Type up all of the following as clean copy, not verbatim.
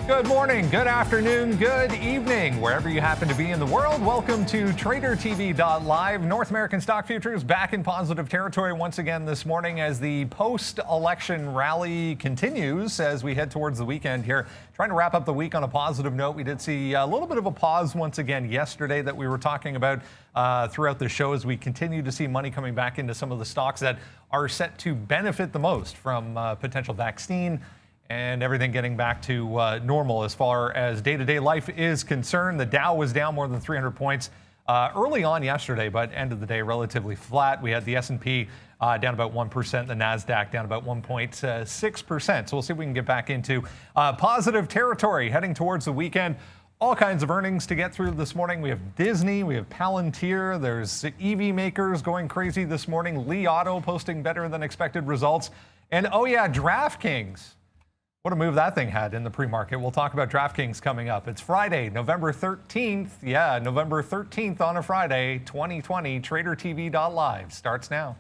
Good morning, good afternoon, good evening, wherever you happen to be in the world. Welcome to tradertv.live. North American stock futures back in positive territory once again this morning as the post-election rally continues as we head towards the weekend here. Trying to wrap up the week on a positive note. We did see a little bit of a pause once again yesterday that we were talking about throughout the show as we continue to see money coming back into some of the stocks that are set to benefit the most from potential vaccine and everything getting back to normal as far as day-to-day life is concerned. The Dow was down more than 300 points early on yesterday, but end of the day relatively flat. We had the S&P down about 1%, the NASDAQ down about 1.6%. So we'll see if we can get back into positive territory heading towards the weekend. All kinds of earnings to get through this morning. We have Disney, we have Palantir, there's EV makers going crazy this morning, Li Auto posting better than expected results, and oh yeah, DraftKings. What a move that thing had in the pre-market. We'll talk about DraftKings coming up. It's Friday, November 13th. Yeah, November 13th on a Friday, 2020. TraderTV.live starts now.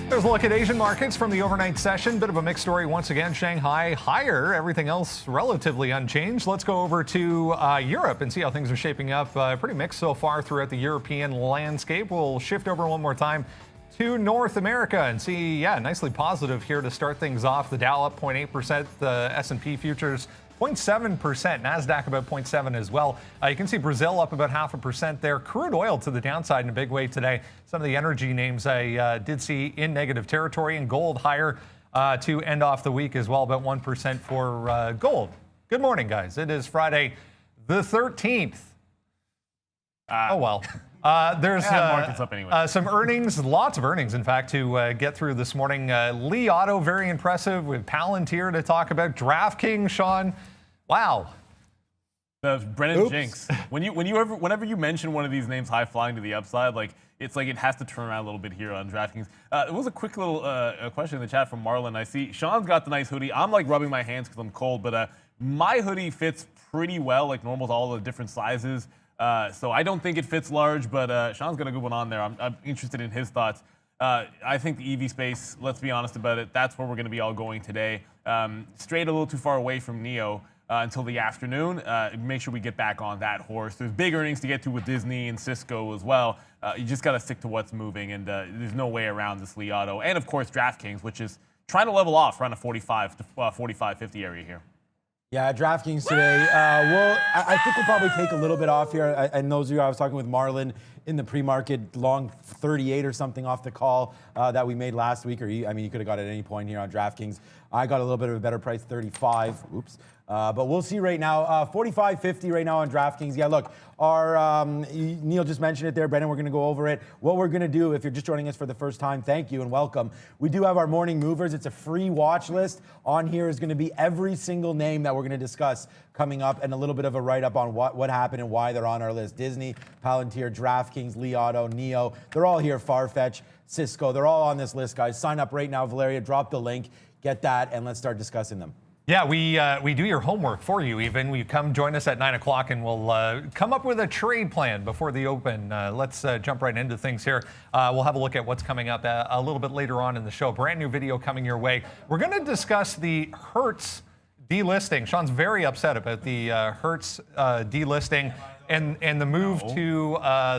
There's a look at Asian markets from the overnight session. Bit of a mixed story once again. Shanghai higher, everything else relatively unchanged. Let's go over to Europe and see how things are shaping up. Pretty mixed so far throughout the European landscape. We'll shift over one more time to North America and see, yeah, nicely positive here to start things off. The Dow up 0.8%, the S&P futures 0.7%, NASDAQ about 0.7 as well. You can see Brazil up about 0.5% there. Crude oil to the downside in a big way today. Some of the energy names I did see in negative territory, and gold higher to end off the week as well, about 1% for gold. Good morning, guys. It is Friday the 13th. Oh, well. There's markets up anyway. Some earnings, lots of earnings, in fact, to get through this morning. Li Auto, very impressive, with Palantir to talk about. DraftKings, Sean, wow. The Brennan Jinx. Whenever you mention one of these names high flying to the upside, it's like it has to turn around a little bit here on DraftKings. It was a quick little question in the chat from Marlon. I see Sean's got the nice hoodie. I'm like rubbing my hands because I'm cold, but my hoodie fits pretty well, like normal to all the different sizes. So I don't think it fits large, but Sean's got a good one on there. I'm interested in his thoughts. I think the EV space, let's be honest about it, that's where we're going to be all going today. Strayed a little too far away from NIO until the afternoon. Make sure we get back on that horse. There's big earnings to get to with Disney and Cisco as well. You just got to stick to what's moving, and there's no way around this Li Auto. And, of course, DraftKings, which is trying to level off around a 45 to 45.50 area here. Yeah, DraftKings today. I think we'll probably take a little bit off here. And those of you, I was talking with Marlon in the pre-market, long 38 or something off the call that we made last week. You could have got it at any point here on DraftKings. I got a little bit of a better price, 35. Oops. But we'll see right now. 45.50 right now on DraftKings. Yeah, look, our Neil just mentioned it there. Brendan, we're going to go over it. What we're going to do, if you're just joining us for the first time, thank you and welcome. We do have our morning movers. It's a free watch list. On here is going to be every single name that we're going to discuss coming up, and a little bit of a write-up on what happened and why they're on our list. Disney, Palantir, DraftKings, Li Auto, NIO. They're all here. Farfetch, Cisco. They're all on this list, guys. Sign up right now. Valeria, drop the link. Get that, and let's start discussing them. Yeah, we do your homework for you even. You come join us at 9 o'clock and we'll come up with a trade plan before the open. Let's jump right into things here. We'll have a look at what's coming up a little bit later on in the show. Brand new video coming your way. We're going to discuss the Hertz delisting. Sean's very upset about the Hertz delisting and the move to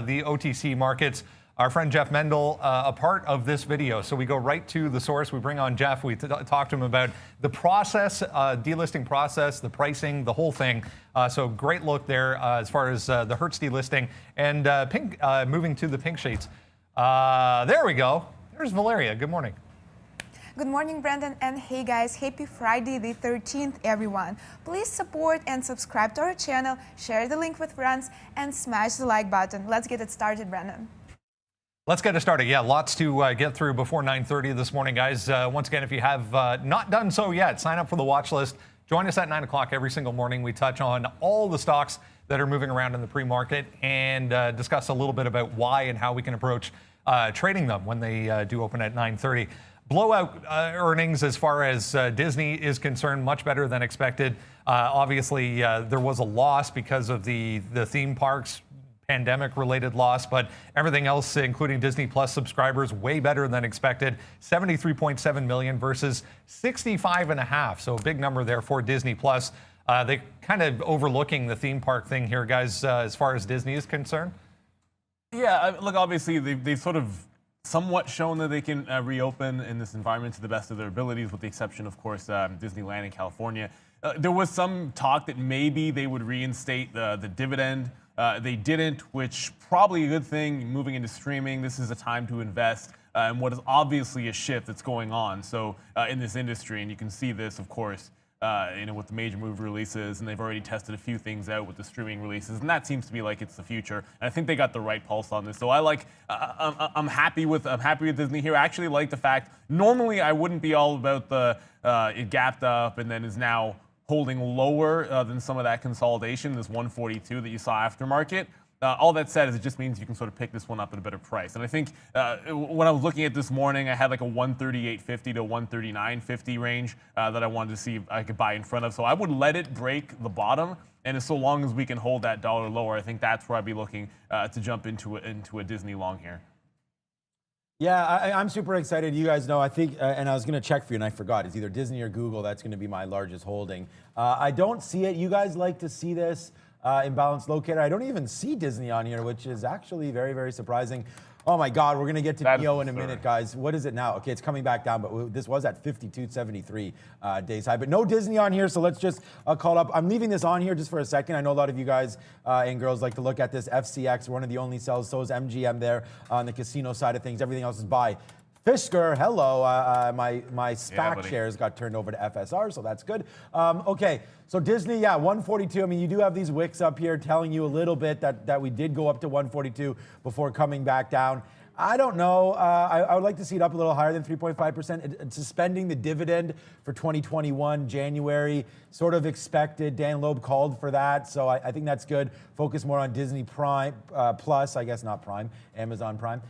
the OTC markets. Our friend Jeff Mendel, a part of this video. So we go right to the source. We bring on Jeff. We talk to him about the process, delisting process, the pricing, the whole thing. So great look there as far as the Hertz delisting. And pink, moving to the pink sheets. There we go. There's Valeria. Good morning. Good morning, Brendan, and hey guys, happy Friday the 13th, everyone. Please support and subscribe to our channel, share the link with friends, and smash the like button. Let's get it started, Brendan. Let's get it started. Yeah, lots to get through before 9:30 this morning, guys. Once again, if you have not done so yet, sign up for the watch list. Join us at 9 o'clock every single morning. We touch on all the stocks that are moving around in the pre-market and discuss a little bit about why and how we can approach trading them when they do open at 9:30. Blowout earnings as far as Disney is concerned, much better than expected. Obviously, there was a loss because of the theme parks pandemic-related loss, but everything else, including Disney Plus subscribers, way better than expected. 73.7 million versus 65.5. So a big number there for Disney Plus. They kind of overlooking the theme park thing here, guys, as far as Disney is concerned. Yeah, look, obviously they've sort of somewhat shown that they can reopen in this environment to the best of their abilities, with the exception, of course, Disneyland in California. There was some talk that maybe they would reinstate the dividend. They didn't, which probably a good thing. Moving into streaming, this is a time to invest in what is obviously a shift that's going on. So in this industry, and you can see this, of course, with the major movie releases, and they've already tested a few things out with the streaming releases, and that seems to be like it's the future. And I think they got the right pulse on this. So I'm happy with Disney here. I actually like the fact. Normally, I wouldn't be all about the it gapped up and then is now holding lower than some of that consolidation, this 142 that you saw aftermarket. All that said is it just means you can sort of pick this one up at a better price. And I think when I was looking at this morning, I had like a 138.50 to 139.50 range that I wanted to see if I could buy in front of. So I would let it break the bottom. And so long as we can hold that dollar lower, I think that's where I'd be looking to jump into a Disney long here. Yeah, I'm super excited. You guys know, I think, and I was going to check for you and I forgot. It's either Disney or Google. That's going to be my largest holding. I don't see it. You guys like to see this imbalanced locator. I don't even see Disney on here, which is actually very, very surprising. Oh my God, we're going to get to NEO in a minute, guys. What is it now? Okay, it's coming back down, but this was at 52.73 days high. But no Disney on here, so let's just call up. I'm leaving this on here just for a second. I know a lot of you guys and girls like to look at this. FCX, one of the only sells. So is MGM there on the casino side of things. Everything else is buy. Fisker, hello. My SPAC shares got turned over to FSR, so that's good. Okay, so Disney, 142. I mean, you do have these wicks up here telling you a little bit that we did go up to 142 before coming back down. I don't know. I would like to see it up a little higher than 3.5%. Suspending the dividend for 2021, January, sort of expected. Dan Loeb called for that, so I think that's good. Focus more on Disney Prime Plus, I guess not Prime, Amazon Prime,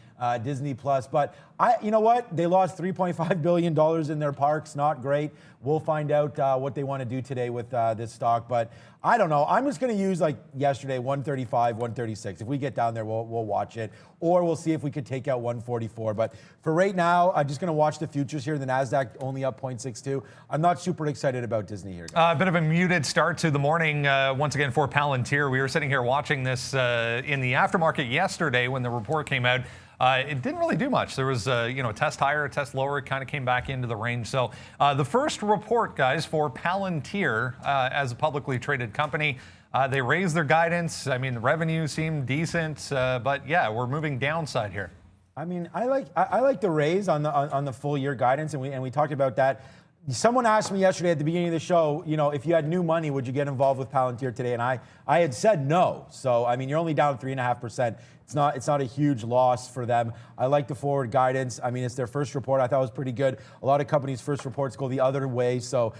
Disney Plus. But you know what? They lost $3.5 billion in their parks. Not great. We'll find out what they want to do today with this stock. But I don't know. I'm just going to use, like yesterday, 135, 136. If we get down there, we'll watch it. Or we'll see if we could take out 144. But for right now, I'm just going to watch the futures here. The NASDAQ only up 0.62. I'm not super excited about Disney here, guys. A bit of a muted start to the morning once again for Palantir. We were sitting here watching this in the aftermarket yesterday when the report came out. It didn't really do much. There was a test higher, a test lower. It kind of came back into the range. So the first report, guys, for Palantir as a publicly traded company, they raised their guidance. I mean, the revenue seemed decent, but yeah, we're moving downside here. I mean, I like the raise on the full year guidance, and we talked about that. Someone asked me yesterday at the beginning of the show, if you had new money, would you get involved with Palantir today? And I had said no. So I mean, you're only down 3.5%. It's not a huge loss for them. I like the forward guidance. I mean, it's their first report. I thought it was pretty good. A lot of companies' first reports go the other way. So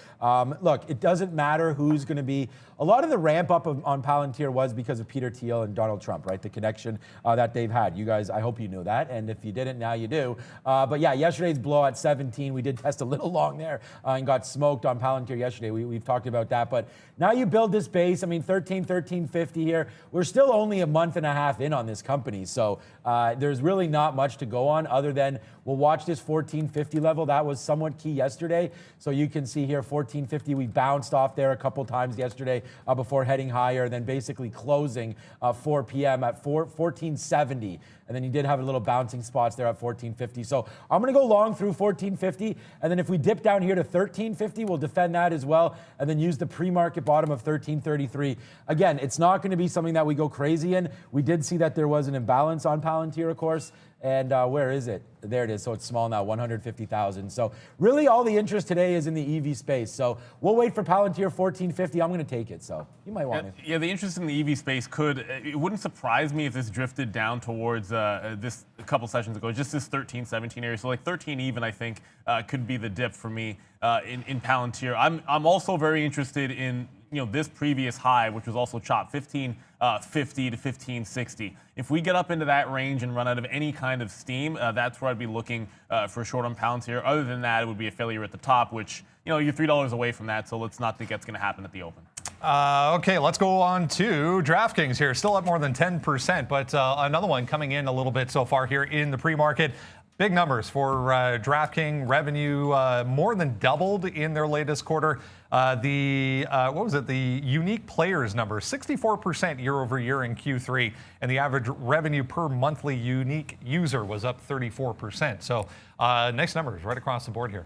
look, it doesn't matter who's going to be. A lot of the ramp up on Palantir was because of Peter Thiel and Donald Trump, right? The connection that they've had. You guys, I hope you knew that. And if you didn't, now you do. But yeah, yesterday's blow at 17. We did test a little long there and got smoked on Palantir yesterday. We've talked about that. But now you build this base. I mean, 13.50 here. We're still only a month and a half in on this company. So there's really not much to go on other than we'll watch this 14.50 level. That was somewhat key yesterday. So you can see here 14.50. We bounced off there a couple times yesterday before heading higher, then basically closing 4 p.m. at 14.70. And then you did have a little bouncing spots there at 14.50. So I'm going to go long through 14.50. And then if we dip down here to 13.50, we'll defend that as well. And then use the pre-market bottom of 13.33. Again, it's not going to be something that we go crazy in. We did see that there was an imbalance on Palantir, of course. And where is it? There it is. So it's small now, 150,000. So really all the interest today is in the EV space. So we'll wait for Palantir 1450. I'm going to take it. So you might want it. Yeah, the interest in the EV space it wouldn't surprise me if this drifted down towards this a couple sessions ago, just this 13, 17 area. So like 13 even, I think, could be the dip for me in Palantir. I'm also very interested in this previous high, which was also chopped 1550 to 1560. If we get up into that range and run out of any kind of steam, that's where I'd be looking for short on pounds here. Other than that, it would be a failure at the top, which you're $3 away from that. So let's not think that's going to happen at the open. Okay, let's go on to DraftKings here. Still up more than 10%, but another one coming in a little bit so far here in the pre-market. Big numbers for DraftKings. Revenue more than doubled in their latest quarter. What was it? The unique players number, 64% year over year in Q3, and the average revenue per monthly unique user was up 34%. So nice numbers right across the board here.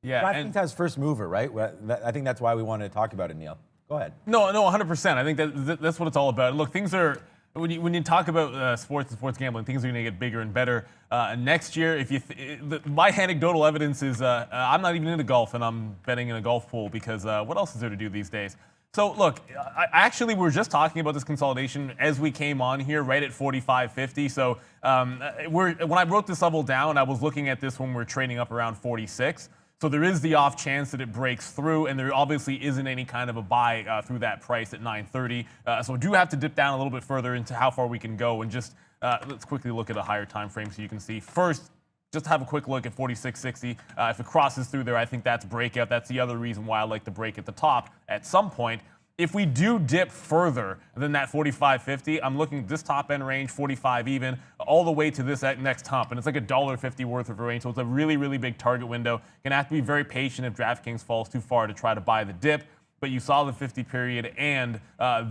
Yeah, DraftKings has first mover, right? I think that's why we wanted to talk about it, Neil. Go ahead. No, 100%. I think that's what it's all about. Look, things are. When you talk about sports and sports gambling, things are going to get bigger and better. Next year, my anecdotal evidence is I'm not even into golf, and I'm betting in a golf pool because what else is there to do these days? So look, we were just talking about this consolidation as we came on here, right at 45.50. So when I wrote this level down, I was looking at this when we're trading up around 46. So there is the off chance that it breaks through, and there obviously isn't any kind of a buy through that price at 930. So we do have to dip down a little bit further into how far we can go, and just let's quickly look at a higher time frame so you can see. First, just have a quick look at 46.60. If it crosses through there, I think that's breakout. That's the other reason why I like to break at the top at some point. If we do dip further than that 45.50, I'm looking at this top end range, 45 even, all the way to this next hump. And it's like $1.50 worth of a range. So it's a really, really big target window. Gonna have to be very patient if DraftKings falls too far to try to buy the dip. But you saw the 50 period and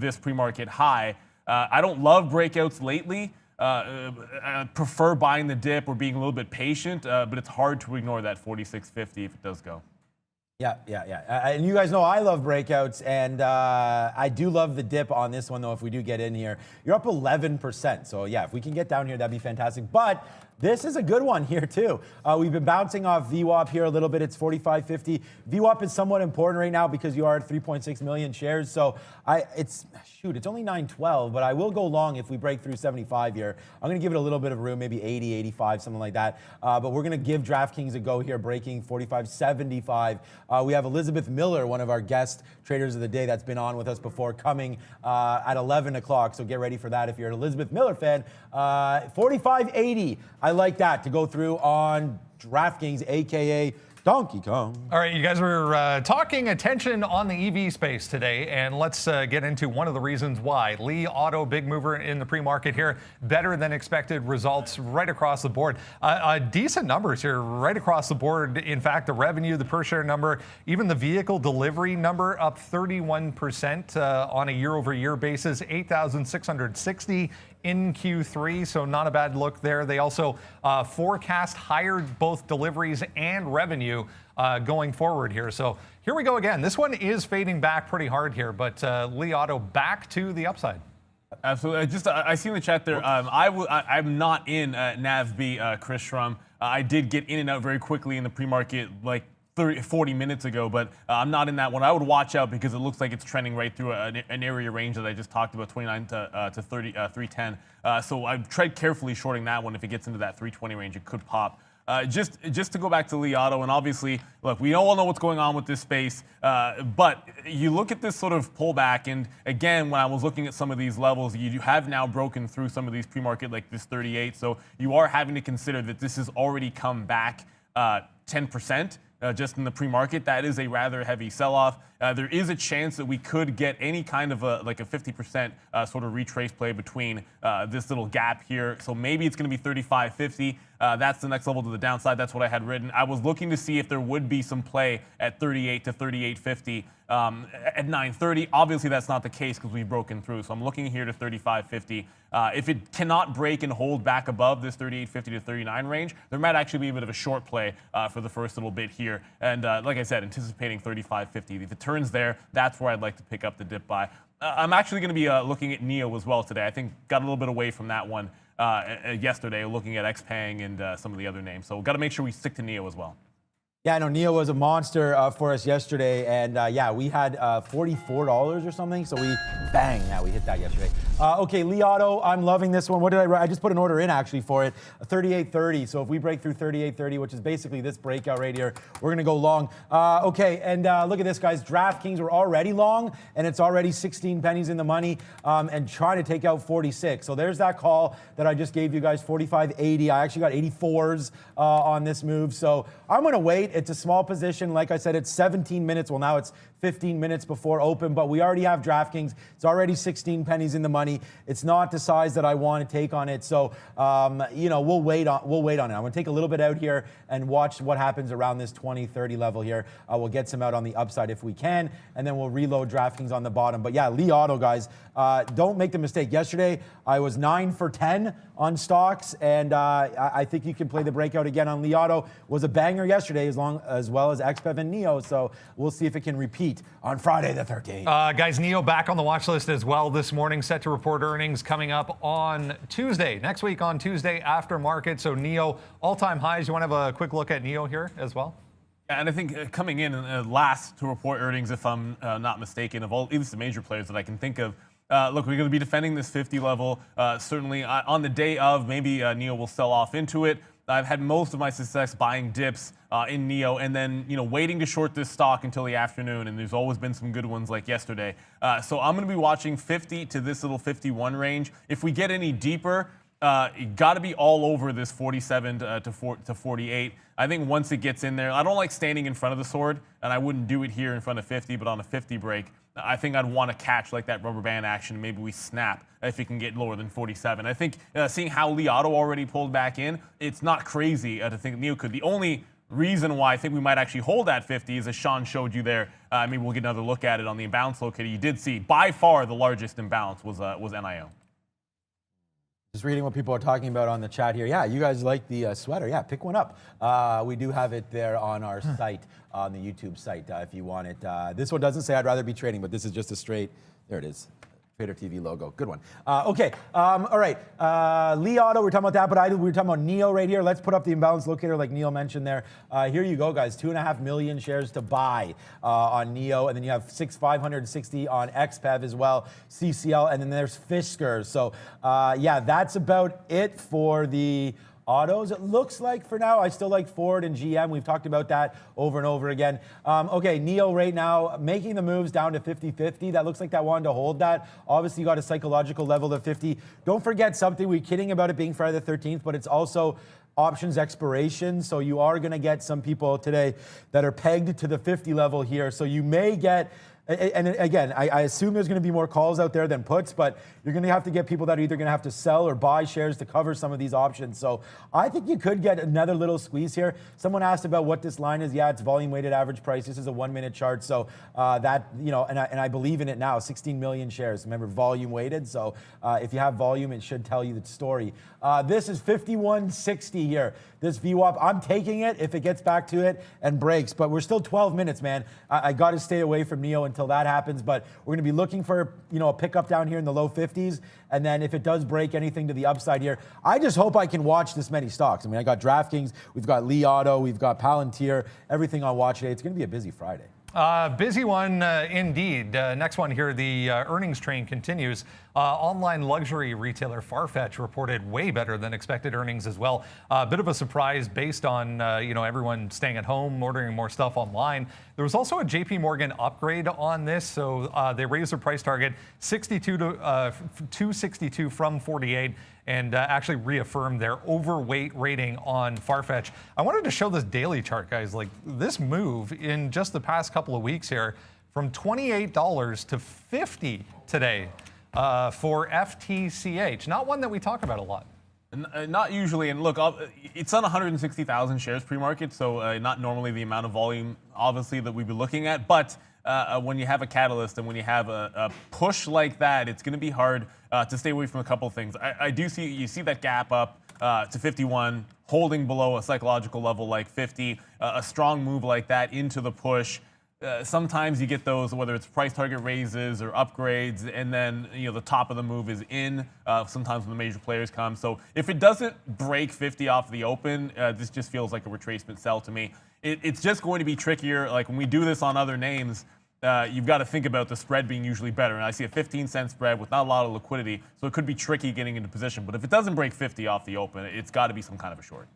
this pre-market high. I don't love breakouts lately. I prefer buying the dip or being a little bit patient, but it's hard to ignore that 46.50 if it does go. Yeah. And you guys know I love breakouts, and I do love the dip on this one, though, if we do get in here. You're up 11%. So, yeah, if we can get down here, that'd be fantastic. But this is a good one here, too. We've been bouncing off VWAP here a little bit. It's 45.50. VWAP is somewhat important right now because you are at 3.6 million shares. So, it's only 912, but I will go long if we break through 75 here. I'm going to give it a little bit of room, maybe 80, 85, something like that. But we're going to give DraftKings a go here, breaking 45.75. We have Elizabeth Miller, one of our guest traders of the day that's been on with us before, coming at 11 o'clock. So get ready for that if you're an Elizabeth Miller fan. 45.80. I like that to go through on DraftKings, a.k.a. Donkey Kong. All right, you guys were talking attention on the EV space today, and let's get into one of the reasons why. Li Auto, big mover in the pre-market here, better than expected results right across the board. Decent numbers here right across the board. In fact, the revenue, the per share number, even the vehicle delivery number up 31% on a year-over-year basis, 8,660 in Q3, so not a bad look there. They also forecast higher both deliveries and revenue going forward here. So here we go again. This one is fading back pretty hard here, but Li Auto back to the upside. Absolutely. I see in the chat there, I'm not in NAVB, Chris Schrum. I did get in and out very quickly in the pre-market, like 40 minutes ago, but I'm not in that one. I would watch out because it looks like it's trending right through an area range that I just talked about, 29 to 30, 310. So I tread carefully shorting that one. If it gets into that 320 range, it could pop. Just to go back to Li Auto, and obviously, look, we all know what's going on with this space, but you look at this sort of pullback, and again, when I was looking at some of these levels, you have now broken through some of these pre-market, like this 38, so you are having to consider that this has already come back 10%. Just in the pre-market, that is a rather heavy sell-off. There is a chance that we could get any kind of a 50% sort of retrace play between this little gap here. So maybe it's going to be 35.50. That's the next level to the downside. That's what I had written. I was looking to see if there would be some play at 38 to 38.50 at 9:30. Obviously, that's not the case because we've broken through. So I'm looking here to 35.50. If it cannot break and hold back above this 38.50 to 39 range, there might actually be a bit of a short play for the first little bit here. And like I said, anticipating 35.50. If it turns there, that's where I'd like to pick up the dip buy. I'm actually going to be looking at NEO as well today. I think got a little bit away from that one yesterday, looking at XPeng and some of the other names. So we've got to make sure we stick to NEO as well. Yeah, no, NEO was a monster for us yesterday, and yeah, we had $44 or something, so we hit that yesterday. Okay, Li Auto, I'm loving this one. What did I write? I just put an order in actually for it, 38.30. So if we break through 38.30, which is basically this breakout right here, we're going to go long. Okay, and look at this, guys. DraftKings were already long, and it's already 16 pennies in the money, and trying to take out 46. So there's that call that I just gave you guys, 45.80. I actually got 84s on this move. So I'm going to wait. It's a small position. Like I said, it's 17 minutes. Well, now it's 15 minutes before open, but we already have DraftKings. It's already 16 pennies in the money. It's not the size that I want to take on it. So, we'll wait on it. I'm going to take a little bit out here and watch what happens around this 20, 30 level here. We'll get some out on the upside if we can, and then we'll reload DraftKings on the bottom. But yeah, Li Auto, guys, don't make the mistake. Yesterday, I was 9 for 10 on stocks, and I think you can play the breakout again on Li Auto. Was a banger yesterday, as well as XPEV and NEO. So we'll see if it can repeat on Friday the 13th. Guys, NEO back on the watch list as well this morning, set to report earnings coming up on Tuesday, next week on Tuesday after market. So NEO, all-time highs. You want to have a quick look at NEO here as well? Yeah, and I think coming in last to report earnings, if I'm not mistaken, of all, at least the major players that I can think of, look, we're going to be defending this 50 level. Certainly on the day of, maybe NEO will sell off into it. I've had most of my success buying dips in NEO and then, waiting to short this stock until the afternoon. And there's always been some good ones like yesterday. So I'm going to be watching 50 to this little 51 range. If we get any deeper, you got to be all over this 47 to 48. I think once it gets in there, I don't like standing in front of the sword, and I wouldn't do it here in front of 50, but on a 50 break, I think I'd want to catch like that rubber band action. Maybe we snap if it can get lower than 47. I think seeing how Li Auto already pulled back in, it's not crazy to think NEO could. The only reason why I think we might actually hold at 50 is, as Sean showed you there, maybe we'll get another look at it on the imbalance locator. You did see by far the largest imbalance was NIO. Just reading what people are talking about on the chat here. Yeah, you guys like the sweater. Yeah, pick one up. We do have it there on our site, on the YouTube site, if you want it. This one doesn't say I'd rather be trading, but this is just a straight, there it is. Trader TV logo. Good one. Okay. All right. Li Auto, we're talking about that, but we were talking about NEO right here. Let's put up the imbalance locator like Neil mentioned there. Here you go, guys. 2.5 million shares to buy on NEO, and then you have 560 on XPEV as well, CCL, and then there's Fisker. So, yeah, that's about it for the autos, it looks like for now. I still like Ford and GM. We've talked about that over and over again. Okay, NEO right now making the moves down to 50-50. That looks like that wanted to hold that. Obviously, you got a psychological level of 50. Don't forget something. We're kidding about it being Friday the 13th, but it's also options expiration. So you are going to get some people today that are pegged to the 50 level here. So you may get, and again, I assume there's going to be more calls out there than puts, but you're going to have to get people that are either going to have to sell or buy shares to cover some of these options. So I think you could get another little squeeze here. Someone asked about what this line is. Yeah, it's volume weighted average price. This is a 1 minute chart. So that, and I believe in it now, 16 million shares. Remember, volume weighted. So if you have volume, it should tell you the story. This is 51.60 here. This VWAP, I'm taking it if it gets back to it and breaks, but we're still 12 minutes, man. I got to stay away from NEO until that happens, but we're going to be looking for, a pickup down here in the low 50s, and then if it does break anything to the upside here, I just hope I can watch this many stocks. I mean, I got DraftKings, we've got Li Auto, we've got Palantir, everything on watch today. It's going to be a busy Friday. Busy one indeed. Next one here, the earnings train continues. Online luxury retailer Farfetch reported way better than expected earnings as well. A bit of a surprise based on everyone staying at home, ordering more stuff online. There was also a JP Morgan upgrade on this, so they raised their price target 62 to 262 from 48. And actually reaffirmed their overweight rating on Farfetch. I wanted to show this daily chart, guys. Like this move in just the past couple of weeks here, from $28 to $50 today for FTCH. Not one that we talk about a lot. Not usually, and look, it's on 160,000 shares pre-market, so not normally the amount of volume, obviously, that we'd be looking at, but when you have a catalyst and when you have a push like that, it's going to be hard to stay away from a couple of things. I do see, you see that gap up to 51, holding below a psychological level like 50, a strong move like that into the push. Sometimes you get those, whether it's price target raises or upgrades, and then the top of the move is in. Sometimes when the major players come. So if it doesn't break 50 off the open, this just feels like a retracement sell to me. It's just going to be trickier. Like when we do this on other names, you've got to think about the spread being usually better. And I see a 15-cent spread with not a lot of liquidity, so it could be tricky getting into position. But if it doesn't break 50 off the open, it's got to be some kind of a short.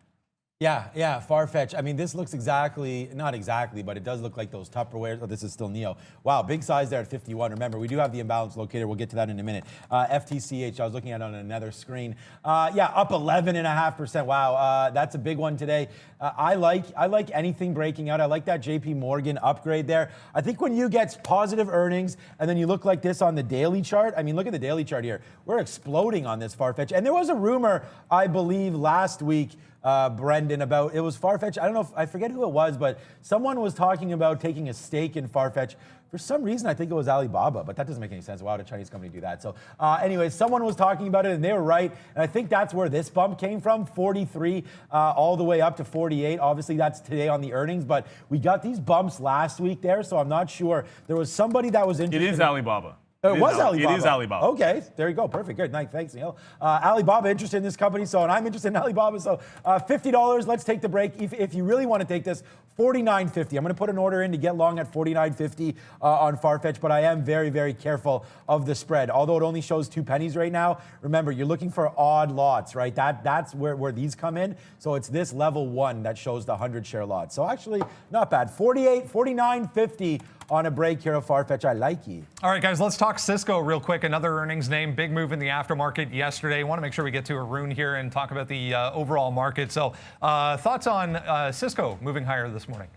Yeah, far-fetched. I mean, this looks not exactly, but it does look like those Tupperwares. Oh, this is still Neo. Wow, big size there at 51. Remember, we do have the imbalance locator. We'll get to that in a minute. FTCH, I was looking at it on another screen. Yeah, up 11.5%. Wow, that's a big one today. I like anything breaking out. I like that JP Morgan upgrade there. I think when you get positive earnings and then you look like this on the daily chart, I mean, look at the daily chart here. We're exploding on this far-fetched. And there was a rumor, I believe, last week, Brendan, about it was Farfetch. I don't know I forget who it was, but someone was talking about taking a stake in Farfetch. For some reason, I think it was Alibaba, but that doesn't make any sense. Why would a Chinese company do that? So anyway, someone was talking about it, and they were right. And I think that's where this bump came from, 43 all the way up to 48. Obviously, that's today on the earnings, but we got these bumps last week there, so I'm not sure. There was somebody that was interested. It is Alibaba. It was Alibaba. It is Alibaba. Okay, there you go. Perfect. Good. Nice. Thanks, Neil. Alibaba interested in this company, and I'm interested in Alibaba. So $50. Let's take the break. If you really want to take this, $49.50. I'm going to put an order in to get long at $49.50 on Farfetch, but I am very, very careful of the spread. Although it only shows 2 pennies right now, remember, you're looking for odd lots, right? That's where these come in. So it's this level 1 that shows the 100-share lot. So actually, not bad. $49.50 on a break here of Farfetch. I like you. All right, guys, let's talk Cisco real quick. Another earnings name, big move in the aftermarket yesterday. Want to make sure we get to Arun here and talk about the overall market. So thoughts on Cisco moving higher this morning?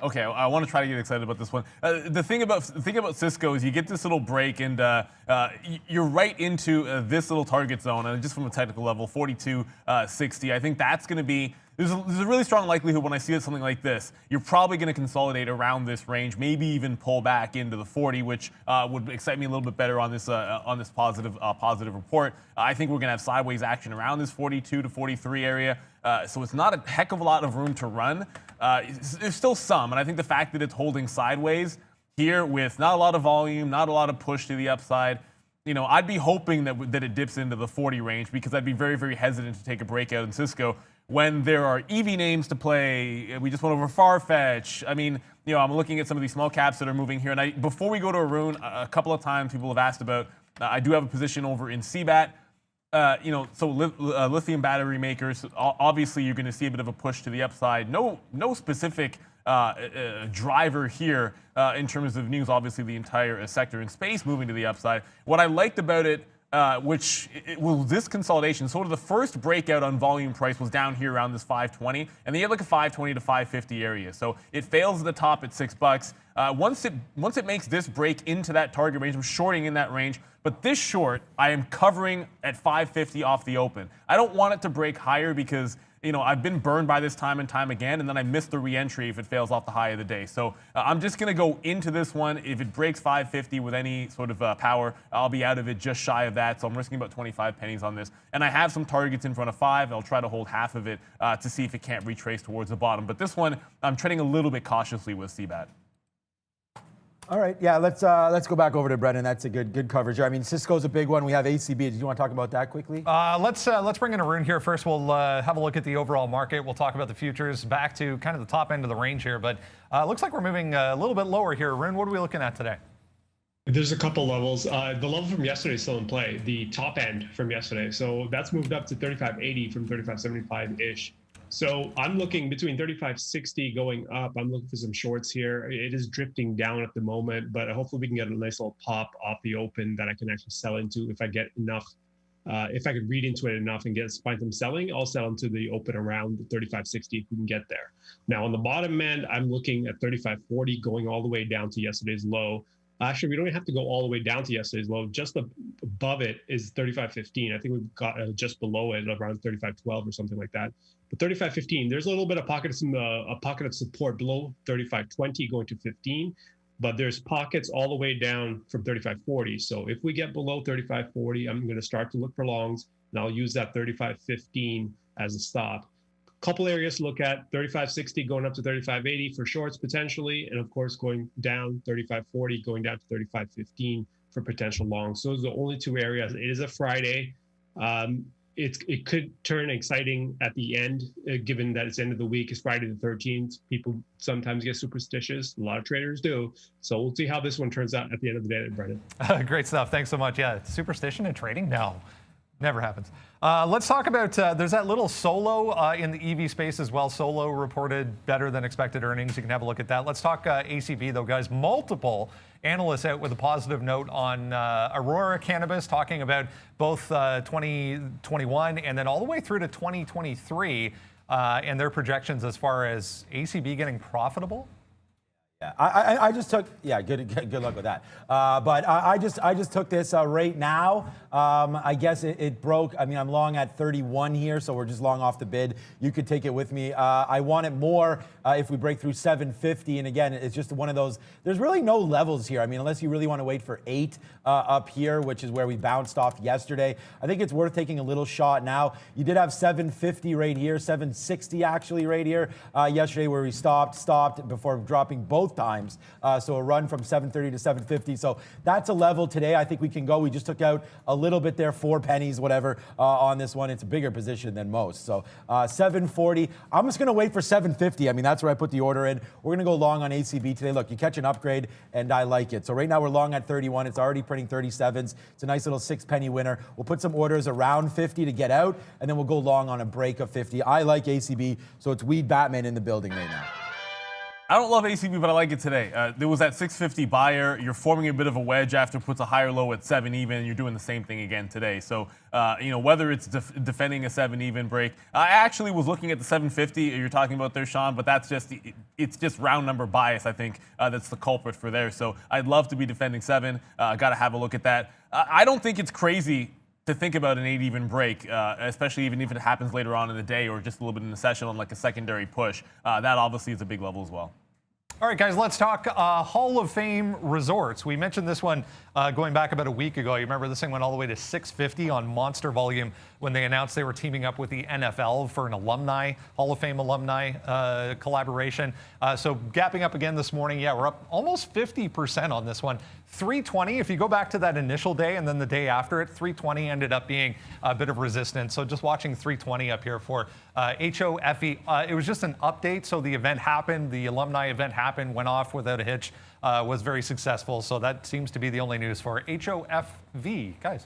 Okay, I want to try to get excited about this one. The thing about Cisco is you get this little break, and you're right into this little target zone, and just from a technical level, 42.60. I think that's going to be. There's a really strong likelihood when I see something like this, you're probably going to consolidate around this range, maybe even pull back into the 40, which would excite me a little bit better on this positive report. I think we're going to have sideways action around this 42 to 43 area, so it's not a heck of a lot of room to run. There's still some, and I think the fact that it's holding sideways here with not a lot of volume, not a lot of push to the upside, you know, I'd be hoping that it dips into the 40 range, because I'd be very, very hesitant to take a breakout in Cisco when there are EV names to play. We just went over Farfetch. I mean, you know, I'm looking at some of these small caps that are moving here. And before we go to Arun, a couple of times people have asked about, I do have a position over in CBAT. You know, so lithium battery makers, obviously you're going to see a bit of a push to the upside. No specific driver here in terms of news. Obviously the entire sector in space moving to the upside. What I liked about it, this consolidation, sort of the first breakout on volume price was down here around this 520, and then you had like a 520 to 550 area. So it fails at the top at $6. Once it makes this break into that target range, I'm shorting in that range. But this short, I am covering at 550 off the open. I don't want it to break higher because, you know, I've been burned by this time and time again, and then I miss the re-entry if it fails off the high of the day. So I'm just going to go into this one. If it breaks 550 with any sort of power, I'll be out of it just shy of that. So I'm risking about 25 pennies on this. And I have some targets in front of 5. I'll try to hold half of it to see if it can't retrace towards the bottom. But this one, I'm treading a little bit cautiously with CBAT. All right, yeah, let's go back over to Brendan. That's a good coverage. I mean, Cisco's a big one. We have ACB. Did you want to talk about that quickly? Let's bring in Arun here first. We'll have a look at the overall market. We'll talk about the futures back to kind of the top end of the range here, but it looks like we're moving a little bit lower here. Arun, what are we looking at today? There's a couple levels. The level from yesterday is still in play. The top end from yesterday, so that's moved up to 35.80 from 35.75-ish. So I'm looking between 35.60 going up. I'm looking for some shorts here. It is drifting down at the moment, but hopefully we can get a nice little pop off the open that I can actually sell into if I get enough. If I could read into it enough and find some selling, I'll sell into the open around 35.60 if we can get there. Now on the bottom end, I'm looking at 35.40 going all the way down to yesterday's low. Actually, we don't have to go all the way down to yesterday's low. Just above it is 35.15. I think we've got just below it around 35.12 or something like that. But 35.15, there's a little bit of a pocket of support below 35.20 going to 15, but there's pockets all the way down from 35.40. So if we get below 35.40, I'm going to start to look for longs, and I'll use that 35.15 as a stop. Couple areas to look at: 35.60 going up to 35.80 for shorts potentially, and of course going down 35.40 going down to 35.15 for potential longs. So those are the only two areas. It is a Friday. it could turn exciting at the end, given that it's end of the week. It's Friday the 13th. People sometimes get superstitious. A lot of traders do. So we'll see how this one turns out at the end of the day, Brendan. Great stuff. Thanks so much. Yeah, superstition in trading? No, never happens. Let's talk about, there's that little Solo in the EV space as well. Solo reported better than expected earnings. You can have a look at that. Let's talk ACB though, guys. Multiple analysts out with a positive note on Aurora Cannabis, talking about both 2021 and then all the way through to 2023 and their projections as far as ACB getting profitable. Yeah, I just took, yeah, good luck with that. But I just took this right now. I guess it broke. I mean, I'm long at 31 here, so we're just long off the bid. You could take it with me. I want it more if we break through 750. And again, it's just one of those, there's really no levels here. I mean, unless you really want to wait for 8 up here, which is where we bounced off yesterday. I think it's worth taking a little shot now. You did have 750 right here, 760 actually right here yesterday, where we stopped before dropping both times. So a run from 730 to 750. So that's a level today. I think we can go. We just took out a little bit there, 4 pennies, whatever, on this one. It's a bigger position than most. So 740. I'm just going to wait for 750. I mean, that's where I put the order in. We're going to go long on ACB today. Look, you catch an upgrade, and I like it. So right now we're long at 31. It's already printing 37s. It's a nice little 6-penny winner. We'll put some orders around 50 to get out, and then we'll go long on a break of 50. I like ACB, so it's Weed Batman in the building right now. I don't love ACB, but I like it today. There was that 650 buyer. You're forming a bit of a wedge after it puts a higher low at 7 even. You're doing the same thing again today. So, whether it's defending a 7 even break, I actually was looking at the 750 you're talking about there, Sean, but it's just round number bias, I think, that's the culprit for there. So I'd love to be defending 7. Got to have a look at that. I don't think it's crazy to think about an 8 even break, especially even if it happens later on in the day or just a little bit in the session on like a secondary push. That obviously is a big level as well. All right, guys, let's talk Hall of Fame resorts. We mentioned this one going back about a week ago. You remember this thing went all the way to 650 on monster volume when they announced they were teaming up with the NFL for an alumni, Hall of Fame alumni collaboration. So gapping up again this morning. Yeah, we're up almost 50% on this one. 320, if you go back to that initial day and then the day after it, 320 ended up being a bit of resistance. So just watching 320 up here for HOFE. It was just an update. So the event happened, the alumni event happened, went off without a hitch, was very successful. So that seems to be the only news for HOFV. Guys.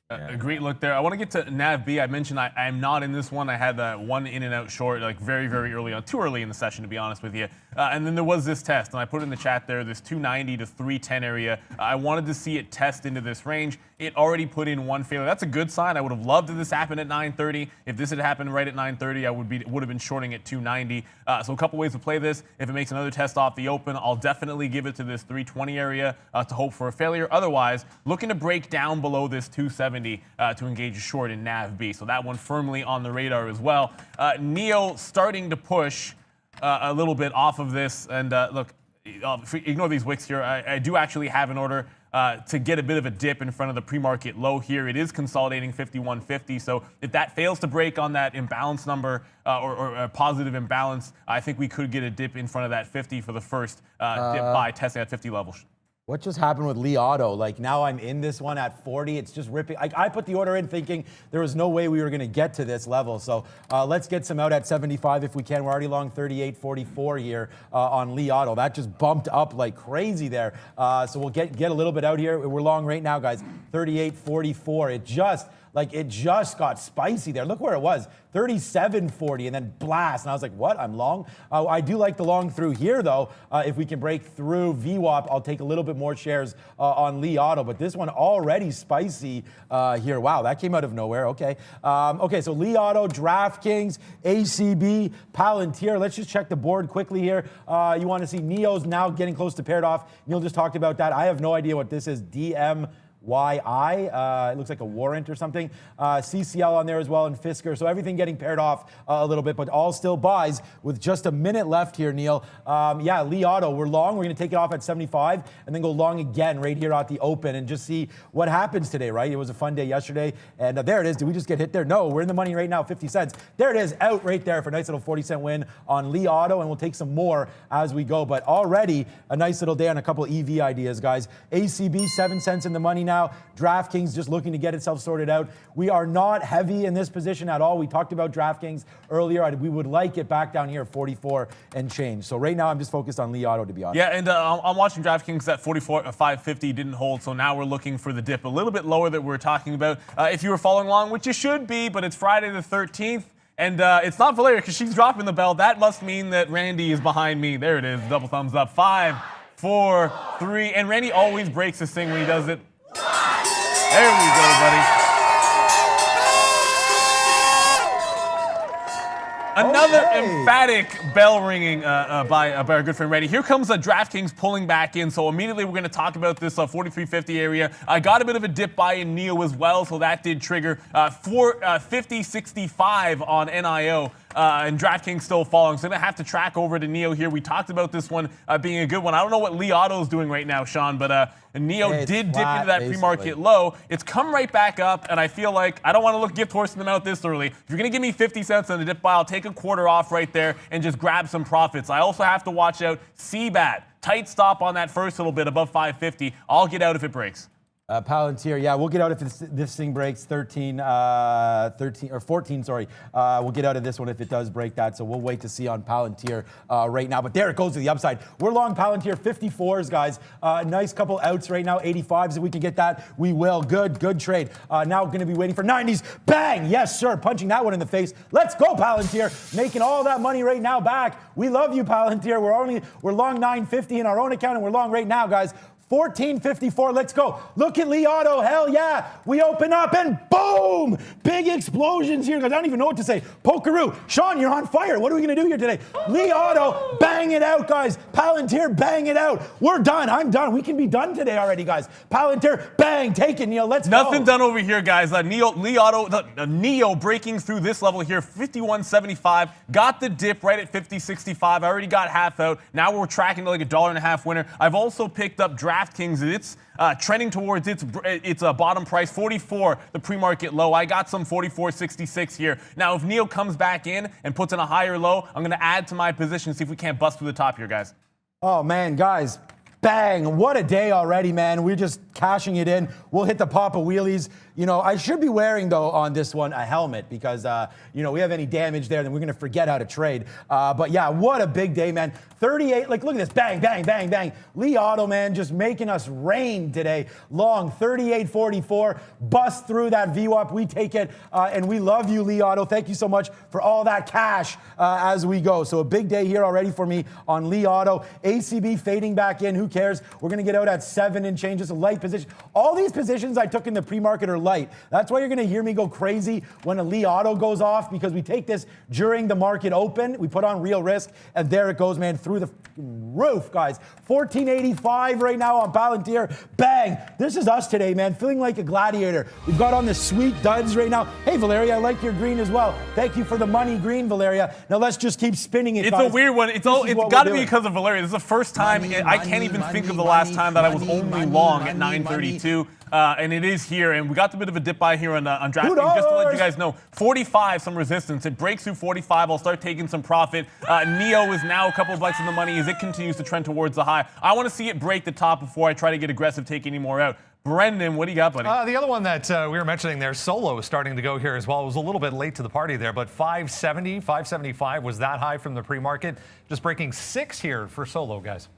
A great look there. I want to get to NAVB. I mentioned I'm not in this one. I had that one in and out short, like very, very early on, too early in the session, to be honest with you. And then there was this test, and I put it in the chat there, this 290 to 310 area. I wanted to see it test into this range. It already put in one failure. That's a good sign. I would have loved if this happened at 930. If this had happened right at 930, I would have been shorting at 290. So a couple ways to play this. If it makes another test off the open, I'll definitely give it to this 320 area to hope for a failure. Otherwise, looking to break down below this 270 to engage a short in NAVB. So that one firmly on the radar as well. NEO starting to push a little bit off of this. And look, ignore these wicks here. I do actually have an order to get a bit of a dip in front of the pre-market low here. It is consolidating 51.50. So if that fails to break on that imbalance number or a positive imbalance, I think we could get a dip in front of that 50 for the first dip by testing at 50 levels. What just happened with Li Auto? Like now I'm in this one at 40. It's just ripping. I put the order in thinking there was no way we were going to get to this level. So let's get some out at 75 if we can. We're already long 38.44 here on Li Auto. That just bumped up like crazy there. So we'll get a little bit out here. We're long right now, guys. 38.44. It just got spicy there. Look where it was, 37.40, and then blast. And I was like, what? I'm long? I do like the long through here, though. If we can break through VWAP, I'll take a little bit more shares on Li Auto. But this one already spicy here. Wow, that came out of nowhere. Okay. Okay, so Li Auto, DraftKings, ACB, Palantir. Let's just check the board quickly here. You want to see Neo's now getting close to paired off. Neil just talked about that. I have no idea what this is. DMYI, it looks like a warrant or something. CCL on there as well, and Fisker. So everything getting paired off a little bit, but all still buys with just a minute left here, Neil. Yeah, Li Auto, we're long. We're going to take it off at 75 and then go long again right here at the open and just see what happens today, right? It was a fun day yesterday, and there it is. Did we just get hit there? No, we're in the money right now, 50 cents. There it is, out right there for a nice little 40-cent win on Li Auto, and we'll take some more as we go. But already a nice little day on a couple EV ideas, guys. ACB, 7 cents in the money now. now. DraftKings just looking to get itself sorted out. We are not heavy in this position at all. We talked about DraftKings earlier. We would like it back down here at 44 and change. So right now I'm just focused on Lee Auto, to be honest. Yeah, and I'm watching DraftKings at 550 didn't hold, so now we're looking for the dip a little bit lower that we're talking about. If you were following along, which you should be, but it's Friday the 13th. And it's not Valeria because she's dropping the bell. That must mean that Randy is behind me. There it is. Double thumbs up. 5, 4, 3. And Randy always breaks this thing when he does it. There we go, buddy. Another emphatic bell ringing by our good friend Randy. Here comes DraftKings pulling back in. So immediately we're going to talk about this 43.50 area. I got a bit of a dip buy in NEO as well, so that did trigger 50.65 on NIO. And DraftKings still falling. So I'm going to have to track over to NEO here. We talked about this one being a good one. I don't know what Lee Auto is doing right now, Sean, but NEO did dip into that pre-market low. It's come right back up, and I feel like I don't want to look gift horse in the mouth this early. If you're going to give me 50 cents on the dip buy, I'll take a quarter off right there and just grab some profits. I also have to watch out CBAT. Tight stop on that first little bit above 550. I'll get out if it breaks. Palantir, yeah, we'll get out if this thing breaks 13 or 14, sorry. We'll get out of this one if it does break that, so we'll wait to see on Palantir right now. But there it goes to the upside. We're long Palantir 54s, guys. Nice couple outs right now, 85s. If we can get that, we will. Good trade. Now going to be waiting for 90s. Bang! Yes, sir. Punching that one in the face. Let's go, Palantir. Making all that money right now back. We love you, Palantir. We're long 950 in our own account, and we're long right now, guys. 14.54, let's go. Look at Lee Auto, hell yeah. We open up and boom! Big explosions here, guys. I don't even know what to say. Pokeroo, Sean, you're on fire. What are we gonna do here today? Lee Auto, bang it out, guys. Palantir, bang it out. We're done, I'm done. We can be done today already, guys. Palantir, bang, take it, Neil, let's go. Nothing done over here, guys. NEO breaking through this level here, 51.75. Got the dip right at 50.65. I already got half out. Now we're tracking to like $1.50 winner. I've also picked up DraftKings. It's trending towards its bottom price, 44, the pre-market low. I got some 44.66 here. Now, if NEO comes back in and puts in a higher low, I'm going to add to my position, see if we can't bust through the top here, guys. Oh, man, guys. Bang. What a day already, man. We're just cashing it in. We'll hit the Papa Wheelies. You know, I should be wearing, though, on this one, a helmet because, you know, we have any damage there, then we're going to forget how to trade. But, yeah, what a big day, man. 38, like, look at this. Bang, bang, bang, bang. Lee Auto, man, just making us rain today. Long, 38.44. Bust through that VWAP. We take it, and we love you, Lee Auto. Thank you so much for all that cash as we go. So a big day here already for me on Lee Auto. ACB fading back in. Who cares? We're going to get out at 7 and change. Just a light position. All these positions I took in the pre-market are light. That's why you're going to hear me go crazy when a Lee Auto goes off, because we take this during the market open. We put on real risk, and there it goes, man, through the roof, guys. 14.85 right now on Palantir. Bang. This is us today, man. Feeling like a gladiator. We've got on the sweet duds right now. Hey, Valeria, I like your green as well. Thank you for the money green, Valeria. Now let's just keep spinning it, It's guys. a weird one. It's got to be because of Valeria. This is the first time. I can't even think of the last time that I was only long at 932. And it is here, and we got a bit of a dip buy here on DraftKings. Just to let you guys know, 45, some resistance. It breaks through 45. I'll start taking some profit. NEO is now a couple of bucks in the money as it continues to trend towards the high. I want to see it break the top before I try to get aggressive, take any more out. Brendan, what do you got, buddy? The other one that we were mentioning there, Solo, is starting to go here as well. It was a little bit late to the party there, but 570, 575 was that high from the pre-market. Just breaking 6 here for Solo, guys.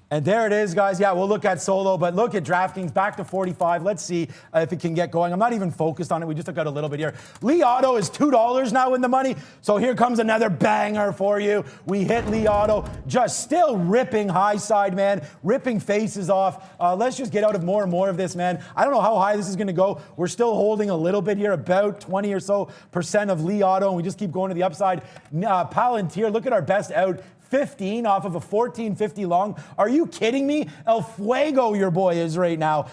And there it is, guys. Yeah, we'll look at Solo, but look at DraftKings back to 45. Let's see if it can get going. I'm not even focused on it. We just took out a little bit here. Lee Auto is $2 now in the money. So here comes another banger for you. We hit Lee Auto, just still ripping high side, man, ripping faces off. Let's just get out of more and more of this, man. I don't know how high this is going to go. We're still holding a little bit here, about 20 or so % of Lee Auto, and we just keep going to the upside. Palantir, look at our best out. 15 off of a 14.50 long. Are you kidding me? El Fuego, your boy is right now.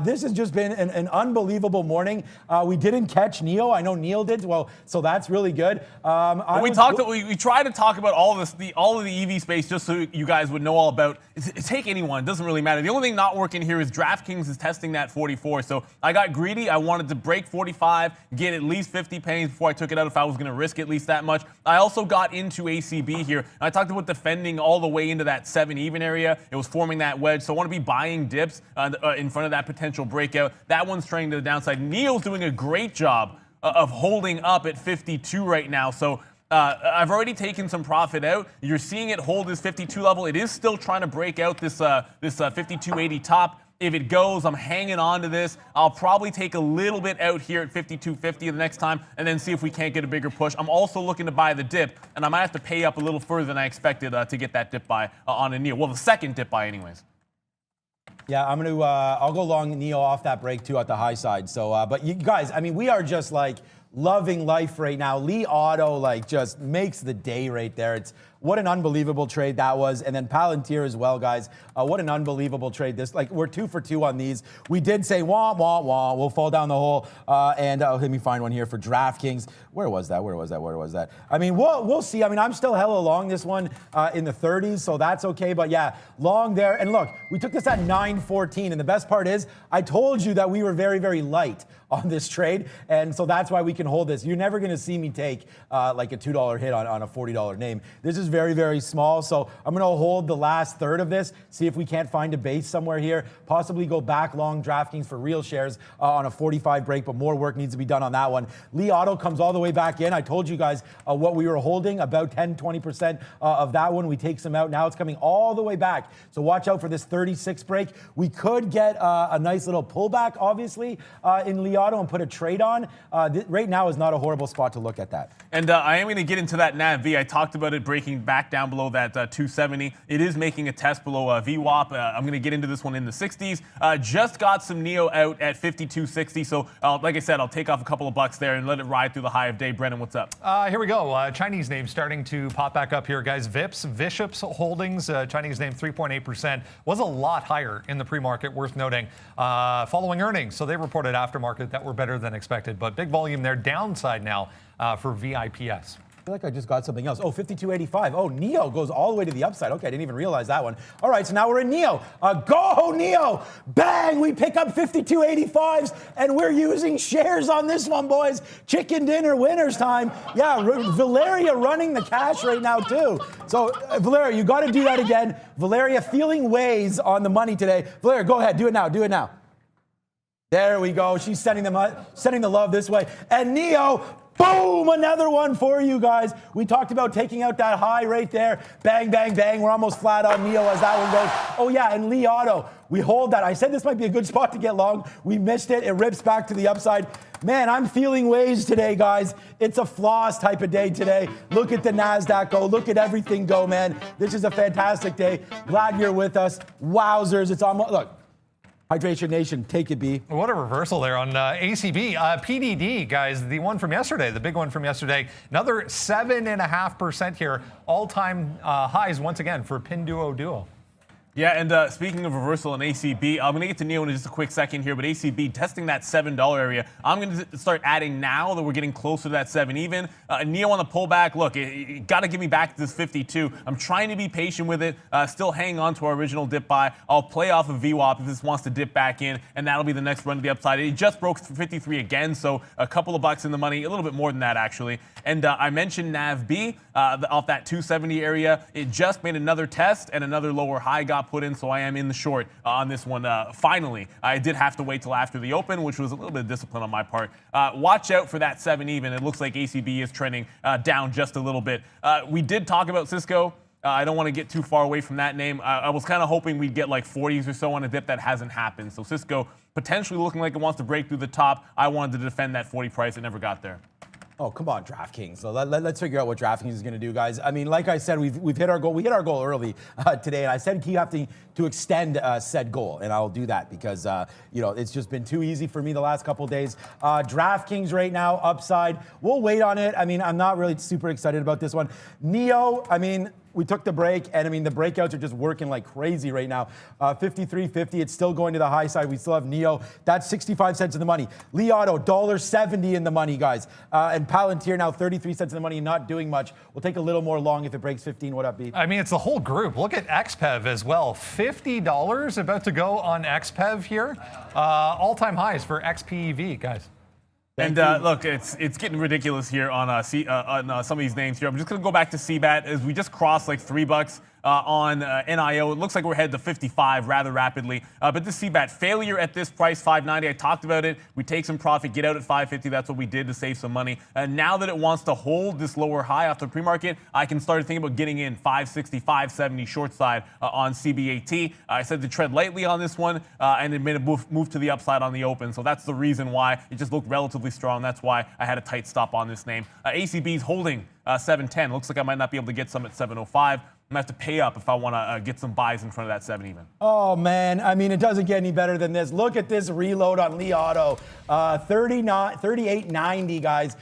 This has just been an unbelievable morning. We didn't catch Neil. I know Neil did. Well, so that's really good. We tried to talk about all of the EV space just so you guys would know all about. Take anyone. It doesn't really matter. The only thing not working here is DraftKings is testing that 44. So I got greedy. I wanted to break 45, get at least 50 pennies before I took it out if I was going to risk at least that much. I also got into ACB here. I talked about about defending all the way into that 7 even area. It was forming that wedge, so I want to be buying dips in front of that potential breakout. That one's trending to the downside. NEO's doing a great job of holding up at 52 right now. So I've already taken some profit out. You're seeing it hold this 52 level. It is still trying to break out this 52.80 top. If it goes, I'm hanging on to this. I'll probably take a little bit out here at 52.50 the next time and then see if we can't get a bigger push. I'm also looking to buy the dip, and I might have to pay up a little further than I expected to get that dip buy on a NEO. Well, the second dip buy anyways. Yeah, I'm going to, I'll go long NEO off that break too at the high side. So, but you guys, I mean, we are just like loving life right now. Li Auto like just makes the day right there. It's what an unbelievable trade that was. And then Palantir as well, guys. What an unbelievable trade. This, like, we're 2 for 2 on these. We did say, wah, wah, wah, we'll fall down the hole. Let me find one here for DraftKings. Where was that? I mean, we'll see. I mean, I'm still hella long this one in the 30s, so that's okay. But yeah, long there. And look, we took this at 9.14. And the best part is, I told you that we were very, very light on this trade. And so that's why we can hold this. You're never going to see me take like a $2 hit on a $40 name. This is very, very small. So I'm going to hold the last third of this, see if we can't find a base somewhere here, possibly go back long DraftKings for real shares on a 45 break, but more work needs to be done on that one. Li Auto comes all the way back in. I told you guys what we were holding, about 10, 20% of that one. We take some out. Now it's coming all the way back. So watch out for this 36 break. We could get a nice little pullback, obviously, in Li Auto and put a trade on. Right now is not a horrible spot to look at that. And I am going to get into that NAV. I talked about it breaking back down below that 270. It is making a test below VWAP. I'm going to get into this one in the 60s. Just got some NEO out at 52.60. So like I said, I'll take off a couple of bucks there and let it ride through the high of day. Brennan, what's up? Here we go. Chinese name starting to pop back up here, guys. Vishops Holdings, Chinese name 3.8%, was a lot higher in the pre-market, worth noting, following earnings. So they reported aftermarket that were better than expected, but big volume there. Downside now for VIPS. I feel like I just got something else. Oh, 52.85. Oh, NEO goes all the way to the upside. Okay, I didn't even realize that one. All right, so now we're in NEO. Go, NEO! Bang! We pick up 52.85s, and we're using shares on this one, boys. Chicken dinner, winners time. Yeah, Valeria running the cash right now, too. So, Valeria, you got to do that again. Valeria feeling ways on the money today. Valeria, go ahead. Do it now. Do it now. There we go. She's sending the love this way. And NEO, boom, another one for you guys. We talked about taking out that high right there. Bang, bang, bang. We're almost flat on NEO as that one goes. Oh, yeah, and Li Auto, we hold that. I said this might be a good spot to get long. We missed it. It rips back to the upside. Man, I'm feeling ways today, guys. It's a floss type of day today. Look at the NASDAQ go. Look at everything go, man. This is a fantastic day. Glad you're with us. Wowzers. It's almost, look. Hydration Nation, take it, B. What a reversal there on ACB. PDD, guys, the one from yesterday, the big one from yesterday. Another 7.5% here. All-time highs once again for Pinduoduo. Yeah, and speaking of reversal in ACB, I'm going to get to NEO in just a quick second here, but ACB testing that $7 area. I'm going to start adding now that we're getting closer to that 7 even. NEO on the pullback, look, it got to get me back to this 52. I'm trying to be patient with it, still hanging on to our original dip buy. I'll play off of VWAP if this wants to dip back in, and that'll be the next run to the upside. It just broke 53 again, so a couple of bucks in the money, a little bit more than that actually. And I mentioned NAVB off that 270 area. It just made another test, and another lower high got put in, so I am in the short on this one. Finally, I did have to wait till after the open, which was a little bit of discipline on my part. Watch out for that 7 even. It looks like ACB is trending down just a little bit. We did talk about Cisco. I don't want to get too far away from that name. I was kind of hoping we'd get like 40s or so on a dip. That hasn't happened. So Cisco potentially looking like it wants to break through the top. I wanted to defend that 40 price. It never got there. Oh, come on, DraftKings. So let's figure out what DraftKings is going to do, guys. I mean, like I said, we've hit our goal. We hit our goal early today, and I said keep having to extend said goal, and I'll do that because it's just been too easy for me the last couple of days. DraftKings right now upside. We'll wait on it. I mean, I'm not really super excited about this one. NEO. I mean, we took the break, and I mean, the breakouts are just working like crazy right now. 53.50, it's still going to the high side. We still have NEO. That's 65 cents in the money. Li Auto, $1.70 in the money, guys. And Palantir now 33 cents in the money, not doing much. We'll take a little more long if it breaks 15. What up, B? I mean, it's the whole group. Look at XPEV as well. $50 about to go on XPEV here. All-time highs for XPEV, guys. And look, it's getting ridiculous here on some of these names here. I'm just going to go back to CBAT as we just crossed like $3 on NIO. It looks like we're headed to 55 rather rapidly. But this CBAT failure at this price, 590. I talked about it. We take some profit, get out at 550. That's what we did to save some money. Now that it wants to hold this lower high off the pre-market, I can start thinking about getting in 560, 570 short side on CBAT. I said to tread lightly on this one, and it made a move to the upside on the open. So that's the reason why it just looked relatively strong. That's why I had a tight stop on this name. ACB's holding 710. Looks like I might not be able to get some at 705. I'm going to have to pay up if I want to get some buys in front of that 7 even. Oh, man. I mean, it doesn't get any better than this. Look at this reload on Lee Auto. 38.90, guys.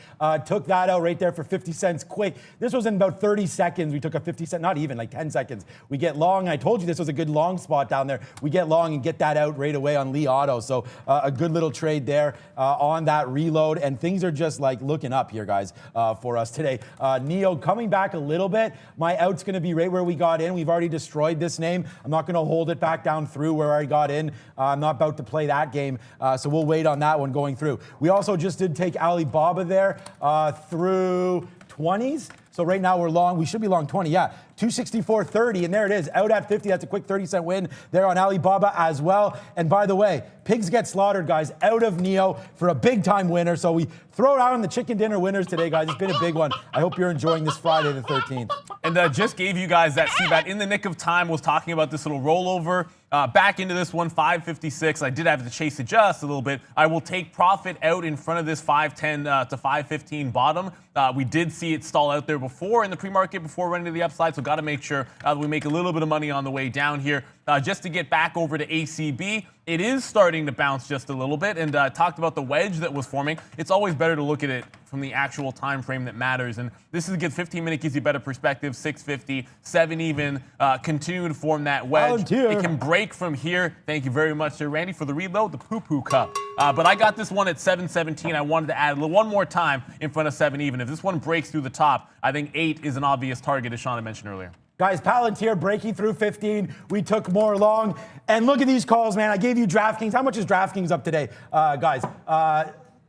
Took that out right there for 50 cents quick. This was in about 30 seconds. We took a 50 cent, not even, like 10 seconds. We get long. I told you this was a good long spot down there. We get long and get that out right away on Lee Auto. So a good little trade there on that reload. And things are just like looking up here, guys, for us today. Neo coming back a little bit. My out's going to be right where we got in. We've already destroyed this name. I'm not going to hold it back down through where I got in. I'm not about to play that game. So we'll wait on that one going through. We also just did take Alibaba there through 20s. So right now we're long. We should be long 20. Yeah, 264.30, and there it is. Out at 50. That's a quick 30-cent win there on Alibaba as well. And by the way, pigs get slaughtered, guys, out of Neo for a big-time winner. So we throw out on the chicken dinner winners today, guys. It's been a big one. I hope you're enjoying this Friday the 13th. And just gave you guys that CBAT in the nick of time. Was talking about this little rollover. Back into this one, 556. I did have to chase it just a little bit. I will take profit out in front of this 510 to 515 bottom. We did see it stall out there before in the pre-market before running to the upside, so got to make sure that we make a little bit of money on the way down here. Just to get back over to ACB, it is starting to bounce just a little bit, and talked about the wedge that was forming. It's always better to look at it from the actual time frame that matters, and this is a good 15-minute, gives you better perspective. 650, 7 even, continue to form that wedge. It can break from here. Thank you very much, Sir Randy, for the reload, the poo-poo cup. But I got this one at 717. I wanted to add one more time in front of 7 even. If this one breaks through the top, I think 8 is an obvious target, as Sean had mentioned earlier. Guys, Palantir breaking through 15. We took more long. And look at these calls, man. I gave you DraftKings. How much is DraftKings up today, guys?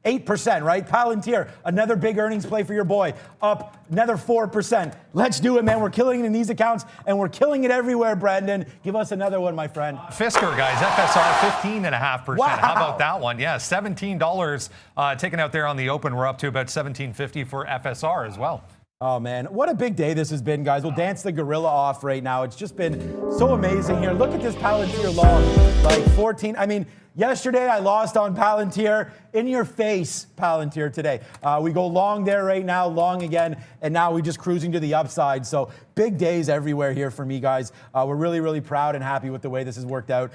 8%, right? Palantir, another big earnings play for your boy, up another 4%. Let's do it, man. We're killing it in these accounts, and we're killing it everywhere, Brandon. Give us another one, my friend. Fisker, guys, FSR 15.5%. Wow. How about that one? Yeah, $17 taken out there on the open. We're up to about $17.50 for FSR as well. Oh, man. What a big day this has been, guys. We'll dance the gorilla off right now. It's just been so amazing here. Look at this Palantir long, like 14. I mean, yesterday I lost on Palantir. In your face, Palantir today. We go long there right now, long again, and now we're just cruising to the upside. So big days everywhere here for me, guys. We're really, really proud and happy with the way this has worked out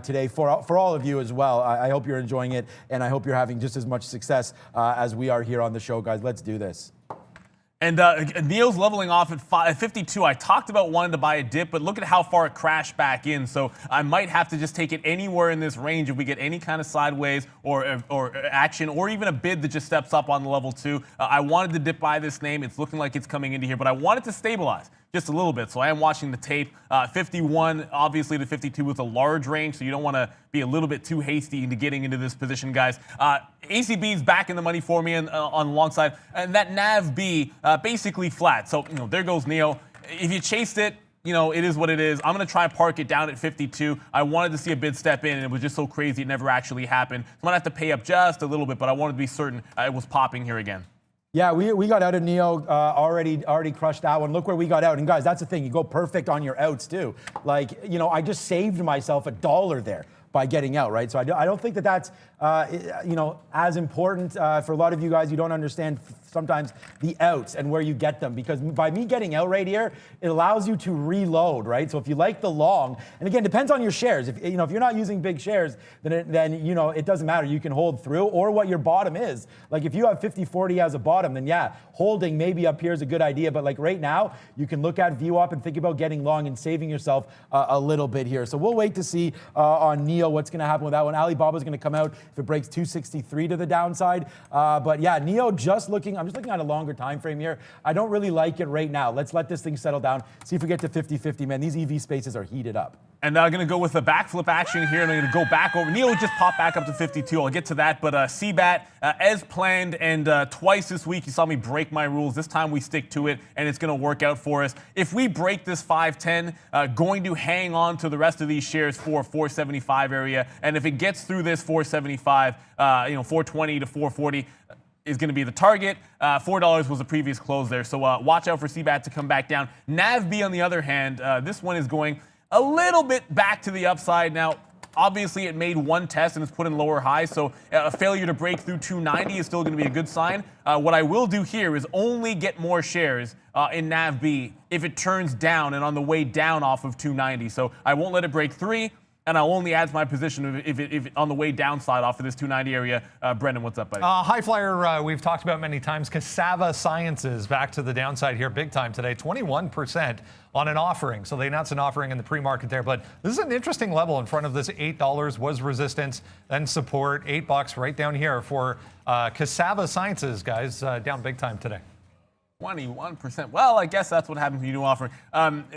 today for all of you as well. I hope you're enjoying it, and I hope you're having just as much success as we are here on the show, guys. Let's do this. And Neo's leveling off at 52. I talked about wanting to buy a dip, but look at how far it crashed back in. So I might have to just take it anywhere in this range if we get any kind of sideways or action, or even a bid that just steps up on the level 2. I wanted to dip by this name. It's looking like it's coming into here, but I want it to stabilize just a little bit. So I am watching the tape. 51, obviously to 52 was a large range, so you don't want to be a little bit too hasty into getting into this position, guys. ACB's back in the money for me on the long side, and that NAV-B basically flat. So, there goes Neo. If you chased it, it is what it is. I'm going to try and park it down at 52. I wanted to see a bid step in, and it was just so crazy it never actually happened. So I'm going to have to pay up just a little bit, but I wanted to be certain it was popping here again. Yeah, we got out of Neo, already crushed that one. Look where we got out. And guys, that's the thing. You go perfect on your outs too. Like, I just saved myself $1 there by getting out, right? So I don't think that's, as important for a lot of you guys. You don't understand sometimes the outs and where you get them, because by me getting out right here, it allows you to reload, right? So if you like the long, and again, depends on your shares. If you're not using big shares, then it doesn't matter. You can hold through, or what your bottom is. Like if you have 50-40 as a bottom, then yeah, holding maybe up here is a good idea. But like right now, you can look at view up and think about getting long and saving yourself a little bit here. So we'll wait to see on Neo what's going to happen with that one. Alibaba's going to come out if it breaks 263 to the downside. But yeah, Neo just looking. I'm just looking at a longer time frame here. I don't really like it right now. Let's let this thing settle down. See if we get to 50-50, man. These EV spaces are heated up. And I'm going to go with a backflip action here, and I'm going to go back over. Neil just popped back up to 52. I'll get to that. But CBAT, as planned, and twice this week, you saw me break my rules. This time we stick to it, and it's going to work out for us. If we break this 510, going to hang on to the rest of these shares for 475 area. And if it gets through this 475, 420 to 440, is going to be the target. $4 was the previous close there. So watch out for CBAT to come back down. NAVB, on the other hand, this one is going a little bit back to the upside. Now, obviously, it made one test and it's put in lower highs, so a failure to break through 290 is still going to be a good sign. What I will do here is only get more shares in NAVB if it turns down and on the way down off of 290. So I won't let it break 3. And I'll only add to my position if it on the way downside off of this 290 area. Brendan, what's up, buddy? High flyer we've talked about many times. Cassava Sciences back to the downside here big time today. 21% on an offering. So they announced an offering in the pre-market there. But this is an interesting level in front of this. $8 was resistance, then support. $8 right down here for Cassava Sciences, guys. Down big time today. 21%. Well, I guess that's what happens when you do offering.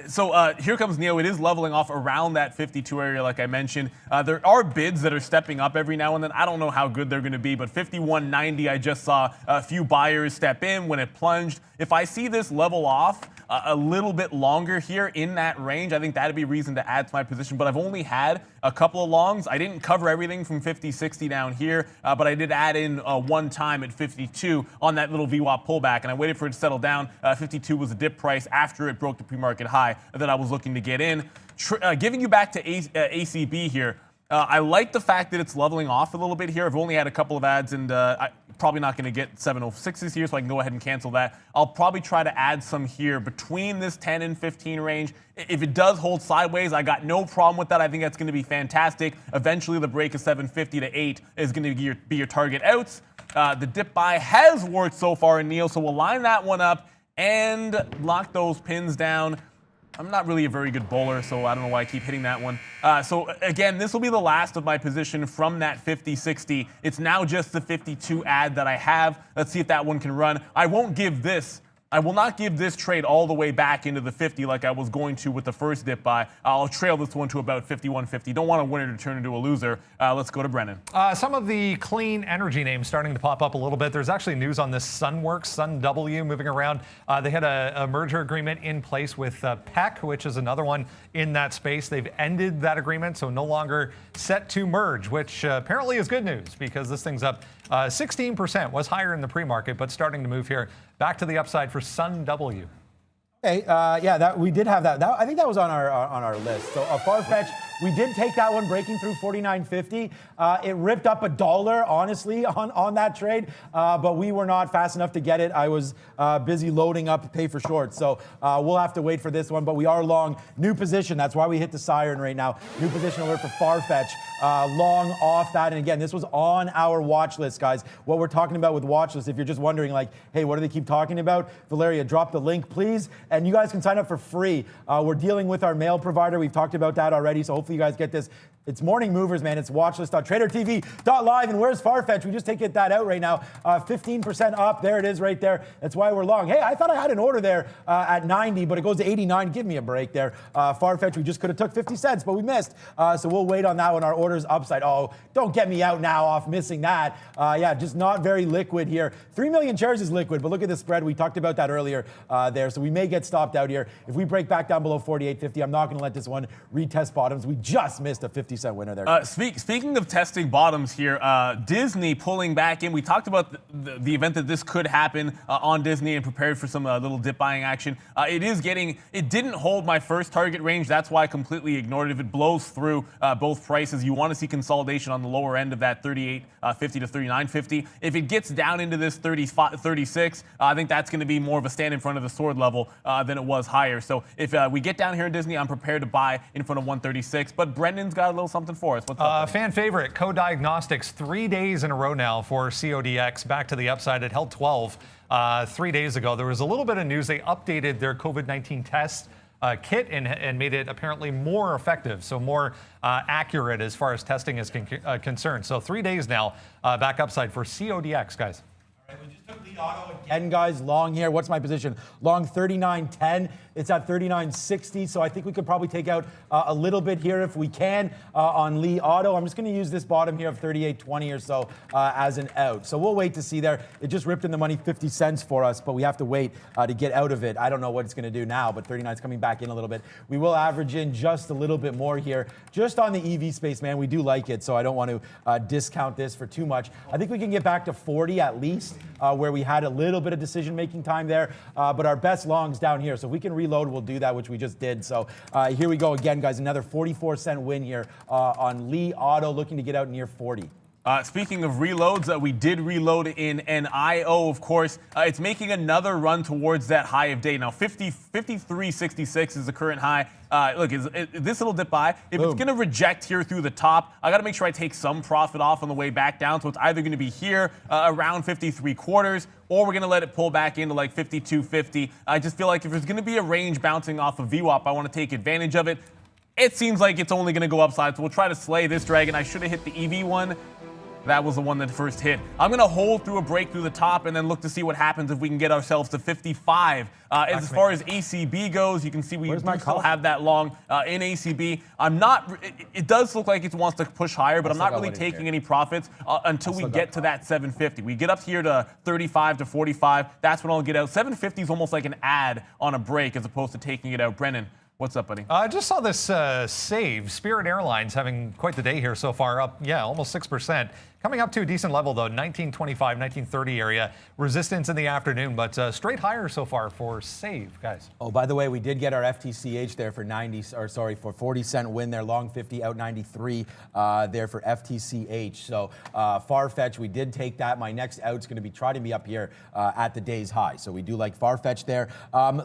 So here comes Neo. It is leveling off around that 52 area, like I mentioned. There are bids that are stepping up every now and then. I don't know how good they're going to be, but 51.90, I just saw a few buyers step in when it plunged. If I see this level off a little bit longer here in that range, I think that'd be reason to add to my position. But I've only had a couple of longs. I didn't cover everything from 50-60 down here, but I did add in one time at 52 on that little VWAP pullback, and I waited for it to settle down. 52 was a dip price after it broke the pre-market high that I was looking to get in. Giving you back to ACB here, I like the fact that it's leveling off a little bit here. I've only had a couple of ads, and I'm probably not going to get 706s here, so I can go ahead and cancel that. I'll probably try to add some here between this 10 and 15 range. If it does hold sideways, I got no problem with that. I think that's going to be fantastic. Eventually, the break of 750 to 8 is going to be your target outs. The dip buy has worked so far in Neil, so we'll line that one up and lock those pins down. I'm not really a very good bowler, so I don't know why I keep hitting that one. So again, this will be the last of my position from that 50-60. It's now just the 52 ad that I have. Let's see if that one can run. I will not give this trade all the way back into the 50 like I was going to with the first dip buy. I'll trail this one to about 51.50. Don't want a winner to turn into a loser. Let's go to Brennan. Some of the clean energy names starting to pop up a little bit. There's actually news on this Sunworks, SunW moving around. They had a merger agreement in place with PEC, which is another one in that space. They've ended that agreement, so no longer set to merge, which apparently is good news because this thing's up 16%, was higher in the pre-market, but starting to move here. Back to the upside for SunW. Okay, we did have that. I think that was on our list. So Farfetch, we did take that one breaking through 49.50. It ripped up $1, honestly, on that trade, but we were not fast enough to get it. I was busy loading up pay for short, so we'll have to wait for this one. But we are long. New position. That's why we hit the siren right now. New position alert for Farfetch. Long off that, and again, this was on our watch list, guys. What we're talking about with watch list, if you're just wondering, like, hey, what do they keep talking about? Valeria, drop the link, please. And you guys can sign up for free. We're dealing with our mail provider. We've talked about that already, so hopefully you guys get this. It's morning movers, man. It's watchlist.tradertv.live. And where's Farfetch? We just take that out right now. 15% up. There it is right there. That's why we're long. Hey, I thought I had an order there at 90, but it goes to 89. Give me a break there. Farfetch, we just could have took 50 cents, but we missed. So we'll wait on that one. Our order's upside. Oh, don't get me out now off missing that. Yeah, just not very liquid here. 3 million shares is liquid, but look at the spread. We talked about that earlier there. So we may get stopped out here. If we break back down below 48.50, I'm not going to let this one retest bottoms. We just missed a 50 cent winner there. Speaking of testing bottoms here, Disney pulling back in. We talked about the event that this could happen on Disney and prepared for some little dip buying action. It didn't hold my first target range. That's why I completely ignored it. If it blows through both prices, you want to see consolidation on the lower end of that 38.50 to 39.50. If it gets down into this 36, I think that's going to be more of a stand in front of the sword level than it was higher. So if we get down here in Disney, I'm prepared to buy in front of 136. But Brendan's got a little something for us. What's up? Fan favorite, Co-Diagnostics, 3 days in a row now for CODX. Back to the upside. It held 12 3 days ago. There was a little bit of news. They updated their COVID-19 test kit and made it apparently more effective, so more accurate as far as testing is concerned. So 3 days now back upside for CODX, guys. All right, we just took the Again, guys, long here. What's my position? Long 39.10. It's at 39.60, so I think we could probably take out a little bit here if we can on Li Auto. I'm just going to use this bottom here of 38.20 or so as an out. So we'll wait to see there. It just ripped in the money 50 cents for us, but we have to wait to get out of it. I don't know what it's going to do now, but 39 is coming back in a little bit. We will average in just a little bit more here, just on the EV space, man. We do like it, so I don't want to discount this for too much. I think we can get back to 40 at least, where we had a little bit of decision-making time there, but our best longs down here. So if we can reload, we'll do that, which we just did. So here we go again, guys. Another 44-cent win here on Li Auto, looking to get out near 40. Speaking of reloads, we did reload in NIO, of course. It's making another run towards that high of day. Now, 53.66 is the current high. Look, this little dip by, if it's going to reject here through the top, I got to make sure I take some profit off on the way back down. So it's either going to be here around 53.25, or we're going to let it pull back into like 52.50. I just feel like if there's going to be a range bouncing off of VWAP, I want to take advantage of it. It seems like it's only going to go upside, so we'll try to slay this dragon. I should have hit the EV one. That was the one that first hit. I'm going to hold through a break through the top and then look to see what happens if we can get ourselves to 55. As far as ACB goes, you can see we still have that long in ACB. I'm not. It does look like it wants to push higher, but I'm not really taking any profits until we get to that 750. We get up here to 35 to 45. That's when I'll get out. 750 is almost like an ad on a break as opposed to taking it out. Brennan, what's up, buddy? I just saw this save. Spirit Airlines having quite the day here so far, up, almost 6%. Coming up to a decent level, though, 1925, 1930 area. Resistance in the afternoon, but straight higher so far for save, guys. Oh, by the way, we did get our FTCH there for 40-cent win there. Long 50, out 93 there for FTCH. So Farfetch, we did take that. My next out's going to be trying to be up here at the day's high. So we do like Farfetch there.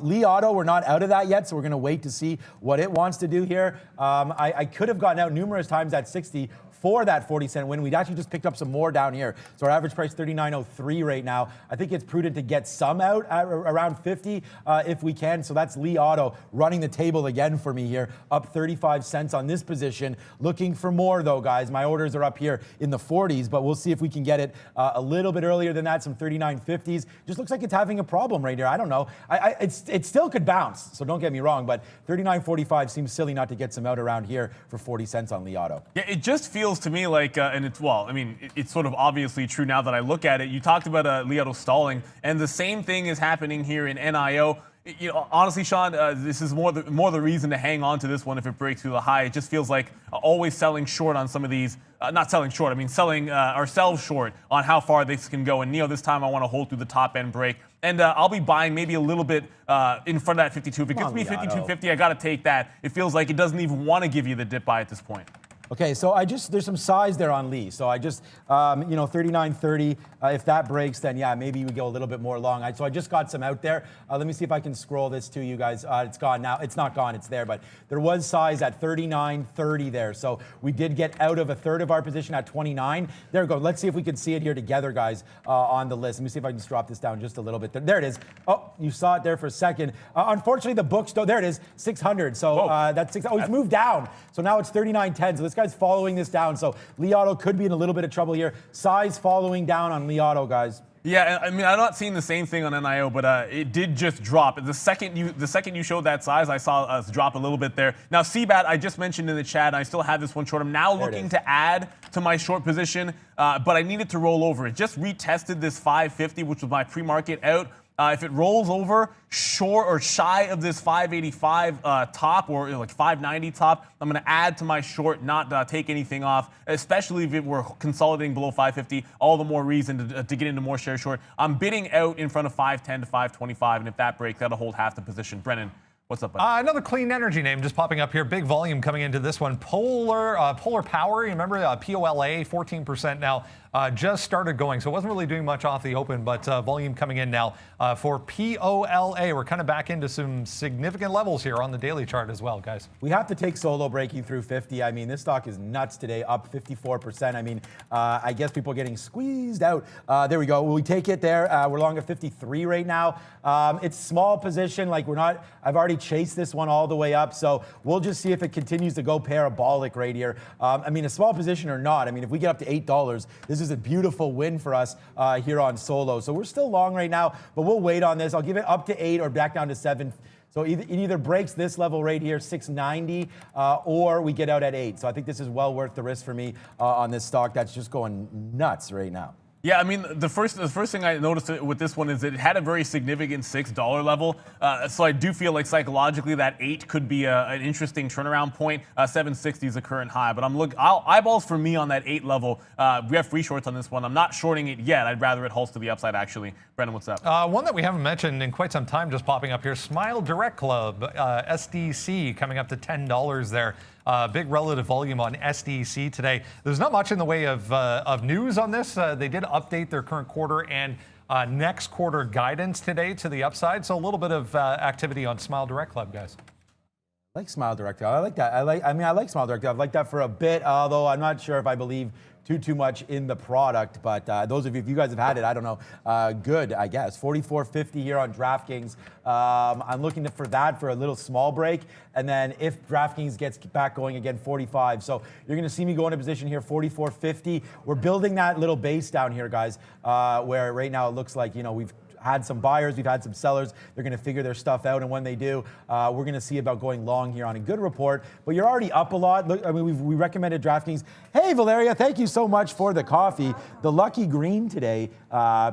Li Auto, we're not out of that yet, so we're going to wait to see what it wants to do here. I could have gotten out numerous times at 60 for that 40-cent win. We'd actually just picked up some more down here. So our average price 39.03 right now. I think it's prudent to get some out at around 50 if we can. So that's Li Auto running the table again for me here, up 35 cents on this position. Looking for more though, guys. My orders are up here in the 40s, but we'll see if we can get it a little bit earlier than that, some 39.50s. Just looks like it's having a problem right here. I don't know. It still could bounce, so don't get me wrong, but 39.45 seems silly not to get some out around here for 40 cents on Li Auto. Yeah, it just feels to me like, and it's, well, I mean, it's sort of obviously true now that I look at it. You talked about Li Auto stalling, and the same thing is happening here in NIO. You know, honestly, Sean, this is more the reason to hang on to this one if it breaks through the high. It just feels like always selling short on some of these. Not selling short, I mean selling ourselves short on how far this can go. And Neo, this time I want to hold through the top end break. And I'll be buying maybe a little bit in front of that 52. If it gets me 52.50, I got to take that. It feels like it doesn't even want to give you the dip buy at this point. Okay, so there's some size there on Li. So I just, 39.30. If that breaks, then yeah, maybe we go a little bit more long. So I just got some out there. Let me see if I can scroll this to you guys. It's gone now. It's not gone. It's there, but there was size at 39.30 there. So we did get out of a third of our position at 29. There we go. Let's see if we can see it here together, guys, on the list. Let me see if I can just drop this down just a little bit. There it is. Oh, you saw it there for a second. Unfortunately, the books don't. There it is, 600. So that's 6. Oh, it's moved down. So now it's 39.10. So this guy's following this down. So Li Auto could be in a little bit of trouble here. Size following down on Li Auto, guys. Yeah, I mean, I'm not seeing the same thing on NIO, but it did just drop. The second you showed that size, I saw us drop a little bit there. Now, CBAT, I just mentioned in the chat, I still have this one short. I'm now looking to add to my short position, but I needed to roll over. It just retested this 550, which was my pre-market out. If it rolls over short or shy of this 585 top or like 590 top, I'm going to add to my short, not take anything off, especially if it were consolidating below 550. All the more reason to get into more share short. I'm bidding out in front of 510 to 525, and if that breaks, that'll hold half the position. Brennan, what's up, buddy? Another clean energy name just popping up here. Big volume coming into this one. Polar Power, you remember POLA, 14% now. Just started going, so it wasn't really doing much off the open, but volume coming in now for POLA. We're kind of back into some significant levels here on the daily chart as well, guys. We have to take solo breaking through 50. I mean, this stock is nuts today, up 54%. I mean, I guess people are getting squeezed out. There we go. We take it there. We're long at 53 right now. It's small position. Like I've already chased this one all the way up. So we'll just see if it continues to go parabolic right here. I mean, a small position or not, I mean, if we get up to $8, this is a beautiful win for us here on Solo. So we're still long right now, but we'll wait on this. I'll give it up to 8 or back down to 7. So it either breaks this level right here, 690, or we get out at 8. So I think this is well worth the risk for me on this stock that's just going nuts right now. Yeah, I mean, the first thing I noticed with this one is that it had a very significant $6 level. So I do feel like psychologically that 8 could be an interesting turnaround point. 760 is the current high, but eyeballs for me on that 8 level. We have free shorts on this one. I'm not shorting it yet. I'd rather it holds to the upside, actually. Brendan, what's up? One that we haven't mentioned in quite some time just popping up here, Smile Direct Club, SDC, coming up to $10 there. Big relative volume on SDC today. There's not much in the way of news on this. They did update their current quarter and next quarter guidance today to the upside. So a little bit of activity on Smile Direct Club, guys. I like Smile Direct. I like that. I like Smile Direct. I've liked that for a bit, although I'm not sure if I believe too much in the product, but those of you, if you guys have had it, I don't know, good, I guess. 44.50 here on DraftKings. I'm looking for that for a little small break, and then if DraftKings gets back going again, 45. So you're going to see me go into position here, 44.50. We're building that little base down here, guys, where right now it looks like, you know, we've had some buyers, we've had some sellers. They're going to figure their stuff out, and when they do, we're going to see about going long here on a good report. But you're already up a lot. Look, I mean, we recommended DraftKings. Hey, Valeria, thank you so much for the coffee. The lucky green today,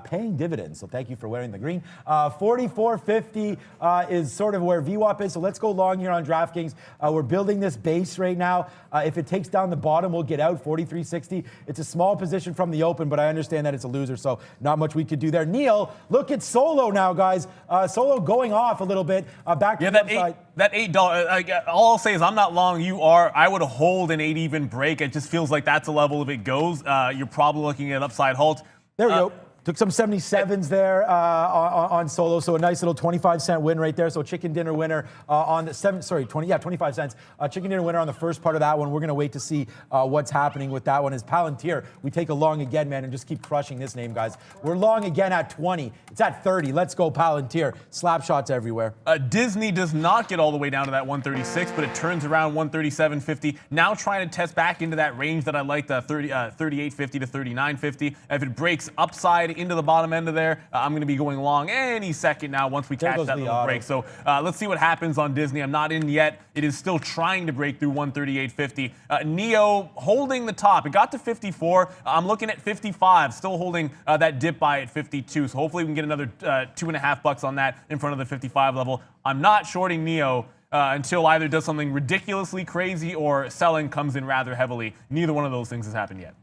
paying dividends. So thank you for wearing the green. 44.50 is sort of where VWAP is. So let's go long here on DraftKings. We're building this base right now. If it takes down the bottom, we'll get out 43.60. It's a small position from the open, but I understand that it's a loser, so not much we could do there. Neil, look at Solo now, guys. Solo going off a little bit. Back to the upside. That $8. All I'll say is I'm not long. You are. I would hold an 8 even break. It just feels like that's a level. If it goes, you're probably looking at upside halt. There we go. Took some 77s there on Solo, so a nice little 25-cent win right there. So chicken dinner winner on the 25 cents. Chicken dinner winner on the first part of that one. We're gonna wait to see what's happening with that one. Is Palantir. We take a long again, man, and just keep crushing this name, guys. We're long again at 20. It's at 30. Let's go Palantir. Slap shots everywhere. Disney does not get all the way down to that 136, but it turns around 137.50. Now trying to test back into that range that I like, the 38.50 to 39.50. If it breaks upside into the bottom end of there, I'm going to be going long any second now once we catch that little break. So let's see what happens on Disney. I'm not in yet. It is still trying to break through 138.50. Neo holding the top. It got to 54. I'm looking at 55, still holding that dip buy at 52. So hopefully we can get another $2.50 on that in front of the 55 level. I'm not shorting Neo until either does something ridiculously crazy or selling comes in rather heavily. Neither one of those things has happened yet.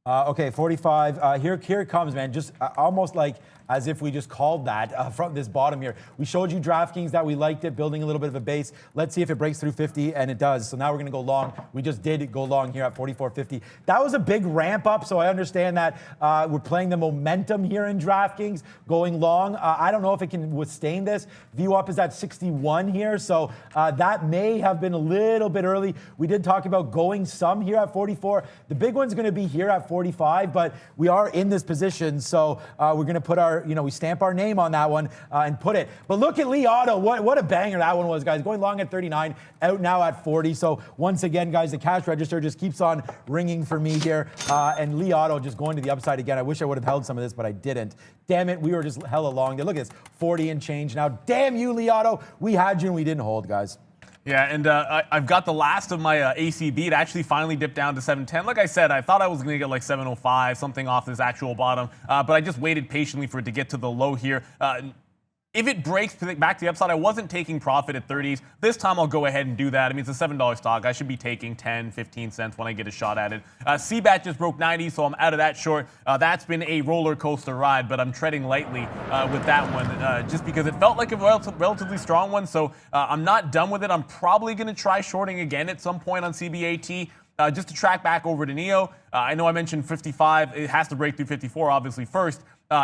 Okay, 45. Here it comes, man. Just almost like as if we just called that from this bottom here. We showed you DraftKings that we liked it, building a little bit of a base. Let's see if it breaks through 50, and it does. So now we're going to go long. We just did go long here at 44.50. That was a big ramp up, so I understand that we're playing the momentum here in DraftKings, going long. I don't know if it can withstand this. VWAP is at 61 here, so that may have been a little bit early. We did talk about going some here at 44. The big one's going to be here at 45, but we are in this position, so we're going to put our, we stamp our name on that one and put it. But look at Lee Auto. What a banger that one was, guys. Going long at 39, out now at 40. So once again, guys, the cash register just keeps on ringing for me here. And Lee Auto just going to the upside again. I wish I would have held some of this, but I didn't. Damn it, we were just hella long there. Look at this, 40 and change now. Damn you, Lee Auto. We had you and we didn't hold, guys. Yeah, and I've got the last of my ACB. It actually finally dipped down to 710. Like I said, I thought I was going to get like 705, something off this actual bottom, but I just waited patiently for it to get to the low here. If it breaks back to the upside, I wasn't taking profit at 30s. This time I'll go ahead and do that. I mean, it's a $7 stock. I should be taking 10, 15 cents when I get a shot at it. CBAT just broke 90, so I'm out of that short. That's been a roller coaster ride, but I'm treading lightly with that one just because it felt like a relatively strong one. So I'm not done with it. I'm probably going to try shorting again at some point on CBAT. Just to track back over to Neo. I know I mentioned 55. It has to break through 54, obviously, first.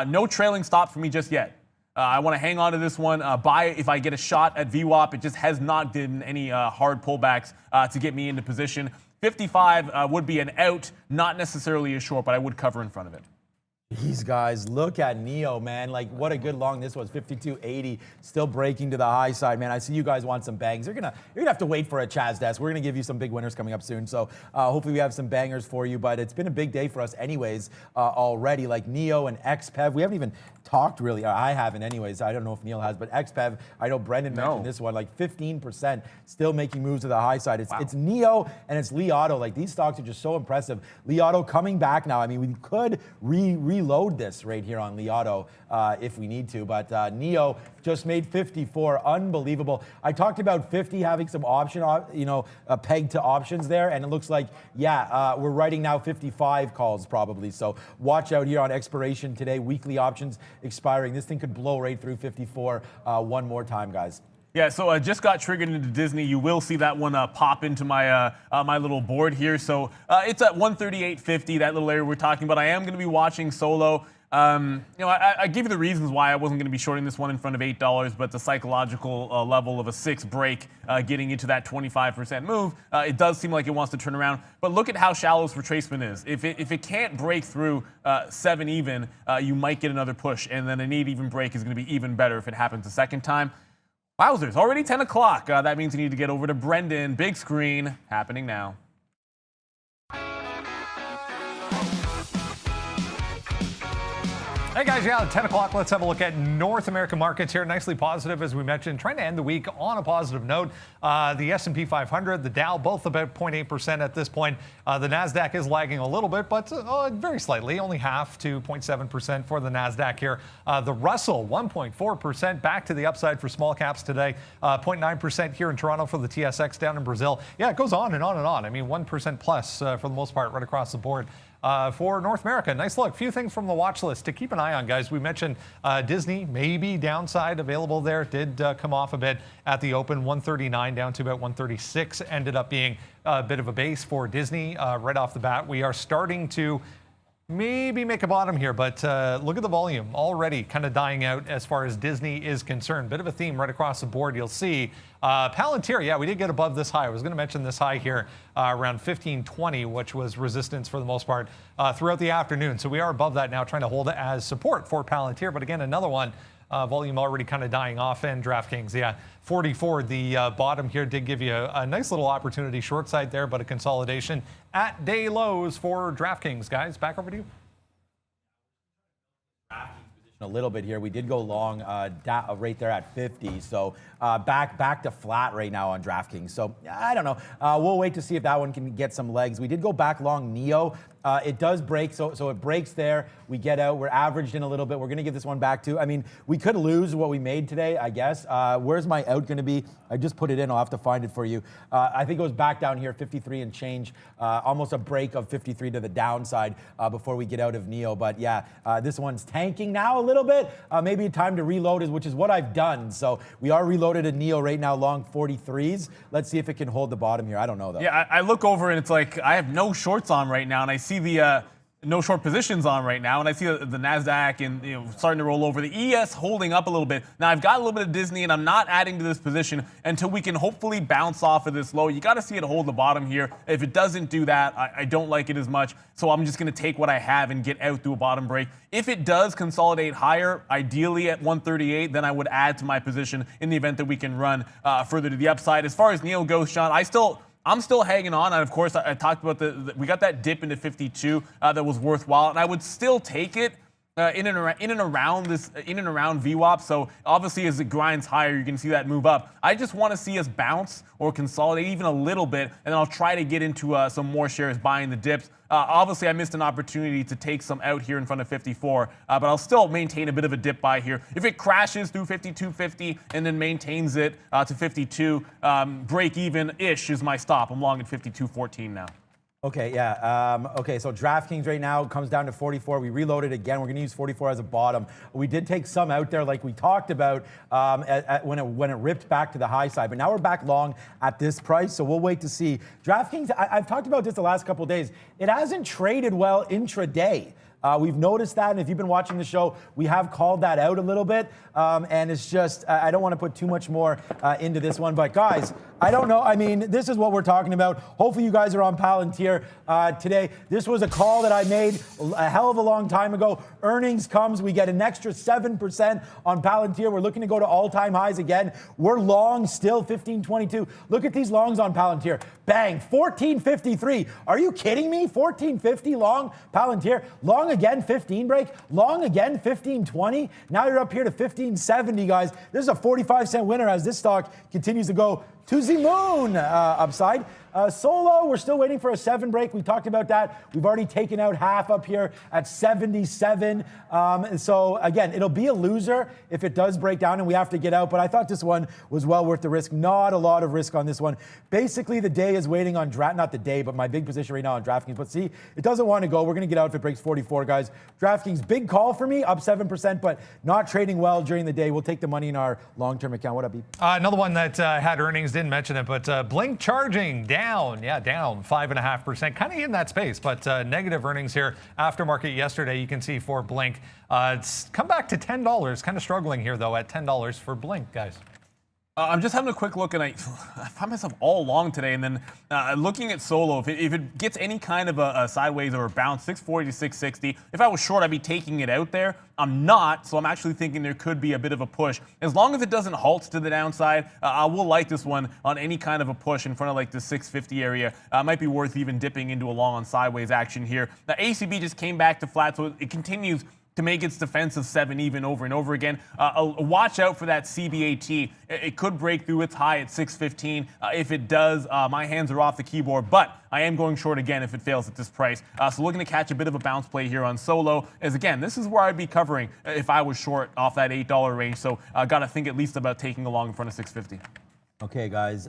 No trailing stop for me just yet. I want to hang on to this one, buy it if I get a shot at VWAP. It just has not given any hard pullbacks to get me into position. 55 would be an out, not necessarily a short, but I would cover in front of it. These guys, look at Neo, man. Like, what a good long this was. 52.80, still breaking to the high side, man. I see you guys want some bangs. You're gonna have to wait for a Chaz desk. We're gonna give you some big winners coming up soon. So hopefully we have some bangers for you. But it's been a big day for us, anyways. Already, like Neo and XPEV. We haven't even talked really. I haven't, anyways. I don't know if Neil has, but XPEV. I know Brendan mentioned this one. Like 15%, still making moves to the high side. It's Neo and it's Li Auto. Like these stocks are just so impressive. Li Auto coming back now. I mean, we could reload this right here on Li Auto if we need to, but Neo just made 54, unbelievable. I talked about 50 having some option, pegged to options there, and it looks like, we're writing now 55 calls probably. So watch out here on expiration today, weekly options expiring. This thing could blow right through 54 one more time, guys. Yeah, so I just got triggered into Disney. You will see that one pop into my my little board here. So it's at 138.50, that little area we're talking about. I am going to be watching solo. I give you the reasons why I wasn't going to be shorting this one in front of $8, but the psychological level of a 6 break getting into that 25% move, it does seem like it wants to turn around. But look at how shallow this retracement is. If it can't break through 7 even, you might get another push, and then an 8 even break is going to be even better if it happens a second time. Wowzers, already 10 o'clock. That means you need to get over to Brendan. Big screen happening now. Hey guys, 10 o'clock. Let's have a look at North American markets here. Nicely positive, as we mentioned. Trying to end the week on a positive note. The S&P 500, the Dow, both about 0.8% at this point. The NASDAQ is lagging a little bit, but very slightly, only half to 0.7% for the NASDAQ here. The Russell, 1.4% back to the upside for small caps today. 0.9% here in Toronto for the TSX, down in Brazil. Yeah, it goes on and on and on. I mean, 1% plus for the most part right across the board. For North America, nice look. Few things from the watch list to keep an eye on, guys. We mentioned Disney, maybe downside available there. Did come off a bit at the open, 139 down to about 136. Ended up being a bit of a base for Disney right off the bat. We are starting to maybe make a bottom here, but look at the volume already kind of dying out as far as Disney is concerned. Bit of a theme right across the board. You'll see Palantir, yeah, we did get above this high. I was going to mention this high here around 1520, which was resistance for the most part throughout the afternoon. So we are above that now, trying to hold it as support for Palantir. But again, another one, volume already kind of dying off. And DraftKings, yeah, 44, the bottom here did give you a nice little opportunity short side there, but a consolidation at day lows for DraftKings. Guys, back over to you. A little bit here. We did go long right there at 50. So back to flat right now on DraftKings. So I don't know. We'll wait to see if that one can get some legs. We did go back long Neo. It does break, so it breaks there. We get out. We're averaged in a little bit. We're going to give this one back too. I mean, we could lose what we made today, I guess. Where's my out going to be? I just put it in. I'll have to find it for you. I think it was back down here, 53 and change. Almost a break of 53 to the downside before we get out of Neo. But yeah, this one's tanking now a little bit. Maybe time to reload, which is what I've done. So we are reloaded at Neo right now, long 43s. Let's see if it can hold the bottom here. I don't know though. Yeah, I look over and it's like I have no shorts on right now, and I see the no short positions on right now, and I see the NASDAQ and starting to roll over. The ES holding up a little bit. Now I've got a little bit of Disney, and I'm not adding to this position until we can hopefully bounce off of this low. You got to see it hold the bottom here. If it doesn't do that, I don't like it as much. So I'm just going to take what I have and get out through a bottom break. If it does consolidate higher, ideally at 138, then I would add to my position in the event that we can run further to the upside. As far as Neo goes, Sean, I'm still hanging on, and of course, I talked about we got that dip into 52 that was worthwhile, and I would still take it in and around VWAP. So obviously, as it grinds higher, you can see that move up. I just want to see us bounce or consolidate even a little bit, and then I'll try to get into some more shares buying the dips. Obviously, I missed an opportunity to take some out here in front of 54, but I'll still maintain a bit of a dip buy here. If it crashes through 52.50 and then maintains it to 52, break even-ish is my stop. I'm long at 52.14 now. Okay, yeah. Okay, so DraftKings right now comes down to 44. We reloaded again. We're going to use 44 as a bottom. We did take some out there, like we talked about when it ripped back to the high side. But now we're back long at this price, so we'll wait to see. DraftKings, I've talked about this the last couple of days. It hasn't traded well intraday. We've noticed that, and if you've been watching the show, we have called that out a little bit, and it's just, I don't want to put too much more into this one, but guys, I don't know. I mean, this is what we're talking about. Hopefully you guys are on Palantir today. This was a call that I made a hell of a long time ago. Earnings comes, we get an extra 7% on Palantir. We're looking to go to all-time highs again. We're long still, 1522. Look at these longs on Palantir. Bang, 1453. Are you kidding me? 1450 long Palantir. Long again, 15 break. Long again, 1520. Now you're up here to 1570, guys. This is a 45-cent winner as this stock continues to go to the moon upside. Solo, we're still waiting for a 7 break. We talked about that. We've already taken out half up here at 77. And so, again, it'll be a loser if it does break down and we have to get out. But I thought this one was well worth the risk. Not a lot of risk on this one. Basically, the day is waiting on not the day, but my big position right now on DraftKings. But see, it doesn't want to go. We're going to get out if it breaks 44, guys. DraftKings, big call for me, up 7%, but not trading well during the day. We'll take the money in our long-term account. What up, B? Another one that had earnings, didn't mention it, but Blink Charging down 5.5%, kind of in that space, but negative earnings here. Aftermarket yesterday, you can see for Blink, it's come back to $10. Kind of struggling here though at $10 for Blink, guys. I'm just having a quick look, and I found myself all long today. And then looking at Solo, if it gets any kind of a sideways or a bounce, 640 to 660, if I was short, I'd be taking it out there. I'm not, so I'm actually thinking there could be a bit of a push. As long as it doesn't halt to the downside, I will like this one on any kind of a push in front of like the 650 area. Might be worth even dipping into a long on sideways action here. Now, ACB just came back to flat, so it continues to make its defensive 7 even over and over again. Watch out for that CBAT. It could break through its high at 615. If it does, my hands are off the keyboard, but I am going short again if it fails at this price. So looking to catch a bit of a bounce play here on Solo, as again, this is where I'd be covering if I was short off that $8 range. So got to think at least about taking a long in front of 650. Okay, guys.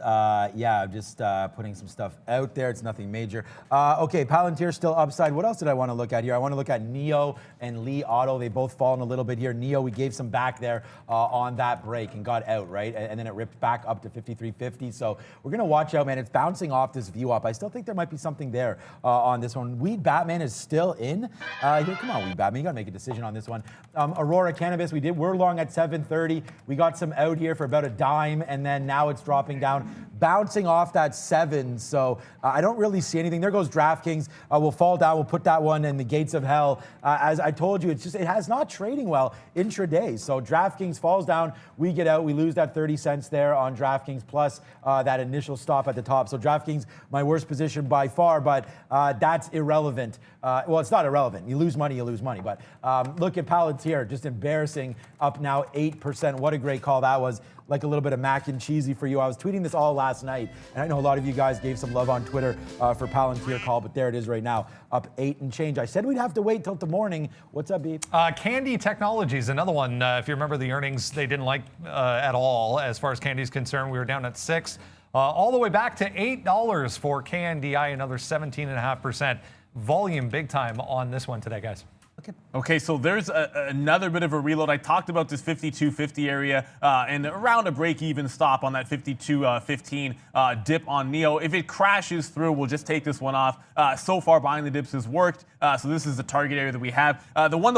Yeah, I'm just putting some stuff out there. It's nothing major. Okay, Palantir still upside. What else did I want to look at here? I want to look at NEO and Lee Auto. They've both fallen a little bit here. NEO, we gave some back there on that break and got out, right? And then it ripped back up to 53.50. So we're going to watch out, man. It's bouncing off this view up. I still think there might be something there on this one. Weed Batman is still in. Here, come on, Weed Batman. You got to make a decision on this one. Aurora Cannabis, we're long at 730. We got some out here for about a dime, and then now it's dropping down, bouncing off that 7. So I don't really see anything. There goes DraftKings. We'll fall down. We'll put that one in the gates of hell. As I told you, it has not trading well intraday. So DraftKings falls down. We get out. We lose that 30 cents there on DraftKings plus that initial stop at the top. So DraftKings, my worst position by far, but that's irrelevant. Well, it's not irrelevant. You lose money, you lose money. But look at Palantir, just embarrassing, up now 8%. What a great call that was. Like a little bit of mac and cheesy for you. I was tweeting this all last night, and I know a lot of you guys gave some love on Twitter for Palantir call, but there it is right now, up 8 and change. I said we'd have to wait till the morning. What's up, B? Candy Technologies, another one. If you remember the earnings, they didn't like at all as far as Candy's concerned. We were down at 6, all the way back to $8 for KNDI, another 17.5%. Volume big time on this one today, guys. Okay, so there's another bit of a reload. I talked about this 52.50 area and around a break-even stop on that 52.15 dip on NEO. If it crashes through, we'll just take this one off. So far, buying the dips has worked. So this is the target area that we have. The one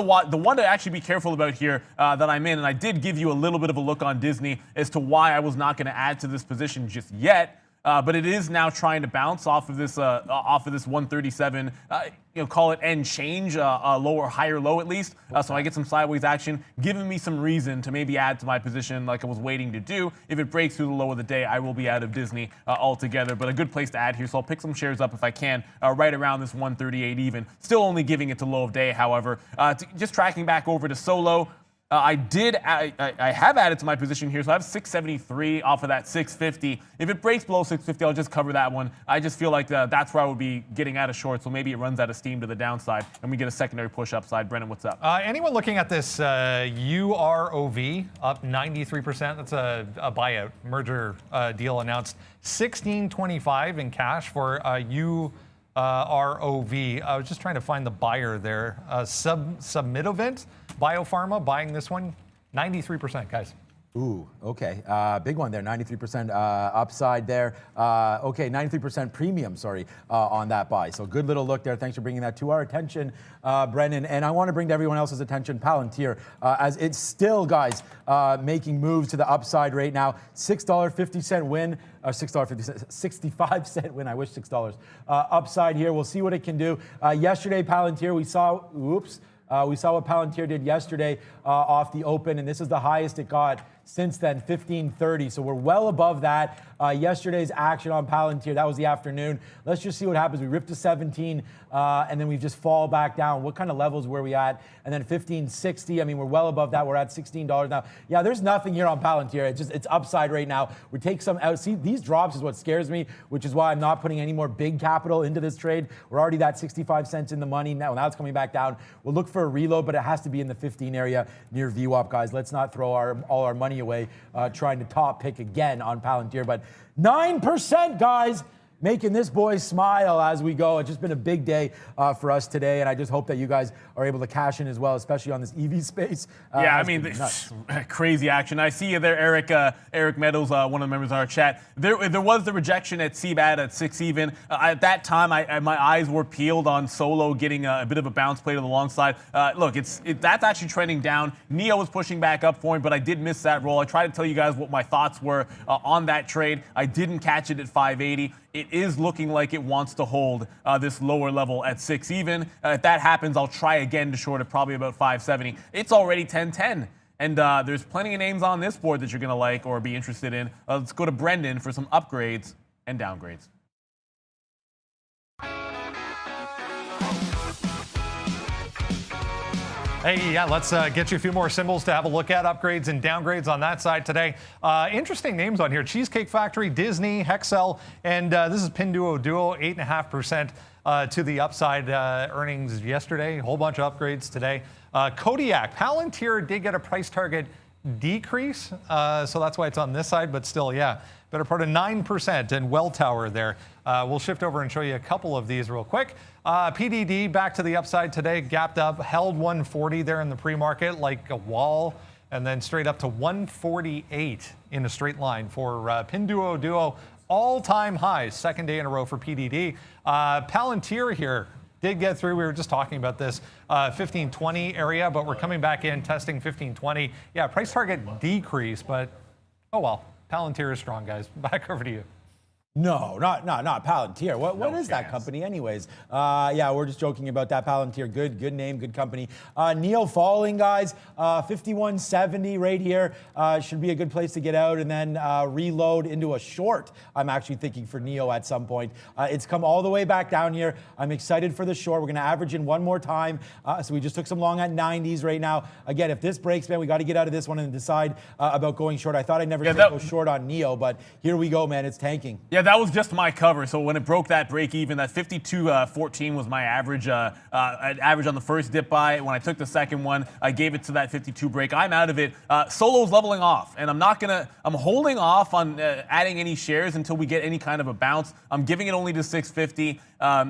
to actually be careful about here that I'm in, and I did give you a little bit of a look on Disney as to why I was not going to add to this position just yet. But it is now trying to bounce off of this 137. Call it end change, lower, higher low at least. So I get some sideways action, giving me some reason to maybe add to my position like I was waiting to do. If it breaks through the low of the day, I will be out of Disney altogether. But a good place to add here. So I'll pick some shares up if I can, right around this 138 even. Still only giving it to low of day, however. Just tracking back over to Solo. I have added to my position here, so I have 673 off of that 650. If it breaks below 650, I'll just cover that one. I just feel like that's where I would be getting out of short, so maybe it runs out of steam to the downside, and we get a secondary push upside. Brennan, what's up? Anyone looking at this UROV up 93%? That's a buyout merger deal announced. $16.25 in cash for UROV. I was just trying to find the buyer there. Submitovent Biopharma buying this one, 93%, guys. Ooh, okay. Big one there, 93% upside there. Okay, 93% premium, sorry, on that buy. So good little look there. Thanks for bringing that to our attention, Brendan. And I want to bring to everyone else's attention Palantir, as it's still, guys, making moves to the upside right now. $6.50 win. $6.50, 65-cent win. I wish $6. Upside here. We'll see what it can do. Yesterday, Palantir, we saw what Palantir did yesterday off the open, and this is the highest it got since then, 1530. So we're well above that. Yesterday's action on Palantir, that was the afternoon. Let's just see what happens. We ripped to 17, and then we just fall back down. What kind of levels were we at? And then 1560. I mean, we're well above that. We're at $16 now. Yeah, there's nothing here on Palantir. It's upside right now. We take some out. See, these drops is what scares me, which is why I'm not putting any more big capital into this trade. We're already that 65 cents in the money. Now it's coming back down. We'll look for a reload, but it has to be in the 15 area near VWAP, guys. Let's not throw all our money away trying to top pick again on Palantir. But 9%, guys, making this boy smile as we go. It's just been a big day for us today, and I just hope that you guys are able to cash in as well, especially on this EV space. Yeah, I mean, crazy action. I see you there, Eric Meadows, one of the members of our chat. There was the rejection at CBAT at 6 even. At that time, my eyes were peeled on Solo getting a bit of a bounce play to the long side. Look, that's actually trending down. Neo was pushing back up for him, but I did miss that roll. I tried to tell you guys what my thoughts were on that trade. I didn't catch it at 580. It is looking like it wants to hold this lower level at 6 even. If that happens, I'll try again to short it probably about 570. It's already 1010. And there's plenty of names on this board that you're going to like or be interested in. Let's go to Brendan for some upgrades and downgrades. Hey, yeah, let's get you a few more symbols to have a look at, upgrades and downgrades on that side today. Interesting names on here: Cheesecake Factory, Disney, Hexcel, and this is Pinduoduo, 8.5% to the upside earnings yesterday. A whole bunch of upgrades today. Kodiak, Palantir did get a price target decrease, so that's why it's on this side, but still, yeah, better part of 9%. And Welltower there. We'll shift over and show you a couple of these real quick. PDD back to the upside today, gapped up, held 140 there in the pre-market like a wall, and then straight up to 148 in a straight line for Pinduoduo. All-time highs, second day in a row for PDD. Palantir here did get through. We were just talking about this 1520 area, but we're coming back in, testing 1520. Yeah, price target decrease, but oh well. Palantir is strong, guys. Back over to you. No, not Palantir. What is that company anyways? Yeah, we're just joking about that. Palantir, good name, good company. Neo falling, guys, 5170 right here. Should be a good place to get out and then reload into a short. I'm actually thinking for Neo at some point. It's come all the way back down here. I'm excited for the short. We're going to average in one more time. So we just took some long at 90s right now. Again, if this breaks, man, we got to get out of this one and decide about going short. I thought I'd never go short on Neo, but here we go, man. It's tanking. Yeah, that was just my cover. So when it broke that break even, that 52.14 was my average average on the first dip buy. When I took the second one, I gave it to that 52 break. I'm out of it. Solo's leveling off, and I'm holding off on adding any shares until we get any kind of a bounce. I'm giving it only to 650.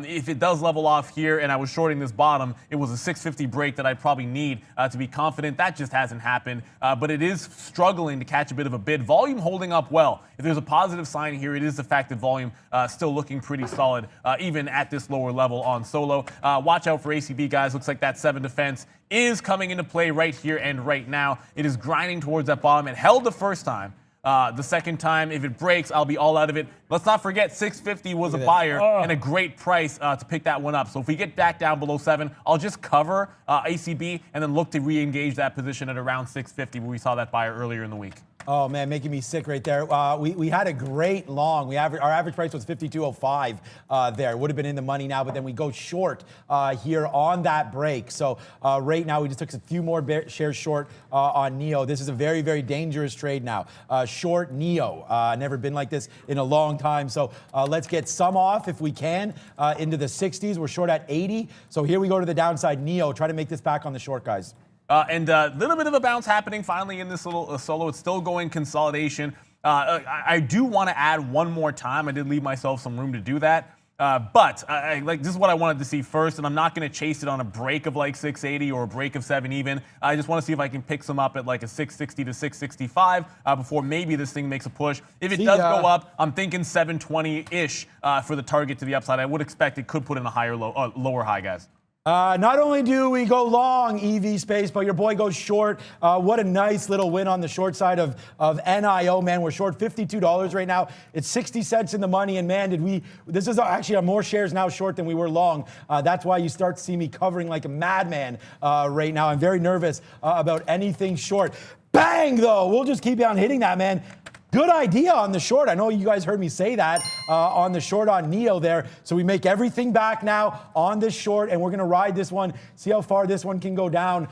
If it does level off here and I was shorting this bottom, it was a 650 break that I'd probably need to be confident. That just hasn't happened, but it is struggling to catch a bit of a bid. Volume holding up well. If there's a positive sign here, it is the fact that volume still looking pretty solid, even at this lower level on Solo. Watch out for ACB, guys. Looks like that 7 defense is coming into play right here and right now. It is grinding towards that bottom. It held the first time. The second time, if it breaks, I'll be all out of it. Let's not forget 650 was a buyer and a great price to pick that one up. So if we get back down below 7, I'll just cover ACB and then look to re-engage that position at around 650 where we saw that buyer earlier in the week. Oh, man, making me sick right there. We had a great long. Our average price was 52.05 there. It would have been in the money now, but then we go short here on that break. So right now we just took a few more shares short on Neo. This is a very, very dangerous trade now. Short Neo. Never been like this in a long time. So let's get some off if we can into the 60s. We're short at 80. So here we go to the downside. Neo, try to make this back on the short, guys. And a little bit of a bounce happening finally in this little Solo. It's still going consolidation. I do want to add one more time. I did leave myself some room to do that. But this is what I wanted to see first, and I'm not going to chase it on a break of like 680 or a break of 7 even. I just want to see if I can pick some up at like a 660 to 665 before maybe this thing makes a push. If it does go up, I'm thinking 720-ish for the target to the upside. I would expect it could put in a higher lower high, guys. Not only do we go long EV space, but your boy goes short. What a nice little win on the short side of NIO, man. We're short $52 right now. It's 60 cents in the money, and man, this is actually more shares now short than we were long. That's why you start to see me covering like a madman right now. I'm very nervous about anything short. Bang, though. We'll just keep on hitting that, man. Good idea on the short. I know you guys heard me say that on the short on NIO there. So we make everything back now on this short, and we're going to ride this one, see how far this one can go down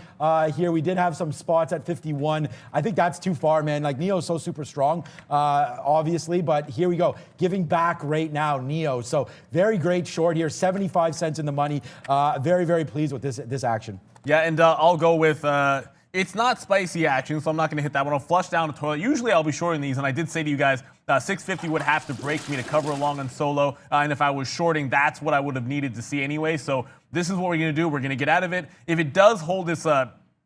here. We did have some spots at 51. I think that's too far, man. Like, NIO is so super strong, obviously, but here we go. Giving back right now, NIO. So very great short here, 75 cents in the money. Very, very pleased with this action. Yeah, and I'll go with... It's not spicy action, so I'm not going to hit that one. I'll flush down the toilet. Usually I'll be shorting these, and I did say to you guys, 650 would have to break me to cover along on solo, and if I was shorting, that's what I would have needed to see anyway. So this is what we're going to do. We're going to get out of it. If it does hold this...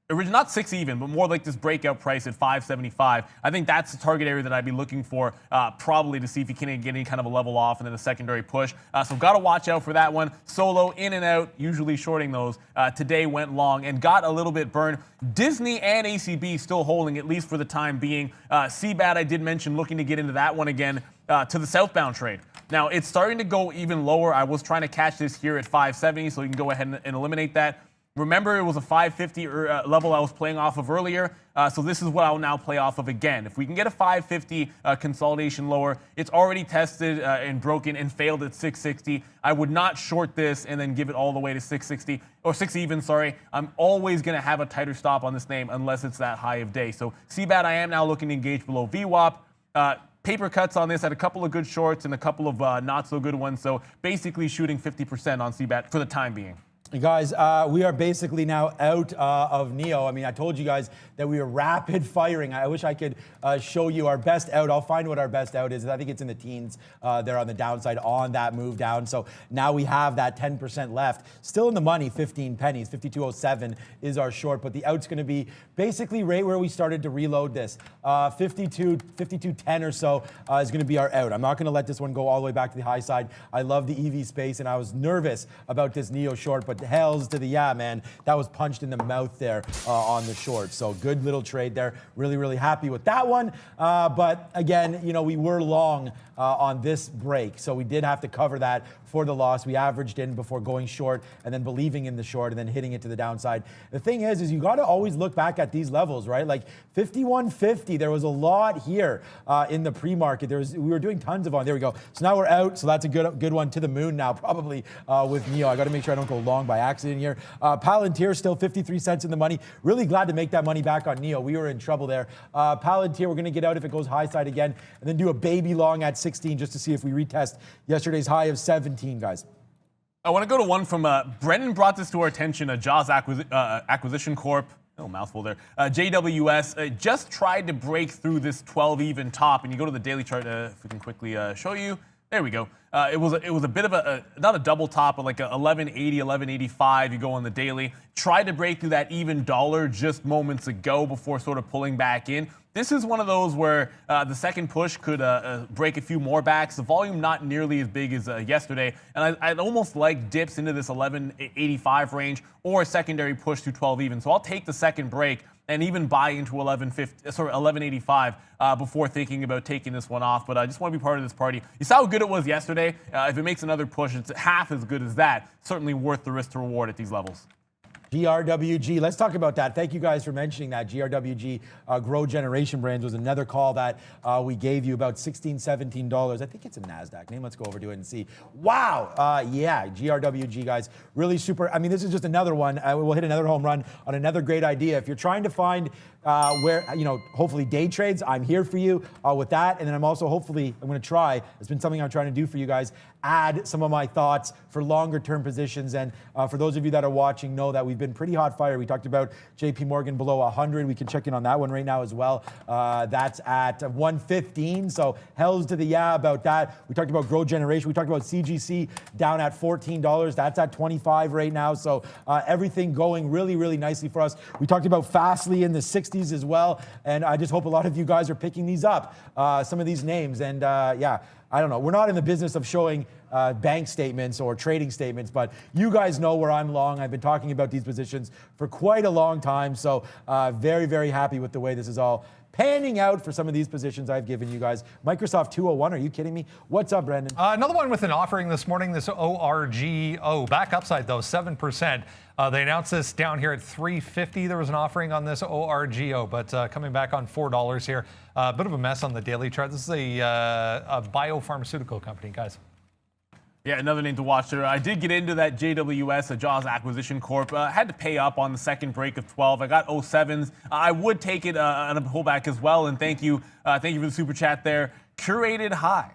not 6 even, but more like this breakout price at 575. I think that's the target area that I'd be looking for, probably to see if you can get any kind of a level off and then a secondary push. So got to watch out for that one. Solo in and out, usually shorting those. Today went long and got a little bit burned. Disney and ACB still holding, at least for the time being. CBAT, I did mention looking to get into that one again to the southbound trade. Now, it's starting to go even lower. I was trying to catch this here at 570, so you can go ahead and eliminate that. Remember, it was a 550 level I was playing off of earlier, so this is what I'll now play off of again. If we can get a 550 consolidation lower, it's already tested and broken and failed at 660. I would not short this and then give it all the way to 660, or 6 even, sorry. I'm always going to have a tighter stop on this name unless it's that high of day. So CBAT, I am now looking to engage below VWAP. Paper cuts on this at a couple of good shorts and a couple of not so good ones, so basically shooting 50% on CBAT for the time being. Guys, we are basically now out of NIO. I mean, I told you guys that we were rapid firing. I wish I could show you our best out. I'll find what our best out is. I think it's in the teens there on the downside on that move down. So now we have that 10% left. Still in the money, 15 pennies. 52.07 is our short, but the out's going to be basically right where we started to reload this. 52.10 or so is going to be our out. I'm not going to let this one go all the way back to the high side. I love the EV space, and I was nervous about this NIO short, but hells to the yeah, man. That was punched in the mouth there on the short. So good little trade there. Really, really happy with that one. But again, you know, we were long on this break, so we did have to cover that for the loss. We averaged in before going short and then believing in the short and then hitting it to the downside. The thing is you got to always look back at these levels, right? Like 51.50, there was a lot here in the pre-market. We were doing tons of on. There we go. So now we're out. So that's a good one to the moon now, probably with NIO. I got to make sure I don't go long by accident here. Palantir still 53 cents in the money. Really glad to make that money back on NIO. We were in trouble there. Palantir, we're going to get out if it goes high side again, and then do a baby long at 16 just to see if we retest yesterday's high of 17, guys. I want to go to one from Brendan brought this to our attention, Jaws Acquisition Corp. Oh, mouthful there. JWS just tried to break through this 12 even top, and you go to the daily chart. If we can quickly show you. There we go. It was a bit of not a double top, but like a 1180, 1185. You go on the daily. Tried to break through that even dollar just moments ago before sort of pulling back in. This is one of those where the second push could break a few more backs. The volume not nearly as big as yesterday, and I'd almost like dips into this 1185 range or a secondary push to 12 even. So I'll take the second break and even buy into 1185 before thinking about taking this one off. But I just want to be part of this party. You saw how good it was yesterday. If it makes another push, it's half as good as that. Certainly worth the risk to reward at these levels. GRWG, let's talk about that. Thank you guys for mentioning that. GRWG Grow Generation Brands was another call that we gave you about $16, $17. I think it's a NASDAQ name. Let's go over to it and see. Wow. Yeah, GRWG, guys. Really super. I mean, this is just another one. We'll hit another home run on another great idea. If you're trying to find where, hopefully day trades. I'm here for you with that. And then I'm going to try, it's been something I'm trying to do for you guys, add some of my thoughts for longer term positions. And for those of you that are watching, know that we've been pretty hot fire. We talked about JP Morgan below 100. We can check in on that one right now as well. That's at 115. So hells to the yeah about that. We talked about growth generation. We talked about CGC down at $14. That's at 25 right now. So everything going really, really nicely for us. We talked about Fastly in the 60s as well. And I just hope a lot of you guys are picking these up, some of these names. And I don't know. We're not in the business of showing bank statements or trading statements, but you guys know where I'm long. I've been talking about these positions for quite a long time. So very, very happy with the way this is all panning out for some of these positions I've given you guys. Microsoft 201, are you kidding me? What's up, Brandon? Another one with an offering this morning, this ORGO. Back upside, though, 7%. They announced this down here at $3.50. There was an offering on this ORGO, but coming back on $4 here. A bit of a mess on the daily chart. This is a biopharmaceutical company, guys. Yeah, another name to watch there. I did get into that JWS, a Jaws Acquisition Corp. Had to pay up on the second break of 12. I got 07s. I would take it on a pullback as well. And thank you for the super chat there. Curated high.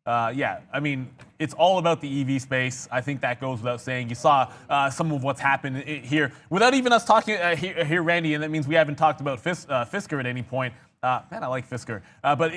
Yeah, I mean, it's all about the EV space. I think that goes without saying. You saw some of what's happened here without even us talking here, Randy, and that means we haven't talked about Fisker at any point. Man, I like Fisker. But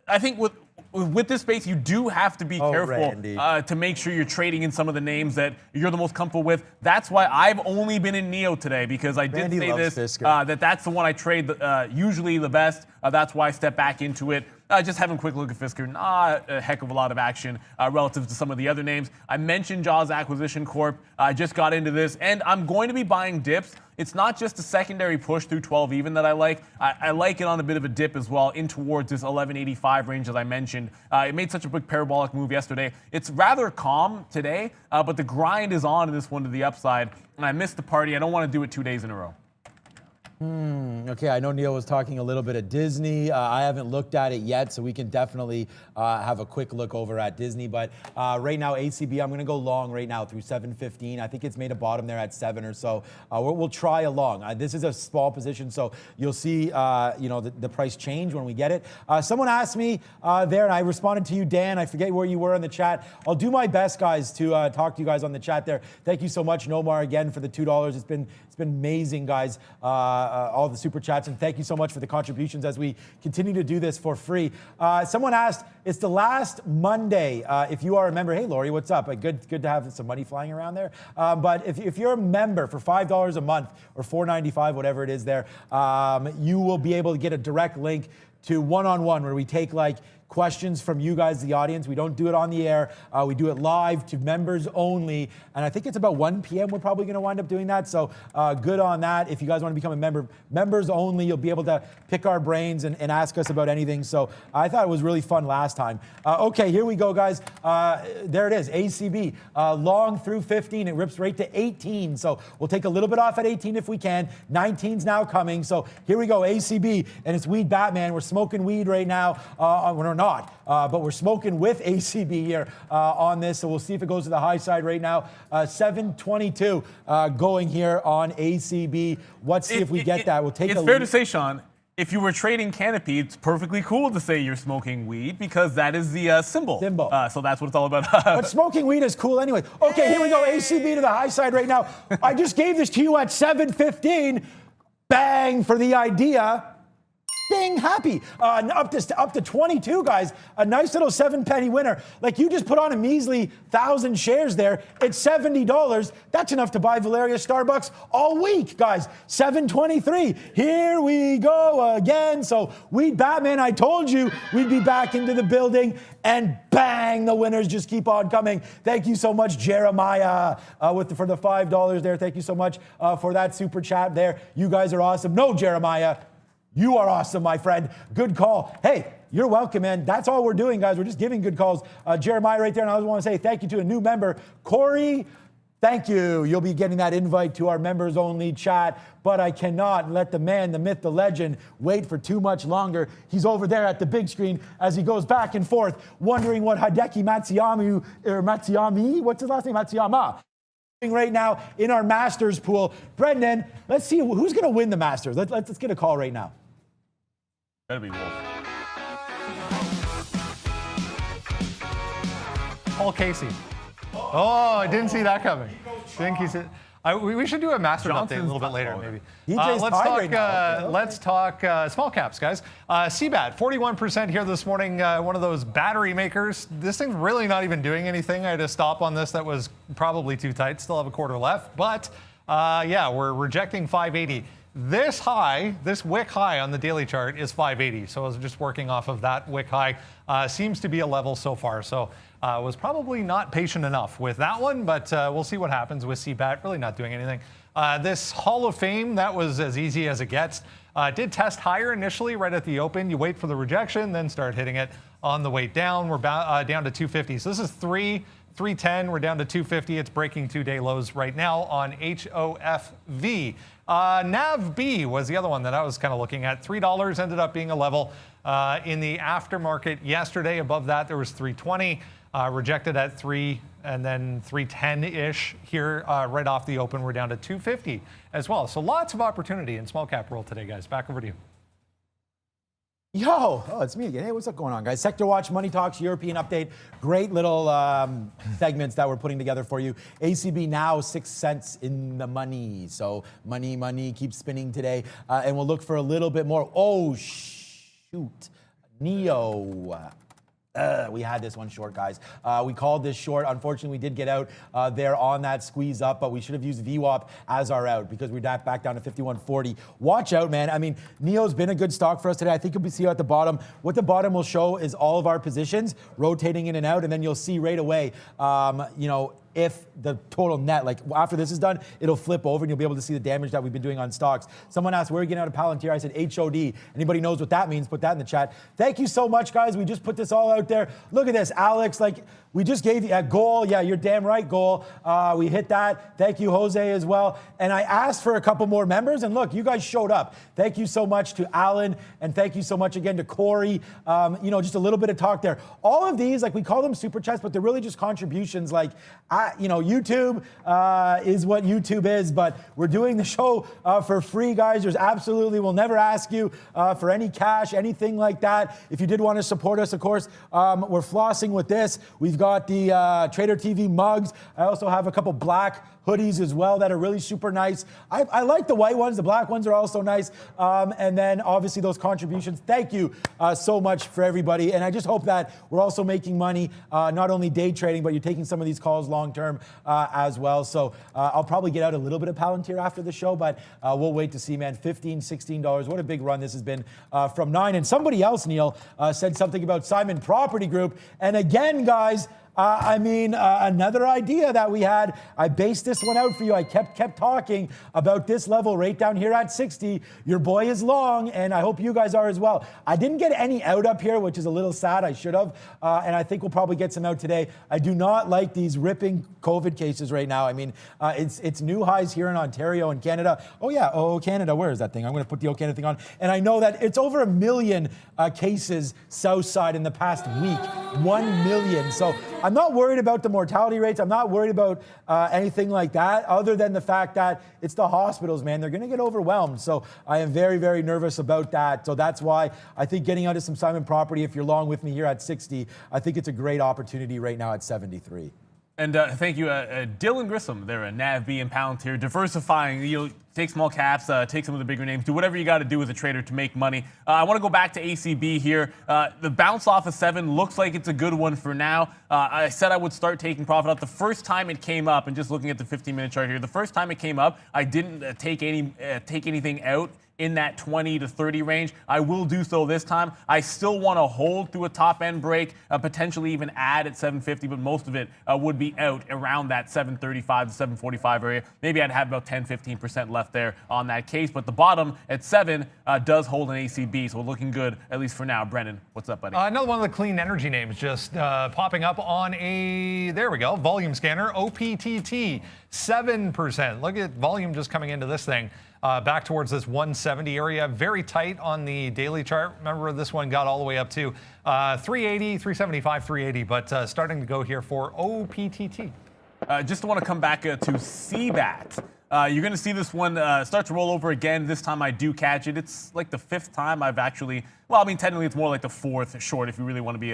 I think with this space, you do have to be careful to make sure you're trading in some of the names that you're the most comfortable with. That's why I've only been in NEO today, because I did say this, that's the one I trade usually the best. That's why I step back into it. Just having a quick look at Fisker, not a heck of a lot of action relative to some of the other names. I mentioned Jaws Acquisition Corp. I just got into this, and I'm going to be buying dips. It's not just a secondary push through 12 even that I like. I like it on a bit of a dip as well in towards this 1185 range as I mentioned. It made such a big parabolic move yesterday. It's rather calm today, but the grind is on in this one to the upside, and I missed the party. I don't want to do it 2 days in a row. Okay, I know Neil was talking a little bit of Disney. I haven't looked at it yet, so we can definitely have a quick look over at Disney. But right now, ACB, I'm going to go long right now through 7.15. I think it's made a bottom there at 7 or so. We'll try a long. This is a small position, so you'll see the price change when we get it. Someone asked me there, and I responded to you, Dan. I forget where you were in the chat. I'll do my best, guys, to talk to you guys on the chat there. Thank you so much, Nomar, again, for the $2. It's been amazing, guys. All the super chats, and thank you so much for the contributions as we continue to do this for free. Someone asked, it's the last Monday. If you are a member, hey Lori, what's up? Good to have some money flying around there. But if you're a member for $5 a month or $4.95, whatever it is there, you will be able to get a direct link to one-on-one where we take questions from you guys, the audience. We don't do it on the air. We do it live to members only. And I think it's about 1 p.m. We're probably going to wind up doing that. So good on that. If you guys want to become a member, members only, you'll be able to pick our brains and ask us about anything. So I thought it was really fun last time. Okay, here we go, guys. There it is, ACB. Long through 15. It rips right to 18. So we'll take a little bit off at 18 if we can. 19's now coming. So here we go, ACB. And it's Weed Batman. We're smoking weed right now. We're not, but we're smoking with ACB here on this, so we'll see if it goes to the high side right now. 722 going here on ACB. Let's see if we get that. We'll take It's fair to say, Sean, if you were trading Canopy, it's perfectly cool to say you're smoking weed because that is the symbol. So that's what it's all about. But smoking weed is cool anyway. Okay, here we go. ACB to the high side right now. I just gave this to you at 7:15. Bang for the idea. Ding, happy. Up to 22, guys. A nice little 7-penny winner. You just put on a measly 1,000 shares there. It's $70. That's enough to buy Valeria Starbucks all week, guys. 723. Here we go again. So Weed Batman, I told you we'd be back into the building. And bang, the winners just keep on coming. Thank you so much, Jeremiah, for the $5 there. Thank you so much for that super chat there. You guys are awesome. No, Jeremiah. You are awesome, my friend. Good call. Hey, you're welcome, man. That's all we're doing, guys. We're just giving good calls. Jeremiah right there, and I just want to say thank you to a new member, Corey. Thank you. You'll be getting that invite to our members-only chat, but I cannot let the man, the myth, the legend wait for too much longer. He's over there at the big screen as he goes back and forth, wondering what Hideki Matsuyama, what's his last name? Matsuyama. right now in our Masters pool. Brendan, let's see who's going to win the Masters. Let's get a call right now. Better be Wolf. Paul Casey. Oh, I didn't see that coming. We should do a Masters update a little bit later, maybe. Let's talk small caps, guys. CBAT, 41% here this morning. One of those battery makers. This thing's really not even doing anything. I had to stop on this that was probably too tight. Still have a quarter left. But, yeah, we're rejecting 580. This high, this wick high on the daily chart is 580. So I was just working off of that wick high. Seems to be a level so far. So was probably not patient enough with that one, but we'll see what happens with CBAT. Really not doing anything. This Hall of Fame, that was as easy as it gets. Did test higher initially right at the open. You wait for the rejection, then start hitting it on the way down. We're down to 250. So this is 310. We're down to 250. It's breaking two-day lows right now on HOFV. NAVB was the other one that I was kind of looking at. $3 ended up being a level in the aftermarket yesterday. Above that, there was 320. Rejected at 3 and then 310-ish here right off the open. We're down to 250 as well. So lots of opportunity in small cap world today, guys. Back over to you. Yo, it's me again. Hey, what's up going on, guys? Sector Watch, Money Talks, European Update. Great little segments that we're putting together for you. ACB now 6 cents in the money. So money keeps spinning today. And we'll look for a little bit more. Oh, shoot. NEO. We had this one short, guys. We called this short. Unfortunately, we did get out there on that squeeze up, but we should have used VWAP as our out because we're back down to 51.40. Watch out, man. I mean, NEO's been a good stock for us today. I think you'll see you at the bottom. What the bottom will show is all of our positions rotating in and out, and then you'll see right away, if the total net, like after this is done, it'll flip over and you'll be able to see the damage that we've been doing on stocks. Someone asked, where are you getting out of Palantir? I said HOD. Anybody knows what that means, put that in the chat. Thank you so much, guys. We just put this all out there. Look at this, Alex. Like, we just gave you a goal. Yeah, you're damn right, goal. We hit that. Thank you, Jose, as well. And I asked for a couple more members, and look, you guys showed up. Thank you so much to Alan, and thank you so much again to Corey. Just a little bit of talk there. All of these, like, we call them super chats, but they're really just contributions. Like, YouTube is what YouTube is, but we're doing the show for free, guys. There's absolutely, we'll never ask you for any cash, anything like that. If you did want to support us, of course, we're flossing with this. We've got the Trader TV mugs. I also have a couple black hoodies as well that are really super nice. I like the white ones. The black ones are also nice. And then obviously those contributions. Thank you so much for everybody. And I just hope that we're also making money, not only day trading, but you're taking some of these calls long term as well. So I'll probably get out a little bit of Palantir after the show, but we'll wait to see, man. $15, $16. What a big run this has been from 9. And somebody else, Neil, said something about Simon Property Group. And again, guys, another idea that we had. I based this one out for you. I kept talking about this level right down here at 60. Your boy is long, and I hope you guys are as well. I didn't get any out up here, which is a little sad. I should have, and I think we'll probably get some out today. I do not like these ripping COVID cases right now. I mean, it's new highs here in Ontario and Canada. Oh yeah, Canada. Where is that thing? I'm going to put the Canada thing on, and I know that it's over 1 million cases south side in the past week. 1 million. So I'm not worried about the mortality rates. I'm not worried about anything like that, other than the fact that it's the hospitals, man. They're going to get overwhelmed. So I am very, very nervous about that. So that's why I think getting out of some Simon Property, if you're long with me here at 60, I think it's a great opportunity right now at 73. And thank you, Dylan Grissom. They're a NAVB and Palantir, diversifying. Take small caps, take some of the bigger names, do whatever you got to do as a trader to make money. I want to go back to ACB here. The bounce off of 7 looks like it's a good one for now. I said I would start taking profit out the first time it came up, and just looking at the 15-minute chart here, the first time it came up, I didn't take anything out in that 20 to 30 range. I will do so this time. I still want to hold through a top end break, potentially even add at 750, but most of it would be out around that 735 to 745 area. Maybe I'd have about 10-15% left there on that case, but the bottom at 7 does hold an ACB, so looking good, at least for now. Brendan, what's up, buddy? Another one of the clean energy names just popping up on there we go, volume scanner, OPTT, 7%. Look at volume just coming into this thing. Back towards this 170 area, very tight on the daily chart. Remember, this one got all the way up to 380, 375, 380, but starting to go here for OPTT. Just want to come back to CBAT. You're going to see this one start to roll over again. This time I do catch it. It's like the 5th time I've actually, well, I mean, technically it's more like the 4th short if you really want to be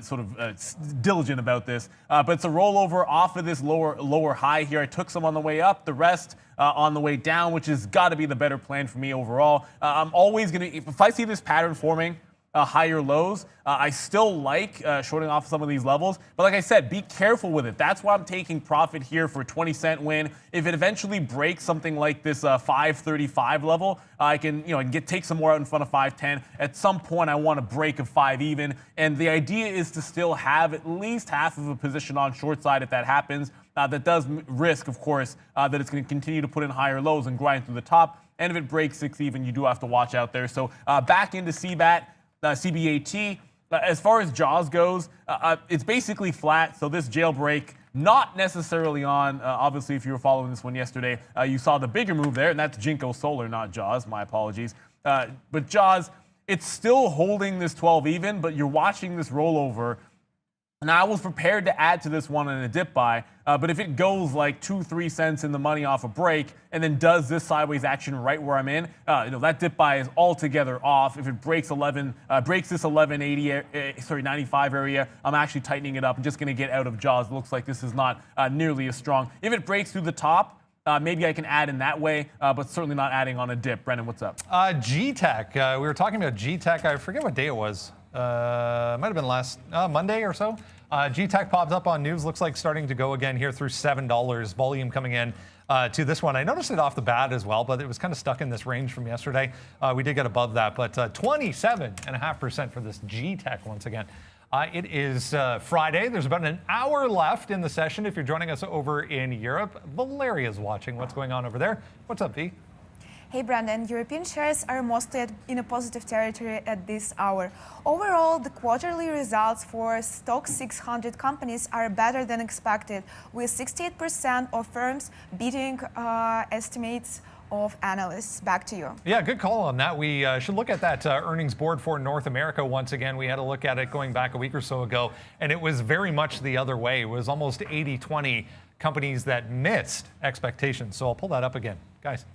sort of diligent about this. But it's a rollover off of this lower high here. I took some on the way up, the rest on the way down, which has got to be the better plan for me overall. I'm always going to, if I see this pattern forming, higher lows, I still like shorting off some of these levels, but like I said, be careful with it. That's why I'm taking profit here for a 20-cent win. If it eventually breaks something like this 535 level, I can take some more out in front of 510. At some point, I want a break of 5 even, and the idea is to still have at least half of a position on short side if that happens. That does risk, of course, that it's going to continue to put in higher lows and grind through the top. And if it breaks 6 even, you do have to watch out there. So back into CBAT. CBAT. As far as Jaws goes, it's basically flat. So this jailbreak, not necessarily on. Obviously, if you were following this one yesterday, you saw the bigger move there, and that's Jinko Solar, not Jaws. My apologies. But Jaws, it's still holding this 12 even, but you're watching this rollover. Now, I was prepared to add to this one in a dip buy, but if it goes like 2-3 cents in the money off a break and then does this sideways action right where I'm in, that dip buy is altogether off. If it breaks this 95 area, I'm actually tightening it up. I'm just going to get out of Jaws. It looks like this is not nearly as strong. If it breaks through the top, maybe I can add in that way, but certainly not adding on a dip. Brendan, what's up? G-Tech. We were talking about G-Tech. I forget what day it was. Might have been last Monday or so. G-Tech popped up on news. Looks like starting to go again here through $7. Volume coming in to this one. I noticed it off the bat as well, but it was kind of stuck in this range from yesterday. We did get above that, but 27.5% for this G-Tech once again. It is Friday. There's about an hour left in the session. If you're joining us over in Europe, Valeria's watching what's going on over there. What's up, V? Hey Brandon, European shares are mostly in a positive territory at this hour. Overall, the quarterly results for stock 600 companies are better than expected, with 68% of firms beating estimates of analysts. Back to you. Yeah, good call on that. We should look at that earnings board for North America once again. We had a look at it going back a week or so ago, and it was very much the other way. It was almost 80-20 companies that missed expectations. So I'll pull that up again, guys.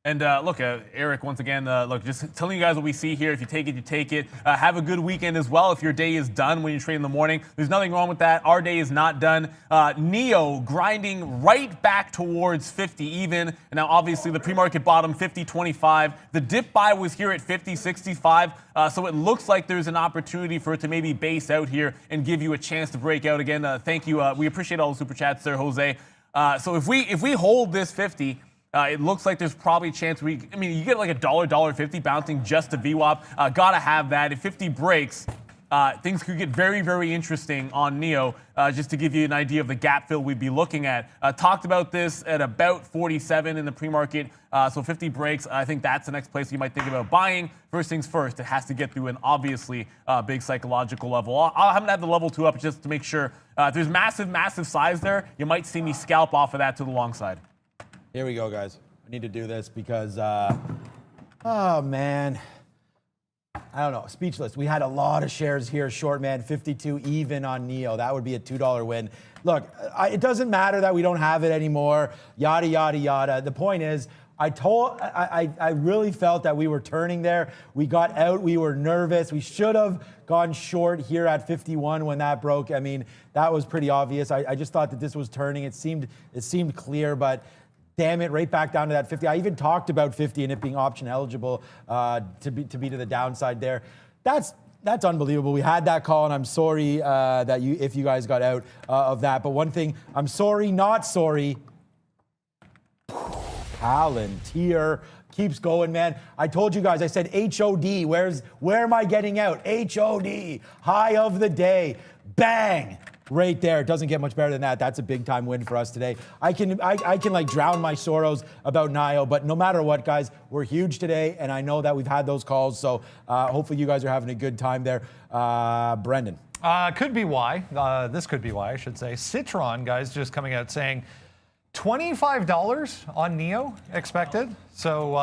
And look, Eric, once again, look, just telling you guys what we see here. If you take it, you take it. Have a good weekend as well. If your day is done when you trade in the morning, there's nothing wrong with that. Our day is not done. NEO grinding right back towards 50 even. And now, obviously, the pre-market bottom, 50.25. The dip buy was here at 50.65. So it looks like there's an opportunity for it to maybe base out here and give you a chance to break out again. Thank you. We appreciate all the super chats there, Jose. So if we hold this 50, it looks like there's probably a chance you get like $1.50 bouncing just to VWAP. Gotta have that. If 50 breaks, things could get very, very interesting on NEO. Just to give you an idea of the gap fill we'd be looking at. Talked about this at about 47 in the pre-market. So 50 breaks, I think that's the next place you might think about buying. First things first, it has to get through an obviously big psychological level. I haven't had the level 2 up just to make sure. If there's massive size there, you might see me scalp off of that to the long side. Here we go, guys. I need to do this because, oh, man. I don't know, speechless. We had a lot of shares here, short, man, 52 even on NEO. That would be a $2 win. Look, it doesn't matter that we don't have it anymore, yada, yada, yada. The point is, I really felt that we were turning there. We got out, we were nervous. We should have gone short here at 51 when that broke. I mean, that was pretty obvious. I just thought that this was turning. It seemed clear, but damn it, right back down to that 50. I even talked about 50 and it being option eligible to be to the downside there. That's unbelievable. We had that call, and I'm sorry if you guys got out of that. But one thing, I'm sorry, not sorry. Palantir keeps going, man. I told you guys, I said HOD. Where am I getting out? HOD, high of the day. Bang. Right there. It doesn't get much better than that. That's a big time win for us today. I can like drown my sorrows about NIO, but no matter what, guys, we're huge today, and I know that we've had those calls, so hopefully you guys are having a good time there. Brendan. Could be why. This could be why, I should say. Citron, guys, just coming out saying $25 on NEO expected. So,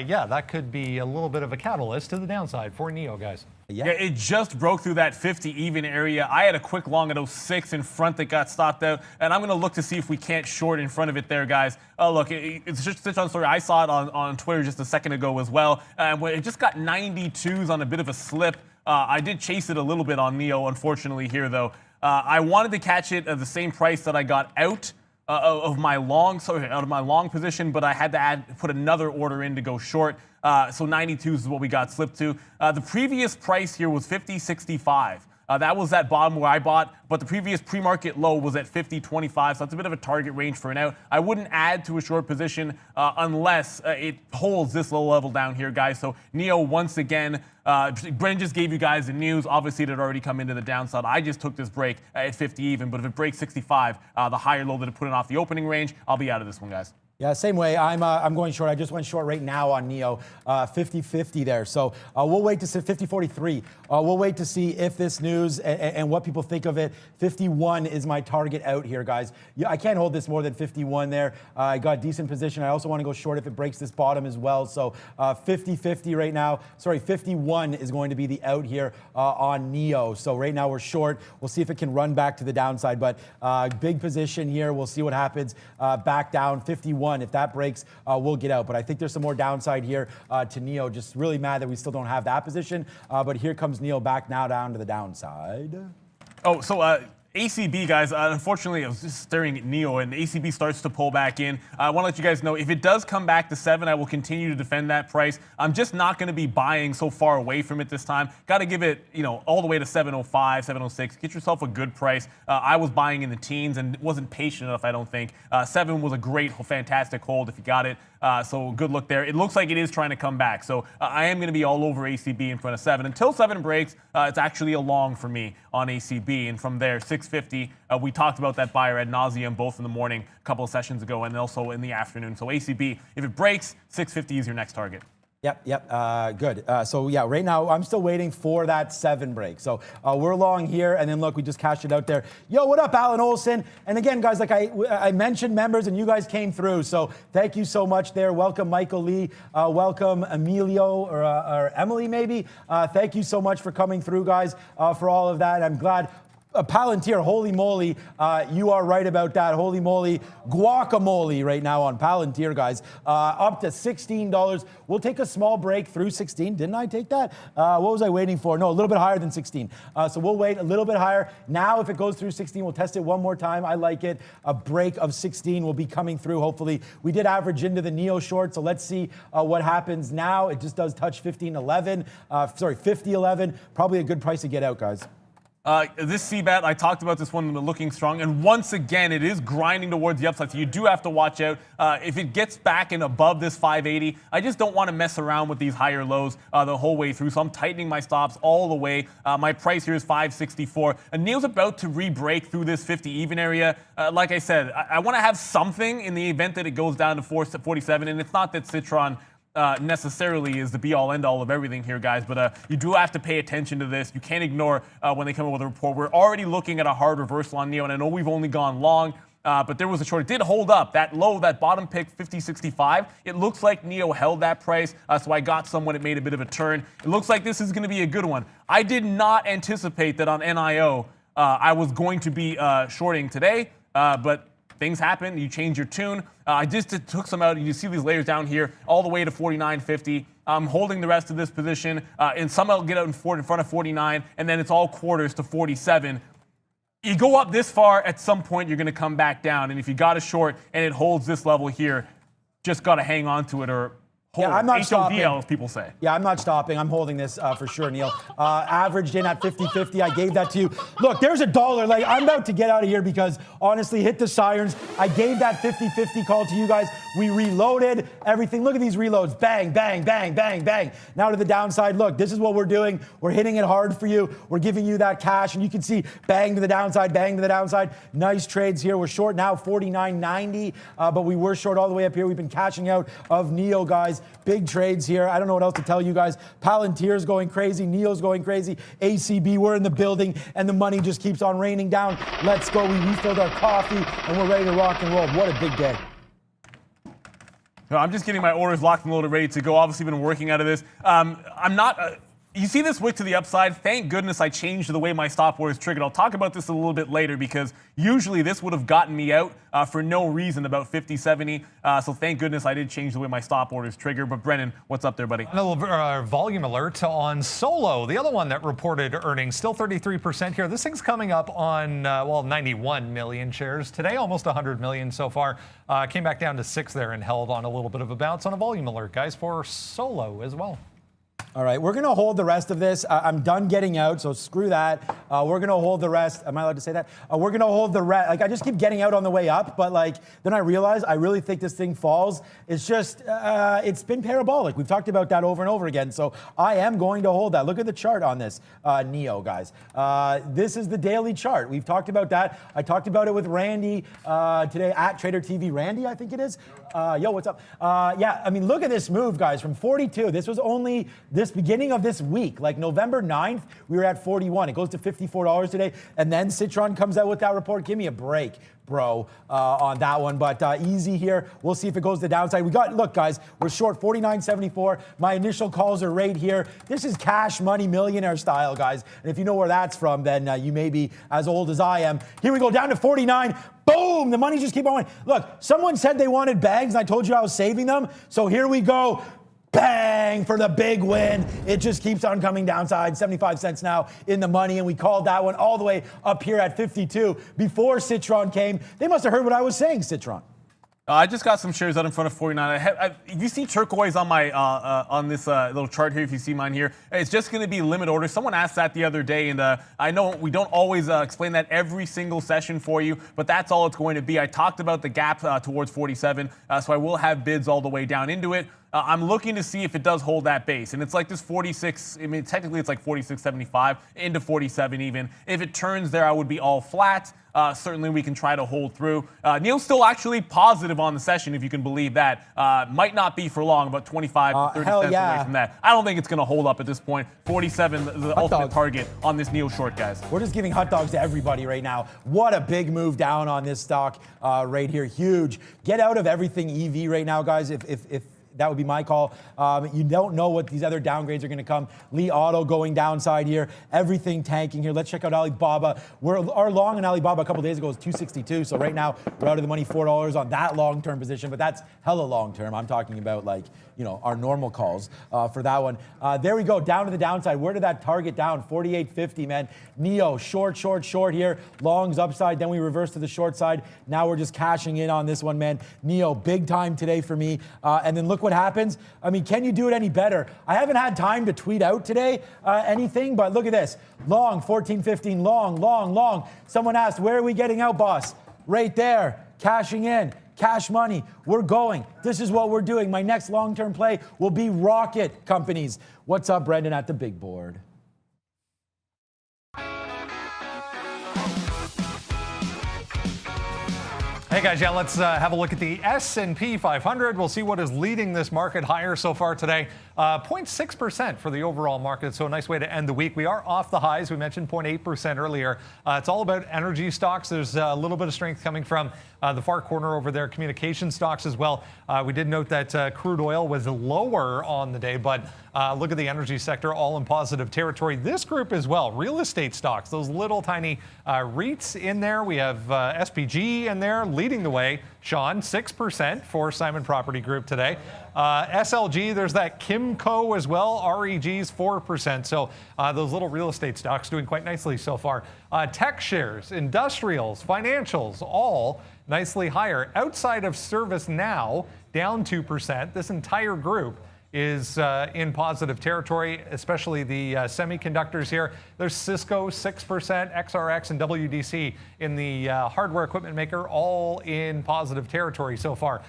yeah, that could be a little bit of a catalyst to the downside for NEO, guys. Yeah, it just broke through that 50 even area. I had a quick long at 06 in front that got stopped out, and I'm going to look to see if we can't short in front of it there, guys. Oh, look, it's just such on story. I saw it on Twitter just a second ago as well. It just got 92s on a bit of a slip. I did chase it a little bit on NEO, unfortunately, here, though. I wanted to catch it at the same price that I got out of my long position, but I had to put another order in to go short. So 92s is what we got slipped to. The previous price here was 50.65. That was that bottom where I bought, but the previous pre-market low was at 50.25, so that's a bit of a target range for an out. I wouldn't add to a short position unless it holds this low level down here, guys. So NEO, once again, Brendan just gave you guys the news. Obviously, it had already come into the downside. I just took this break at 50 even, but if it breaks 65, the higher low that it put in off the opening range, I'll be out of this one, guys. Yeah, same way. I'm going short. I just went short right now on NEO, 50.50 there. So we'll wait to see 50.43. We'll wait to see if this news and what people think of it. 51 is my target out here, guys. Yeah, I can't hold this more than 51 there. I got decent position. I also want to go short if it breaks this bottom as well. So 50.50 right now. Sorry, 51 is going to be the out here on NEO. So right now we're short. We'll see if it can run back to the downside. But big position here. We'll see what happens. Back down 51. If that breaks, we'll get out. But I think there's some more downside here to NEO. Just really mad that we still don't have that position. But here comes NEO back now down to the downside. Oh, so ACB, guys, unfortunately, I was just staring at NEO, and ACB starts to pull back in. I want to let you guys know, if it does come back to 7, I will continue to defend that price. I'm just not going to be buying so far away from it this time. Got to give it, all the way to 705, 706. Get yourself a good price. I was buying in the teens and wasn't patient enough, I don't think. 7 was a great, fantastic hold if you got it. So good look there. It looks like it is trying to come back. So I am going to be all over ACB in front of 7. Until 7 breaks, it's actually a long for me on ACB. And from there, 650. We talked about that buyer ad nauseum both in the morning a couple of sessions ago and also in the afternoon. So ACB, if it breaks, 650 is your next target. Yep. Good. So yeah, right now I'm still waiting for that 7 break. So we're long here, and then look, we just cashed it out there. Yo, what up, Alan Olson? And again, guys, like I mentioned members, and you guys came through. So thank you so much there. Welcome, Michael Lee. Welcome, Emilio or Emily, maybe. Thank you so much for coming through, guys, for all of that. I'm glad. Palantir, holy moly, you are right about that. Holy moly, guacamole right now on Palantir, guys. Up to $16. We'll take a small break through 16. Didn't I take that? What was I waiting for? No, a little bit higher than 16. So we'll wait a little bit higher. Now, if it goes through 16, we'll test it one more time. I like it. A break of 16 will be coming through, hopefully. We did average into the NEO short, so let's see what happens now. It just does touch 50.11. Probably a good price to get out, guys. This CBAT, I talked about this one looking strong, and once again, it is grinding towards the upside, so you do have to watch out. If it gets back and above this 580, I just don't want to mess around with these higher lows the whole way through, so I'm tightening my stops all the way. My price here is 564. And NEO's about to re-break through this 50 even area. Like I said, I want to have something in the event that it goes down to 447, and it's not that Citron necessarily is the be-all, end-all of everything here, guys, but you do have to pay attention to this. You can't ignore when they come up with a report. We're already looking at a hard reversal on NEO, and I know we've only gone long, but there was a short. It did hold up. That low, that bottom pick, 50.65, it looks like NEO held that price, so I got some when it made a bit of a turn. It looks like this is going to be a good one. I did not anticipate that on NIO I was going to be shorting today, but things happen. You change your tune. I just took some out. You see these layers down here all the way to 49.50. I'm holding the rest of this position, and some I'll get out in front of 49, and then it's all quarters to 47. You go up this far, at some point you're going to come back down, and if you got a short and it holds this level here, just got to hang on to it or hold. Yeah, I'm not stopping. HODL, as people say. Yeah, I'm not stopping. I'm holding this for sure, Neil. Averaged in at 50.50. I gave that to you. Look, there's $1. Like, I'm about to get out of here because, honestly, hit the sirens. I gave that 50.50 call to you guys. We reloaded everything. Look at these reloads. Bang, bang, bang, bang, bang. Now to the downside. Look, this is what we're doing. We're hitting it hard for you. We're giving you that cash, and you can see bang to the downside, bang to the downside. Nice trades here. We're short now, 49.90, but we were short all the way up here. We've been cashing out of NEO, guys. Big trades here. I don't know what else to tell you guys. Palantir's going crazy. NEO's going crazy. ACB, we're in the building, and the money just keeps on raining down. Let's go. We refilled our coffee, and we're ready to rock and roll. What a big day. No, I'm just getting my orders locked and loaded, ready to go. Obviously, been working out of this. I'm not You see this wick to the upside. Thank goodness I changed the way my stop order is triggered. I'll talk about this a little bit later because usually this would have gotten me out for no reason about 50, 70. So thank goodness I did change the way my stop order is triggered. But Brennan, what's up there, buddy? A little volume alert on Solo, the other one that reported earnings, still 33% here. This thing's coming up on, 91 million shares today, almost 100 million so far. Came back down to 6 there and held on a little bit of a bounce on a volume alert, guys, for Solo as well. All right, we're going to hold the rest of this. I'm done getting out, so screw that. We're going to hold the rest. Am I allowed to say that? We're going to hold the rest. Like, I just keep getting out on the way up, but like, then I realize I really think this thing falls. It's just, it's been parabolic. We've talked about that over and over again, so I am going to hold that. Look at the chart on this, NEO, guys. This is the daily chart. We've talked about that. I talked about it with Randy today at Trader TV. Randy, I think it is. Yo, what's up? Yeah, I mean, look at this move, guys, from 42. This was only this beginning of this week, like November 9th, we were at 41. It goes to $54 today. And then Citron comes out with that report. Give me a break, bro, on that one. But easy here. We'll see if it goes to the downside. Look, guys, we're short 49.74. My initial calls are right here. This is cash money millionaire style, guys. And if you know where that's from, then you may be as old as I am. Here we go, down to 49. Boom, the money just keep going. Look, someone said they wanted bags, and I told you I was saving them. So here we go. Bang for the big win. It just keeps on coming downside. 75 cents now in the money, and we called that one all the way up here at 52 before Citron came. They must have heard what I was saying, Citron. I just got some shares out in front of 49. If you see turquoise on my on this little chart here, if you see mine here, it's just going to be limit order. Someone asked that the other day, and I know we don't always explain that every single session for you, but that's all it's going to be. I talked about the gap towards 47, so I will have bids all the way down into it. I'm looking to see if it does hold that base. And it's like this 46, I mean, technically it's like 46.75 into 47 even. If it turns there, I would be all flat. Certainly we can try to hold through. Neil's still actually positive on the session, if you can believe that. Might not be for long, about 25 to 30 cents away from that. I don't think it's going to hold up at this point. 47, the ultimate target on this Neil short, guys. We're just giving hot dogs to everybody right now. What a big move down on this stock right here. Huge. Get out of everything EV right now, guys. If that would be my call. You don't know what these other downgrades are going to come. Lee Auto going downside here. Everything tanking here. Let's check out Alibaba. Our long in Alibaba a couple days ago was 262. So right now we're out of the money $4 on that long-term position. But that's hella long-term. I'm talking about like, you know, our normal calls for that one. There we go. Down to the downside. Where did that target down? 48.50, man. NEO, short here. Longs upside. Then we reverse to the short side. Now we're just cashing in on this one, man. NEO, big time today for me. And then look what happens. I mean, can you do it any better? I haven't had time to tweet out today anything, but look at this. Long, 14.15, long. Someone asked, where are we getting out, boss? Right there, cashing in. Cash money, we're going. This is what we're doing. My next long-term play will be rocket companies. What's up, Brendan, at the big board? Hey guys, yeah, let's have a look at the S&P 500. We'll see what is leading this market higher so far today. 0.6% for the overall market, so a nice way to end the week. We are off the highs. We mentioned 0.8% earlier. It's all about energy stocks. There's a little bit of strength coming from the far corner over there, communication stocks as well. We did note that crude oil was lower on the day, but look at the energy sector, all in positive territory. This group as well, real estate stocks, those little tiny REITs in there. We have SPG in there leading the way. Sean, 6% for Simon Property Group today. SLG, there's that Kimco as well. REG's 4%. So those little real estate stocks doing quite nicely so far. Tech shares, industrials, financials, all nicely higher. Outside of ServiceNow, down 2%. This entire group is in positive territory, especially the semiconductors here. There's Cisco, 6%, XRX, and WDC in the hardware equipment maker, all in positive territory so far.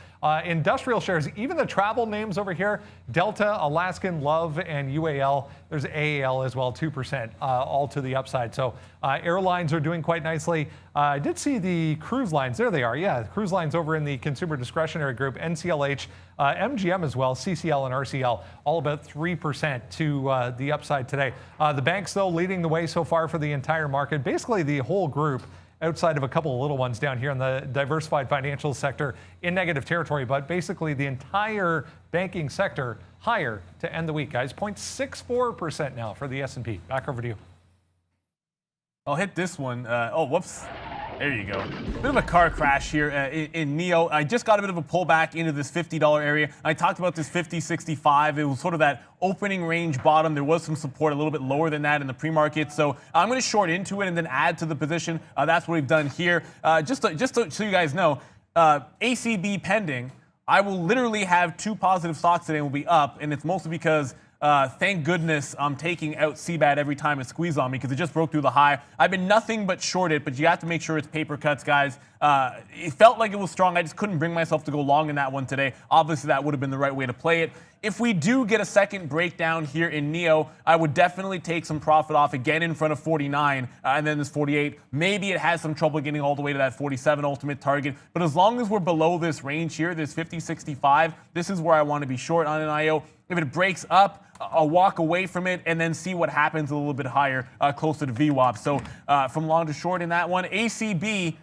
Industrial shares, even the travel names over here, Delta, Alaskan, Love, and UAL. There's AAL as well, 2%, all to the upside. So airlines are doing quite nicely. I did see the cruise lines. There they are. Yeah, cruise lines over in the consumer discretionary group, NCLH, MGM as well, CCL and RCL, all about 3% to the upside today. The banks, though, leading the way so far for the entire market. Basically, the whole group outside of a couple of little ones down here in the diversified financial sector in negative territory. But basically the entire banking sector higher to end the week, guys. 0.64% now for the S&P. Back over to you. I'll hit this one. Oh, whoops. There you go. Bit of a car crash here in NEO. I just got a bit of a pullback into this $50 area. I talked about this 50.65. It was sort of that opening range bottom. There was some support a little bit lower than that in the pre-market. So I'm going to short into it and then add to the position. That's what we've done here. Just so you guys know, ACB pending, I will literally have 2 positive stocks today and will be up. And it's mostly because thank goodness I'm taking out CBAT every time it squeezes on me because it just broke through the high. I've been nothing but shorted, but you have to make sure it's paper cuts, guys. It felt like it was strong. I just couldn't bring myself to go long in that one today. Obviously, that would have been the right way to play it. If we do get a second breakdown here in NEO, I would definitely take some profit off again in front of 49 and then this 48. Maybe it has some trouble getting all the way to that 47 ultimate target. But as long as we're below this range here, this 50.65, this is where I want to be short on an IO. If it breaks up, I'll walk away from it and then see what happens a little bit higher, closer to VWAP. So from long to short in that one. ACB,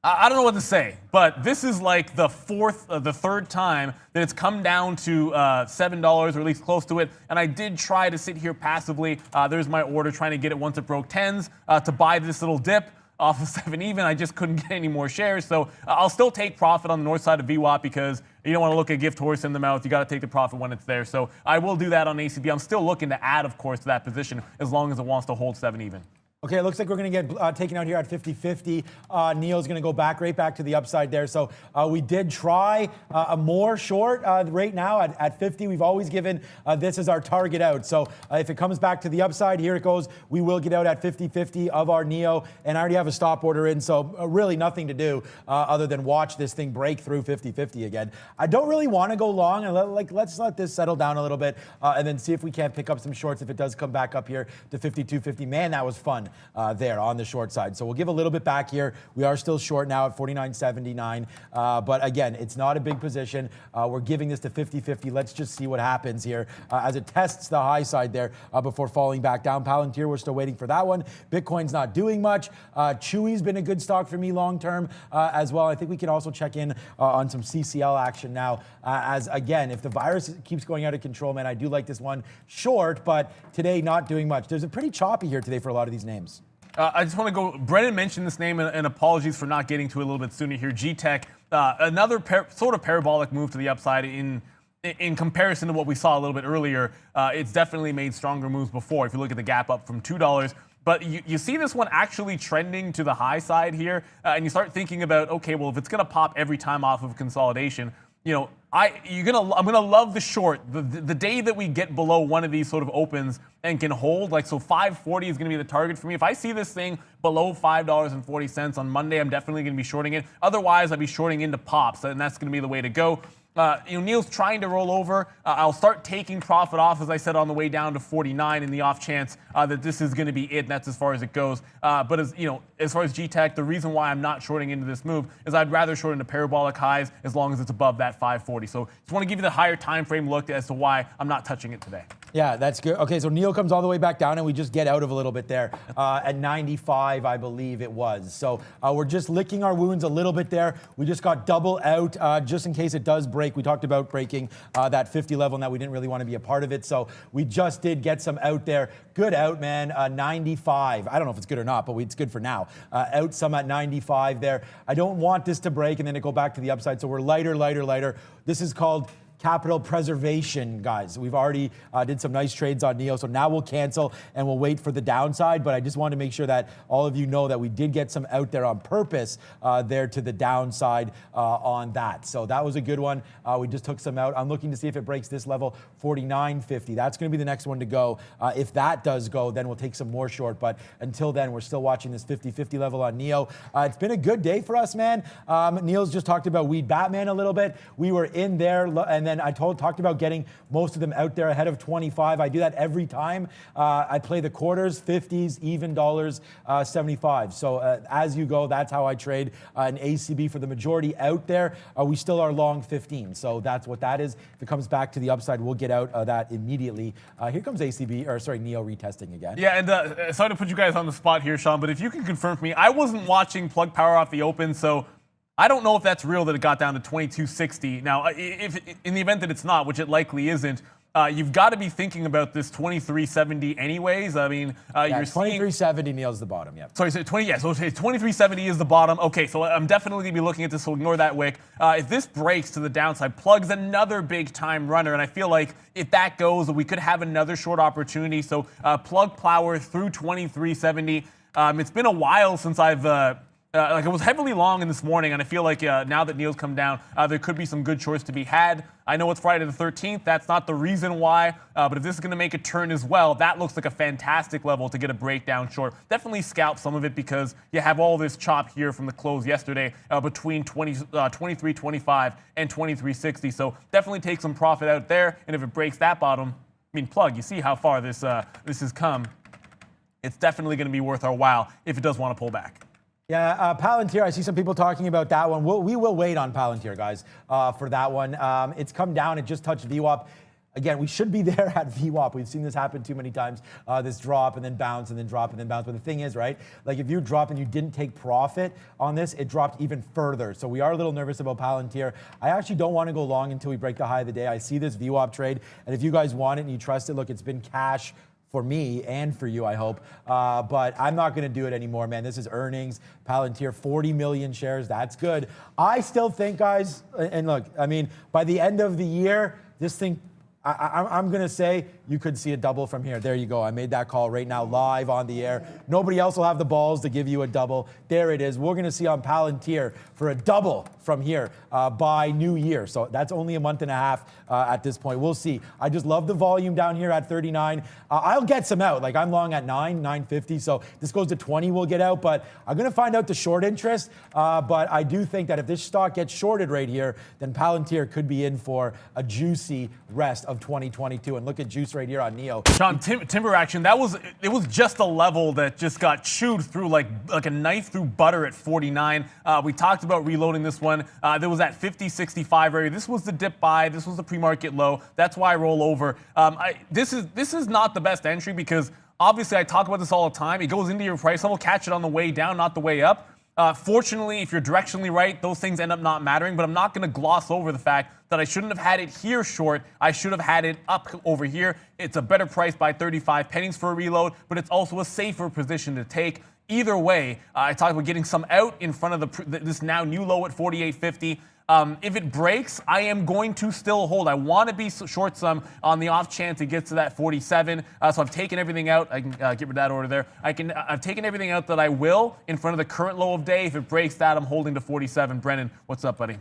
I don't know what to say, but this is like the third time that it's come down to $7 or at least close to it. And I did try to sit here passively. There's my order trying to get it once it broke 10s to buy this little dip off of 7 even. I just couldn't get any more shares. So I'll still take profit on the north side of VWAP because you don't want to look a gift horse in the mouth. You got to take the profit when it's there. So I will do that on ACB. I'm still looking to add, of course, to that position as long as it wants to hold 7 even. Okay, it looks like we're going to get taken out here at 50.50. Neil's going to go right back to the upside there. So we did try a more short right now at 50. We've always given this as our target out. So if it comes back to the upside, here it goes. We will get out at 50.50 of our NEO. And I already have a stop order in, so really nothing to do other than watch this thing break through 50.50 again. I don't really want to go long. And let's let this settle down a little bit and then see if we can't pick up some shorts if it does come back up here to 52.50. Man, that was fun. There on the short side. So we'll give a little bit back here. We are still short now at 49.79. But again, it's not a big position. We're giving this to 50.50. Let's just see what happens here as it tests the high side there before falling back down. Palantir, we're still waiting for that one. Bitcoin's not doing much. Chewy's been a good stock for me long term as well. I think we can also check in on some CCL action now as again, if the virus keeps going out of control, man, I do like this one short, but today not doing much. There's a pretty choppy here today for a lot of these names. I just want to go, Brennan mentioned this name and apologies for not getting to it a little bit sooner here. G-Tech, another sort of parabolic move to the upside in comparison to what we saw a little bit earlier. It's definitely made stronger moves before if you look at the gap up from $2. But you see this one actually trending to the high side here and you start thinking about, okay, well, if it's going to pop every time off of consolidation, you know, I'm gonna love the short. The day that we get below one of these sort of opens and can hold, like, so 540 is gonna be the target for me. If I see this thing below $5.40 on Monday, I'm definitely gonna be shorting it. Otherwise, I'll be shorting into pops, and that's gonna be the way to go. Neil's trying to roll over. I'll start taking profit off, as I said, on the way down to 49 in the off chance that this is going to be it, and that's as far as it goes. But as far as G-Tech, the reason why I'm not shorting into this move is I'd rather short into parabolic highs as long as it's above that 540. So just want to give you the higher time frame look as to why I'm not touching it today. Yeah, that's good. Okay, so Neil comes all the way back down, and we just get out of a little bit there at 95, I believe it was. So we're just licking our wounds a little bit there. We just got double out just in case it does break. We talked about breaking that 50 level and that we didn't really want to be a part of it. So we just did get some out there. Good out, man. 95. I don't know if it's good or not, but it's good for now. Out some at 95 there. I don't want this to break and then it go back to the upside. So we're lighter, lighter, lighter. This is called capital preservation, guys. We've already did some nice trades on NEO, so now we'll cancel and we'll wait for the downside, but I just want to make sure that all of you know that we did get some out there on purpose there to the downside on that. So that was a good one. We just took some out. I'm looking to see if it breaks this level, 49.50. That's going to be the next one to go. If that does go, then we'll take some more short, but until then, we're still watching this 50-50 level on NEO. It's been a good day for us, man. Neil's just talked about Weed Batman a little bit. We were in there, and then man. I talked about getting most of them out there ahead of 25. I do that every time. I play the quarters, 50s, even dollars, 75. So as you go, that's how I trade an ACB for the majority out there. We still are long 15. So that's what that is. If it comes back to the upside, we'll get out of that immediately. Here comes NEO retesting again. Yeah, and sorry to put you guys on the spot here, Sean, but if you can confirm for me, I wasn't watching Plug Power off the open, so I don't know if that's real that it got down to 2260. Now, if in the event that it's not, which it likely isn't, you've got to be thinking about this 2370 anyways. I mean, you're 2370 Neil's the bottom, yeah. Sorry, so 2370 is the bottom. Okay, so I'm definitely going to be looking at this, so ignore that wick. If this breaks to the downside, Plug's another big time runner, and I feel like if that goes, we could have another short opportunity. So Plug Power through 2370. It's been a while since I've it was heavily long in this morning, and I feel like now that Neil's come down, there could be some good shorts to be had. I know it's Friday the 13th. That's not the reason why, but if this is going to make a turn as well, that looks like a fantastic level to get a breakdown short. Definitely scalp some of it because you have all this chop here from the close yesterday between 23.25 and 23.60. So definitely take some profit out there, and if it breaks that bottom, I mean, Plug, you see how far this has come. It's definitely going to be worth our while if it does want to pull back. Yeah, Palantir, I see some people talking about that one. We will wait on Palantir, guys, for that one. It's come down. It just touched VWAP. Again, we should be there at VWAP. We've seen this happen too many times, this drop and then bounce and then drop and then bounce. But the thing is, right, like if you drop and you didn't take profit on this, it dropped even further. So we are a little nervous about Palantir. I actually don't want to go long until we break the high of the day. I see this VWAP trade, and if you guys want it and you trust it, look, it's been cash for me and for you, I hope. But I'm not going to do it anymore, man. This is earnings. Palantir, 40 million shares. That's good. I still think, guys, and look, I mean, by the end of the year, this thing, I'm going to say you could see a double from here. There you go. I made that call right now live on the air. Nobody else will have the balls to give you a double. There it is. We're going to see on Palantir for a double from here by New Year. So that's only a month and a half at this point. We'll see. I just love the volume down here at 39. I'll get some out. Like I'm long at 9.50. So this goes to 20, we'll get out. But I'm going to find out the short interest. But I do think that if this stock gets shorted right here, then Palantir could be in for a juicy rest of 2022. And look at juice right here on NEO. Sean, timber action, it was just a level that just got chewed through like a knife through butter at 49. We talked about reloading this one. There was that 50-65 area. This was the dip buy. This was the pre-market low. That's why I roll over. This is not the best entry because obviously I talk about this all the time. It goes into your price level, catch it on the way down, not the way up. Fortunately, if you're directionally right, those things end up not mattering, but I'm not going to gloss over the fact that I shouldn't have had it here short. I should have had it up over here. It's a better price by 35 pennies for a reload, but it's also a safer position to take. Either way, I talked about getting some out in front of this now new low at 48.50. If it breaks, I am going to still hold. I want to be short some on the off chance it gets to that 47. So I've taken everything out. I can get rid of that order there. I've taken everything out that I will in front of the current low of day. If it breaks that, I'm holding to 47. Brennan, what's up, buddy?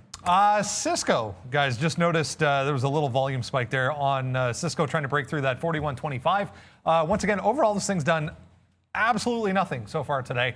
Cisco, guys, just noticed there was a little volume spike there on Cisco trying to break through that 41.25. Once again, overall, this thing's done absolutely nothing so far today,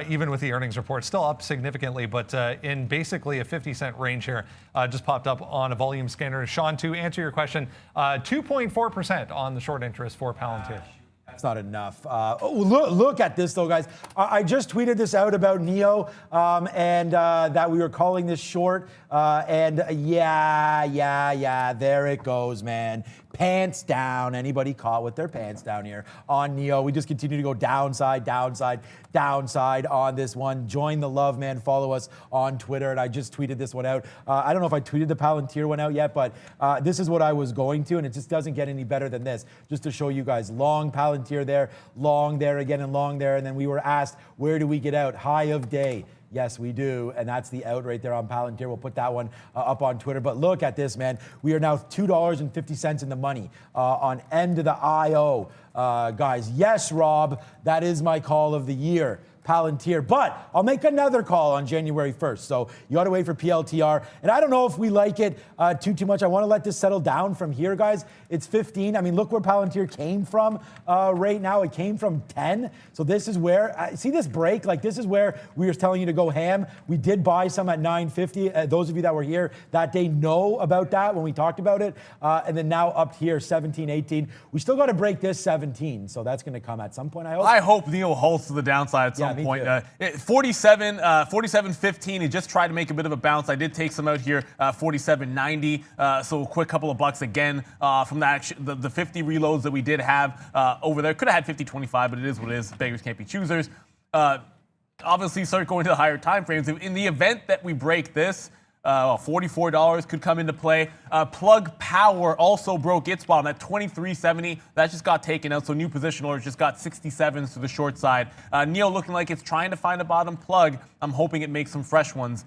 even with the earnings report. Still up significantly, but in basically a 50-cent range here. Just popped up on a volume scanner. Sean, to answer your question, 2.4% on the short interest for Palantir. That's not enough. Look at this, though, guys. I just tweeted this out about NEO and that we were calling this short. And yeah, there it goes, man. Pants down. Anybody caught with their pants down here on NEO? We just continue to go downside on this one. Join the love, man. Follow us on Twitter. And I just tweeted this one out. I don't know if I tweeted the Palantir one out yet, but this is what I was going to, and it just doesn't get any better than this. Just to show you guys, long Palantir there, long there again, and long there. And then we were asked, where do we get out? High of day. Yes, we do, and that's the out right there on Palantir. We'll put that one up on Twitter. But look at this, man. We are now $2.50 in the money on end of the IO. Guys, yes, Rob, that is my call of the year. Palantir. But I'll make another call on January 1st. So you got to wait for PLTR. And I don't know if we like it too much. I want to let this settle down from here, guys. It's 15. I mean, look where Palantir came from right now. It came from 10. So this is where, see this break? Like, this is where we were telling you to go ham. We did buy some at 9.50. Those of you that were here that day know about that when we talked about it. And then now up here, 17, 18. We still got to break this 17. So that's going to come at some point, I hope. I hope Neil holds to the downside at some point. 47.15. He just tried to make a bit of a bounce. I did take some out here, 47.90. So a quick couple of bucks again from that the 50 reloads that we did have over there. Could have had 50.25, but it is what it is. Beggars can't be choosers. Obviously, start going to the higher time frames. In the event that we break this, $44 could come into play. Plug Power also broke its bottom at 23.70. That just got taken out, so new position orders just got 67s to the short side. Neil looking like it's trying to find a bottom plug. I'm hoping it makes some fresh ones.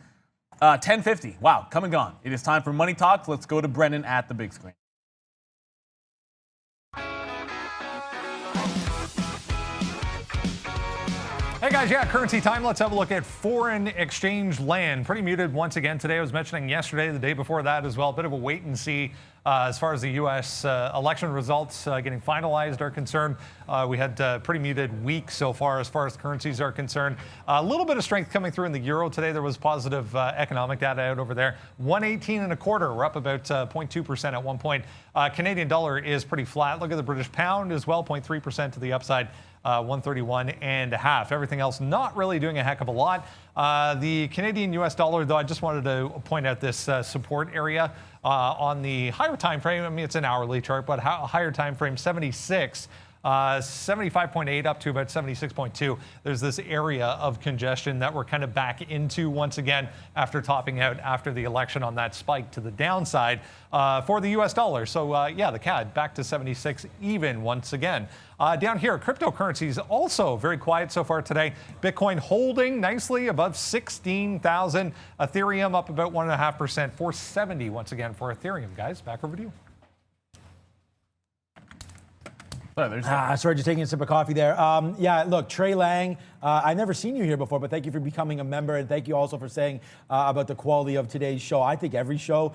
10.50. Wow, come and gone. It is time for Money Talks. Let's go to Brennan at the big screen. Hey guys, yeah, currency time. Let's have a look at foreign exchange land. Pretty muted once again today. I was mentioning yesterday, the day before that as well. A bit of a wait and see as far as the U.S. Election results getting finalized are concerned. We had a pretty muted week so far as currencies are concerned. A little bit of strength coming through in the euro today. There was positive economic data out over there. 118.25. We're up about 0.2% at one point. Canadian dollar is pretty flat. Look at the British pound as well, 0.3% to the upside. 131.5. Everything else not really doing a heck of a lot. The Canadian US dollar, though, I just wanted to point out this support area on the higher time frame. I mean, it's an hourly chart, but higher time frame, 76. 75.8 up to about 76.2. There's this area of congestion that we're kind of back into once again after topping out after the election on that spike to the downside for the US dollar. So yeah, the CAD back to 76 even once again. Down here, cryptocurrencies also very quiet so far today. Bitcoin holding nicely above 16,000. Ethereum up about 1.5%. 470 once again for Ethereum. Guys, back over to you. Sorry, just taking a sip of coffee there. Yeah, look, Trey Lang, I've never seen you here before, but thank you for becoming a member, and thank you also for saying about the quality of today's show. I think every show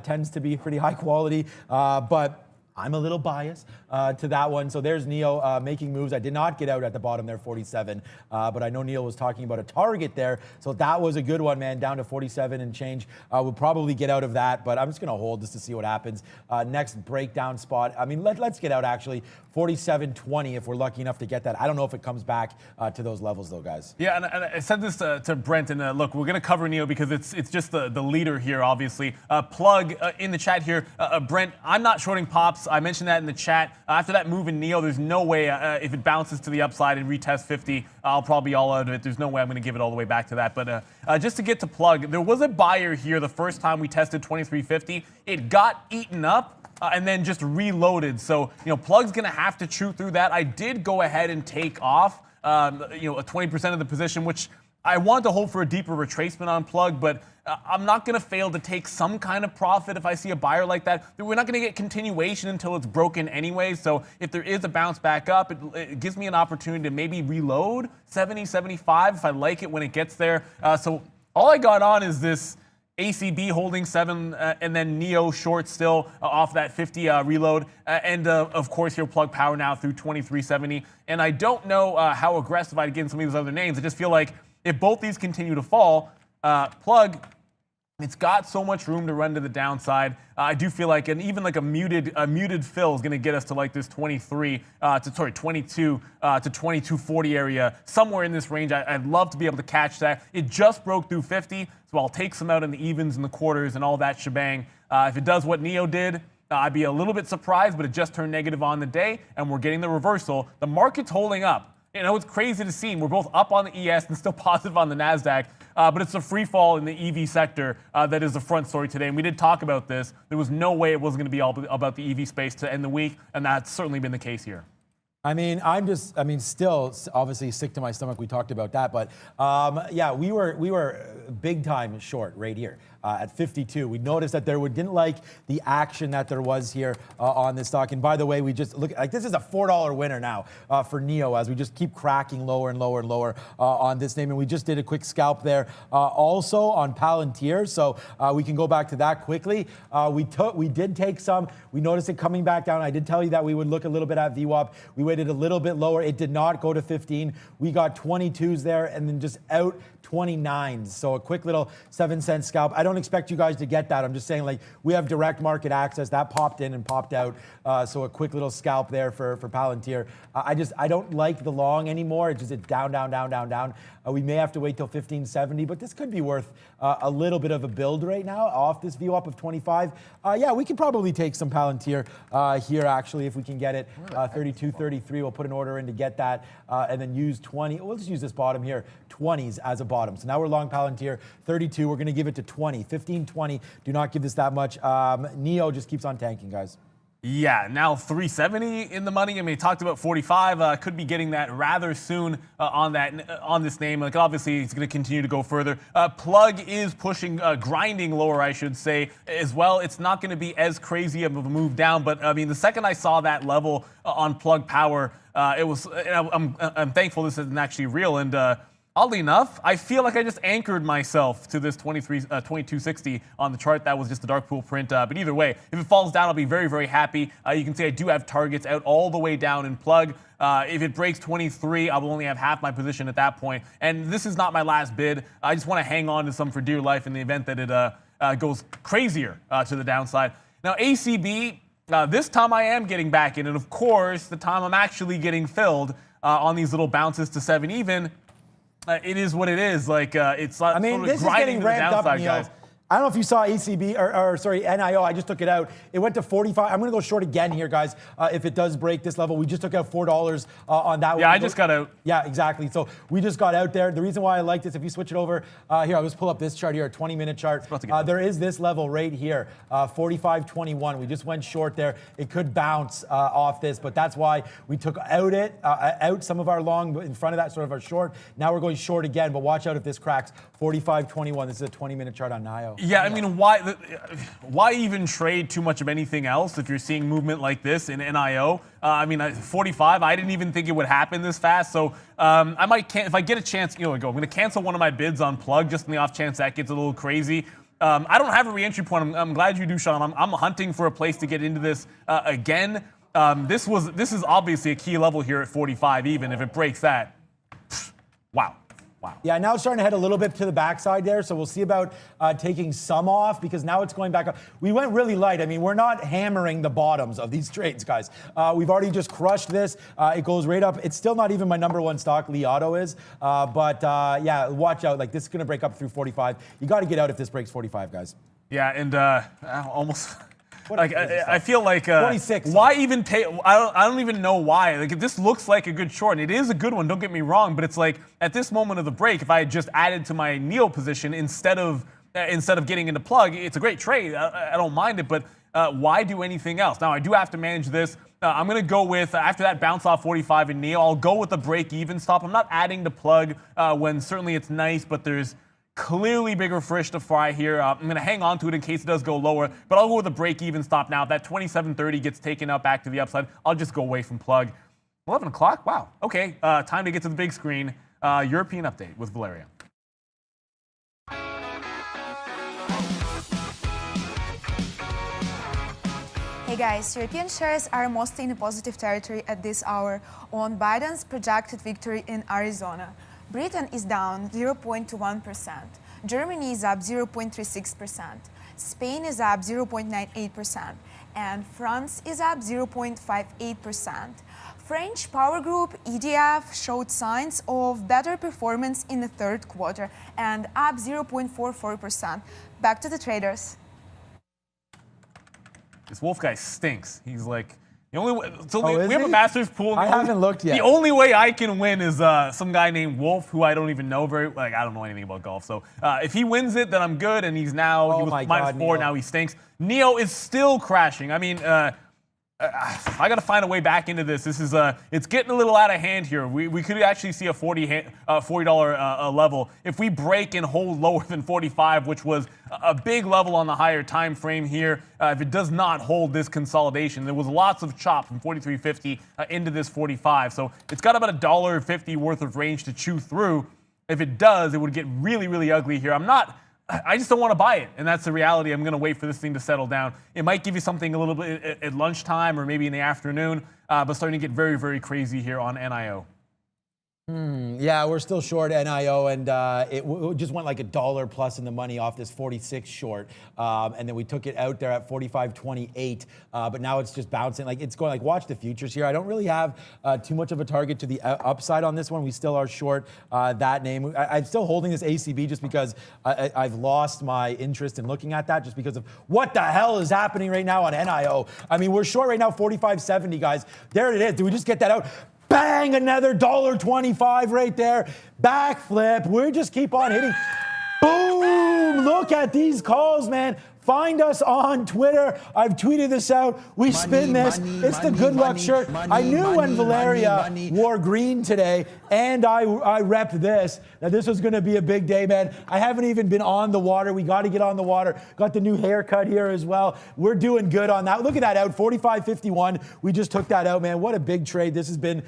tends to be pretty high quality, but I'm a little biased to that one. So there's Neil making moves. I did not get out at the bottom there, 47, but I know Neil was talking about a target there. So that was a good one, man, down to 47 and change. We'll probably get out of that, but I'm just going to hold just to see what happens. Next breakdown spot. I mean, let's get out actually. 47.20 if we're lucky enough to get that. I don't know if it comes back to those levels though, guys. Yeah, and I said this to Brent, and look, we're going to cover Neil because it's just the leader here, obviously. Plug in the chat here. Brent, I'm not shorting pops. I mentioned that in the chat. After that move in Neo, there's no way if it bounces to the upside and retests 50, I'll probably be all out of it. There's no way I'm going to give it all the way back to that. But just to get to Plug, there was a buyer here the first time we tested 23.50. It got eaten up. And then just reloaded. So, Plug's going to have to chew through that. I did go ahead and take off, a 20% of the position, which I want to hold for a deeper retracement on Plug, but I'm not going to fail to take some kind of profit if I see a buyer like that. We're not going to get continuation until it's broken anyway. So if there is a bounce back up, it gives me an opportunity to maybe reload 70, 75 if I like it when it gets there. So all I got on is this ACB holding 7 and then Neo short still off that 50 reload. And of course, your Plug Power now through 23.70. And I don't know how aggressive I'd get in some of these other names. I just feel like if both these continue to fall, Plug, it's got so much room to run to the downside. I do feel like even like a muted fill is going to get us to like this 22 to 22.40 area, somewhere in this range. I'd love to be able to catch that. It just broke through 50, so I'll take some out in the evens and the quarters and all that shebang. If it does what Neo did, I'd be a little bit surprised, but it just turned negative on the day, and we're getting the reversal. The market's holding up. It's crazy to see. We're both up on the ES and still positive on the NASDAQ, but it's a free fall in the EV sector that is the front story today. And we did talk about this. There was no way it wasn't going to be all about the EV space to end the week, and that's certainly been the case here. I mean, still obviously sick to my stomach. We talked about that, but yeah, we were big time short right here. at 52. We noticed that didn't like the action that there was here on this stock. And by the way, we just look like this is a $4 winner now for NEO as we just keep cracking lower and lower and lower on this name. And we just did a quick scalp there also on Palantir. So we can go back to that quickly. We did take some. We noticed it coming back down. I did tell you that we would look a little bit at VWAP. We waited a little bit lower. It did not go to 15. We got 22s there and then just out 29s. So a quick little 7-cent scalp. I don't expect you guys to get that. I'm just saying, like, we have direct market access. That popped in and popped out. So a quick little scalp there for Palantir. I don't like the long anymore. It's down, down, down, down, down. We may have to wait till 1570, but this could be worth a little bit of a build right now off this VWAP of 25. Yeah, we could probably take some Palantir here, actually, if we can get it. 32, 33, we'll put an order in to get that, and then use 20. We'll just use this bottom here, 20s as a bottom. So now we're long Palantir, 32. We're going to give it to 20, 15, 20. Do not give this that much. NEO just keeps on tanking, guys. Yeah, now 370 in the money. I mean, talked about 45. Could be getting that rather soon on this name. Like, obviously, it's going to continue to go further. Plug is pushing, grinding lower, I should say, as well. It's not going to be as crazy of a move down, but I mean, the second I saw that level on Plug Power, it was. I'm thankful this isn't actually real. And oddly enough, I feel like I just anchored myself to this 2260 on the chart. That was just a dark pool print. But either way, if it falls down, I'll be very, very happy. You can see I do have targets out all the way down in Plug. If it breaks 23, I will only have half my position at that point. And this is not my last bid. I just want to hang on to some for dear life in the event that it goes crazier to the downside. Now, ACB, this time I am getting back in. And of course, the time I'm actually getting filled on these little bounces to 7 even. It is what it is. Like it's. I mean, this is grinding getting to the ramped up, downside, Neil. guys. I don't know if you saw ACB or sorry, NIO. I just took it out. It went to 45. I'm going to go short again here, guys. If it does break this level, we just took out $4 on that one. Yeah, I just got out. Yeah, exactly. So we just got out there. The reason why I like this, if you switch it over here, I'll just pull up this chart here, a 20-minute chart. There is this level right here, 45.21. We just went short there. It could bounce off this, but that's why we took out some of our long in front of that, sort of our short. Now we're going short again, but watch out if this cracks. 45.21. This is a 20-minute chart on NIO. Yeah, I mean, why even trade too much of anything else if you're seeing movement like this in NIO? I mean, 45, I didn't even think it would happen this fast. So I might, if I get a chance, I'm going to cancel one of my bids on Plug just in the off chance that gets a little crazy. I don't have a re-entry point. I'm glad you do, Sean. I'm hunting for a place to get into this again. This is obviously a key level here at 45 even. If it breaks that, wow. Wow. Yeah, now it's starting to head a little bit to the backside there, so we'll see about taking some off because now it's going back up. We went really light. I mean, we're not hammering the bottoms of these trades, guys. We've already just crushed this. It goes right up. It's still not even my number one stock. Li Auto is. But yeah, watch out. Like, this is going to break up through 45. You got to get out if this breaks 45, guys. Yeah, and almost... Like I feel like 46. Why even take? I don't even know why. Like, this looks like a good short, and it is a good one. Don't get me wrong, but it's like at this moment of the break, if I had just added to my NEO position instead of getting into Plug, it's a great trade. I don't mind it, but why do anything else? Now I do have to manage this. I'm gonna go with after that bounce off 45 in NEO. I'll go with the break even stop. I'm not adding to Plug when certainly it's nice, but there's clearly bigger fish to fry here. I'm going to hang on to it in case it does go lower, but I'll go with a break-even stop now. If that 27.30 gets taken out back to the upside, I'll just go away from Plug. 11 o'clock? Wow. Okay, time to get to the big screen. European update with Valeria. Hey guys, European shares are mostly in a positive territory at this hour on Biden's projected victory in Arizona. Britain is down 0.21%, Germany is up 0.36%, Spain is up 0.98%, and France is up 0.58%. French power group EDF showed signs of better performance in the third quarter and up 0.44%. Back to the traders. This Wolf guy stinks. He's like... The only way, we have a Masters pool. I haven't looked yet. The only way I can win is some guy named Wolf, who I don't even know I don't know anything about golf. So if he wins it, then I'm good. And he's now he was -4. Now he stinks. NEO is still crashing. I mean, I got to find a way back into this. This is it's getting a little out of hand here. We could actually see a $40 level if we break and hold lower than 45, which was a big level on the higher time frame here. If it does not hold this consolidation, there was lots of chop from 43.50 into this 45. So it's got about $1.50 worth of range to chew through. If it does, it would get really, really ugly here. I just don't want to buy it, and that's the reality. I'm going to wait for this thing to settle down. It might give you something a little bit at lunchtime or maybe in the afternoon, but starting to get very, very crazy here on NIO. Yeah, we're still short NIO, and it just went like $1 plus in the money off this 46 short, and then we took it out there at 45.28, but now it's just bouncing. Like it's going. Like watch the futures here. I don't really have too much of a target to the upside on this one. We still are short that name. I'm still holding this ACB just because I've lost my interest in looking at that, just because of what the hell is happening right now on NIO. I mean, we're short right now 45.70, guys. There it is. Did we just get that out? Bang, another $1.25 right there. Backflip. We just keep on hitting. Boom! Look at these calls, man. Find us on Twitter. I've tweeted this out. We spin this. It's the good luck shirt. I knew when Valeria wore green today, and I repped this, that this was going to be a big day, man. I haven't even been on the water. We got to get on the water. Got the new haircut here as well. We're doing good on that. Look at that out, 45.51. We just took that out, man. What a big trade this has been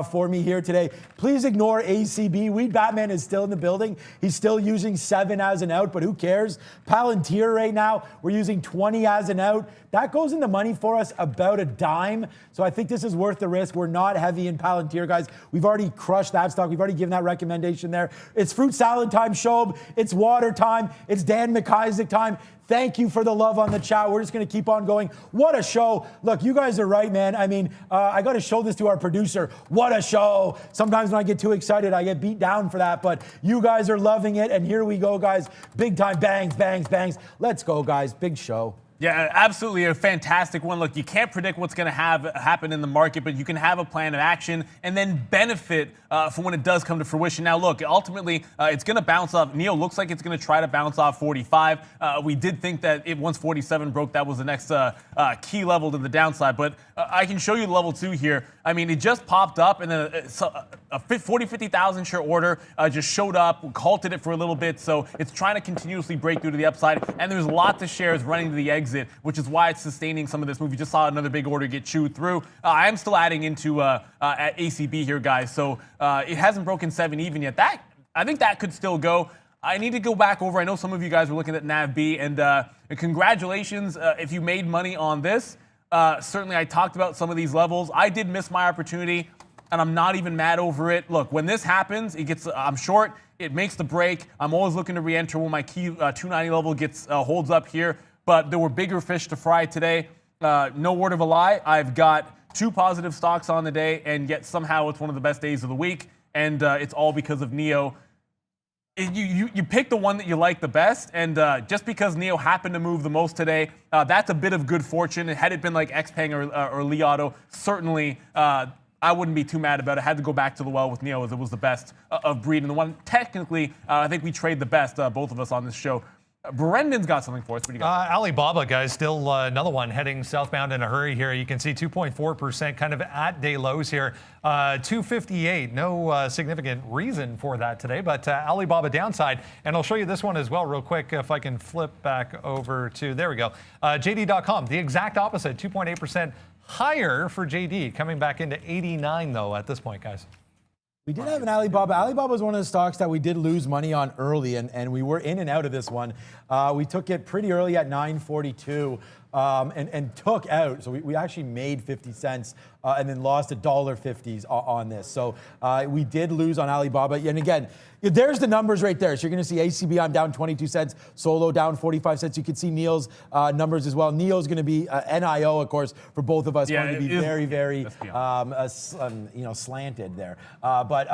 for me here today. Please ignore ACB. Weed Batman is still in the building. He's still using 7 as an out, but who cares? Palantir right now, we're using 20 as an out. That goes in the money for us about a dime. So I think this is worth the risk. We're not heavy in Palantir, guys. We've already crushed that stock. We've already given that recommendation there. It's fruit salad time, Shob. It's water time. It's Dan McIsaac time. Thank you for the love on the chat. We're just going to keep on going. What a show. Look, you guys are right, man. I mean, I got to show this to our producer. What a show. Sometimes when I get too excited, I get beat down for that. But you guys are loving it. And here we go, guys. Big time bangs, bangs, bangs. Let's go, guys. Big show. Yeah, absolutely a fantastic one. Look, you can't predict what's going to happen in the market, but you can have a plan of action and then benefit from when it does come to fruition. Now, look, ultimately, it's going to bounce off. NEO looks like it's going to try to bounce off 45. We did think that once 47 broke, that was the next key level to the downside. But I can show you level 2 here. I mean, it just popped up, and then a 50,000 share order just showed up, halted it for a little bit. So it's trying to continuously break through to the upside, and there's lots of shares running to the exit, which is why it's sustaining some of this move. You just saw another big order get chewed through. I am still adding into at ACB here, guys. So it hasn't broken 7 even yet. I think that could still go. I need to go back over. I know some of you guys were looking at NAVB, and congratulations if you made money on this. Certainly, I talked about some of these levels. I did miss my opportunity, and I'm not even mad over it. Look, when this happens, I'm short. It makes the break. I'm always looking to re-enter when my key 290 level holds up here. But there were bigger fish to fry today. No word of a lie. I've got 2 positive stocks on the day, and yet somehow it's one of the best days of the week, and it's all because of NEO. You pick the one that you like the best, and just because NEO happened to move the most today, that's a bit of good fortune. Had it been like XPeng or Li Auto, certainly I wouldn't be too mad about it. I had to go back to the well with NEO as it was the best of breed, and the one technically I think we trade the best, both of us on this show. Brendan's got something for us. What do you got? Alibaba, guys, still another one heading southbound in a hurry here. You can see 2.4% kind of at day lows here. 258, no significant reason for that today, but Alibaba downside. And I'll show you this one as well real quick if I can flip back over to, there we go, JD.com. The exact opposite, 2.8% higher for JD, coming back into 89 though at this point, guys. We did have an Alibaba. Alibaba was one of the stocks that we did lose money on early, and we were in and out of this one. We took it pretty early at 942 and took out. So we actually made 50 cents and then lost $1.50 on this. So we did lose on Alibaba. And again, there's the numbers right there. So you're going to see ACB, I'm down 22 cents. Solo down 45 cents. You can see Neil's numbers as well. Neil's going to be NIO, of course, for both of us. Going to be very, very slanted there. But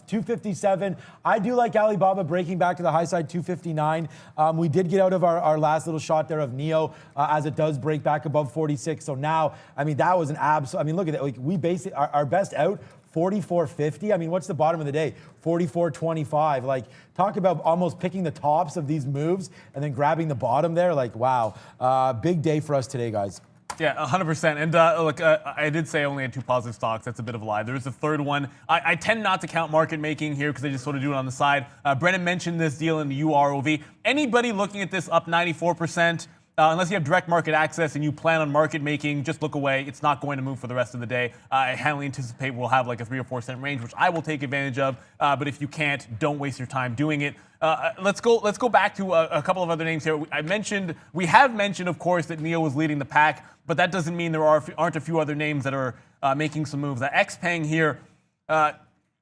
257. I do like Alibaba breaking back to the high side, 259. We did get out of our last little shot there of NEO as it does break back above 46. So now, I mean, that was an absolute. I mean, look at it. Like we basically our best out. 44.50. I mean, what's the bottom of the day? 44.25. Like, talk about almost picking the tops of these moves and then grabbing the bottom there. Like, wow. Big day for us today, guys. Yeah, 100%. And look, I did say I only had 2 positive stocks. That's a bit of a lie. There is a third one. I tend not to count market making here because I just sort of do it on the side. Brennan mentioned this deal in the UROV. Anybody looking at this up 94%, unless you have direct market access and you plan on market making, just look away. It's not going to move for the rest of the day. I highly anticipate we'll have like a 3 or 4 cent range, which I will take advantage of. But if you can't, don't waste your time doing it. Let's go back to a couple of other names here. We have mentioned, of course, that NEO was leading the pack, but that doesn't mean there aren't a few other names that are making some moves. XPeng here,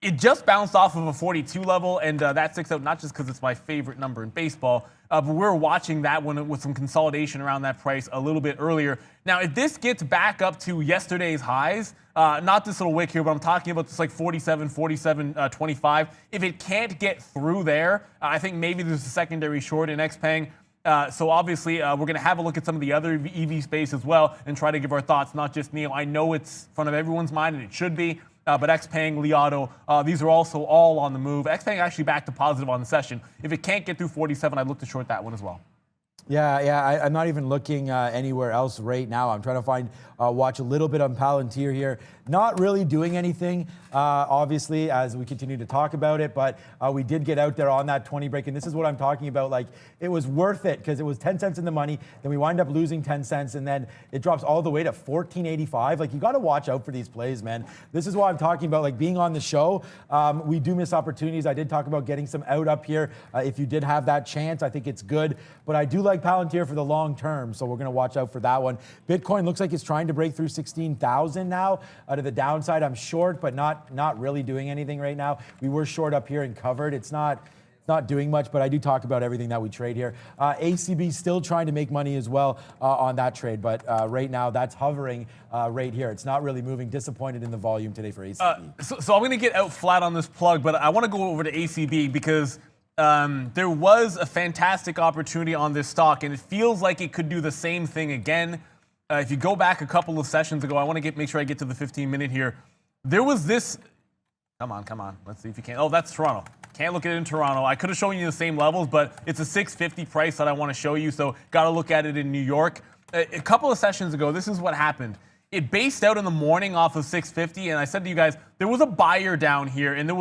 it just bounced off of a 42 level, and that sticks out not just because it's my favorite number in baseball, but we're watching that one with some consolidation around that price a little bit earlier. Now, if this gets back up to yesterday's highs, not this little wick here, but I'm talking about this like 47, 25. If it can't get through there, I think maybe there's a secondary short in XPeng. So obviously, we're going to have a look at some of the other EV space as well and try to give our thoughts, not just NEO. I know it's in front of everyone's mind, and it should be. But XPeng, Li Auto, these are also all on the move. XPeng actually back to positive on the session. If it can't get through 47, I'd look to short that one as well. Yeah, I'm not even looking anywhere else right now. I'm trying to watch a little bit on Palantir here. Not really doing anything, obviously, as we continue to talk about it, but we did get out there on that 20 break, and this is what I'm talking about. Like, it was worth it because it was 10 cents in the money, then we wind up losing 10 cents, and then it drops all the way to 14.85. Like, you got to watch out for these plays, man. This is why I'm talking about, like, being on the show. We do miss opportunities. I did talk about getting some out up here. If you did have that chance, I think it's good, but I do like Palantir for the long term, so we're going to watch out for that one. Bitcoin looks like it's trying to break through 16,000 now. To the downside, I'm short, but not really doing anything right now. We were short up here and covered. It's not doing much, but I do talk about everything that we trade here. ACB still trying to make money as well on that trade, but right now that's hovering right here. It's not really moving. Disappointed in the volume today for ACB. So I'm going to get out flat on this plug, but I want to go over to ACB because there was a fantastic opportunity on this stock, and it feels like it could do the same thing again. If you go back a couple of sessions ago, I want to make sure I get to the 15-minute here. There was this. Come on. Let's see if you can. Oh, that's Toronto. Can't look at it in Toronto. I could have shown you the same levels, but it's a 650 price that I want to show you, so got to look at it in New York. A couple of sessions ago, this is what happened. It based out in the morning off of 650, and I said to you guys, there was a buyer down here, and it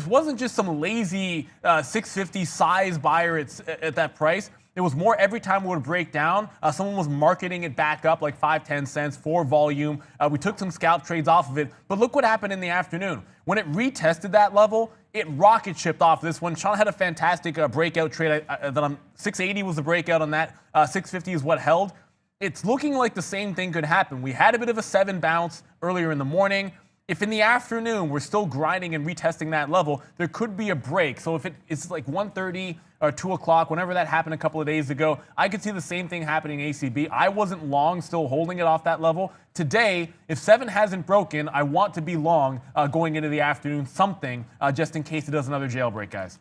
wasn't just some lazy 650 size buyer at that price. It was more every time it would break down, someone was marketing it back up like 5-10 cents for volume. We took some scalp trades off of it, but look what happened in the afternoon. When it retested that level, it rocket shipped off this one. Sean had a fantastic breakout trade. 680 was the breakout on that. 650 is what held. It's looking like the same thing could happen. We had a bit of a 7 bounce earlier in the morning. If in the afternoon we're still grinding and retesting that level, there could be a break. So if it's like 1:30 or 2 o'clock, whenever that happened a couple of days ago, I could see the same thing happening in ACB. I wasn't long, still holding it off that level. Today, if 7 hasn't broken, I want to be long going into the afternoon, something, just in case it does another jailbreak, guys.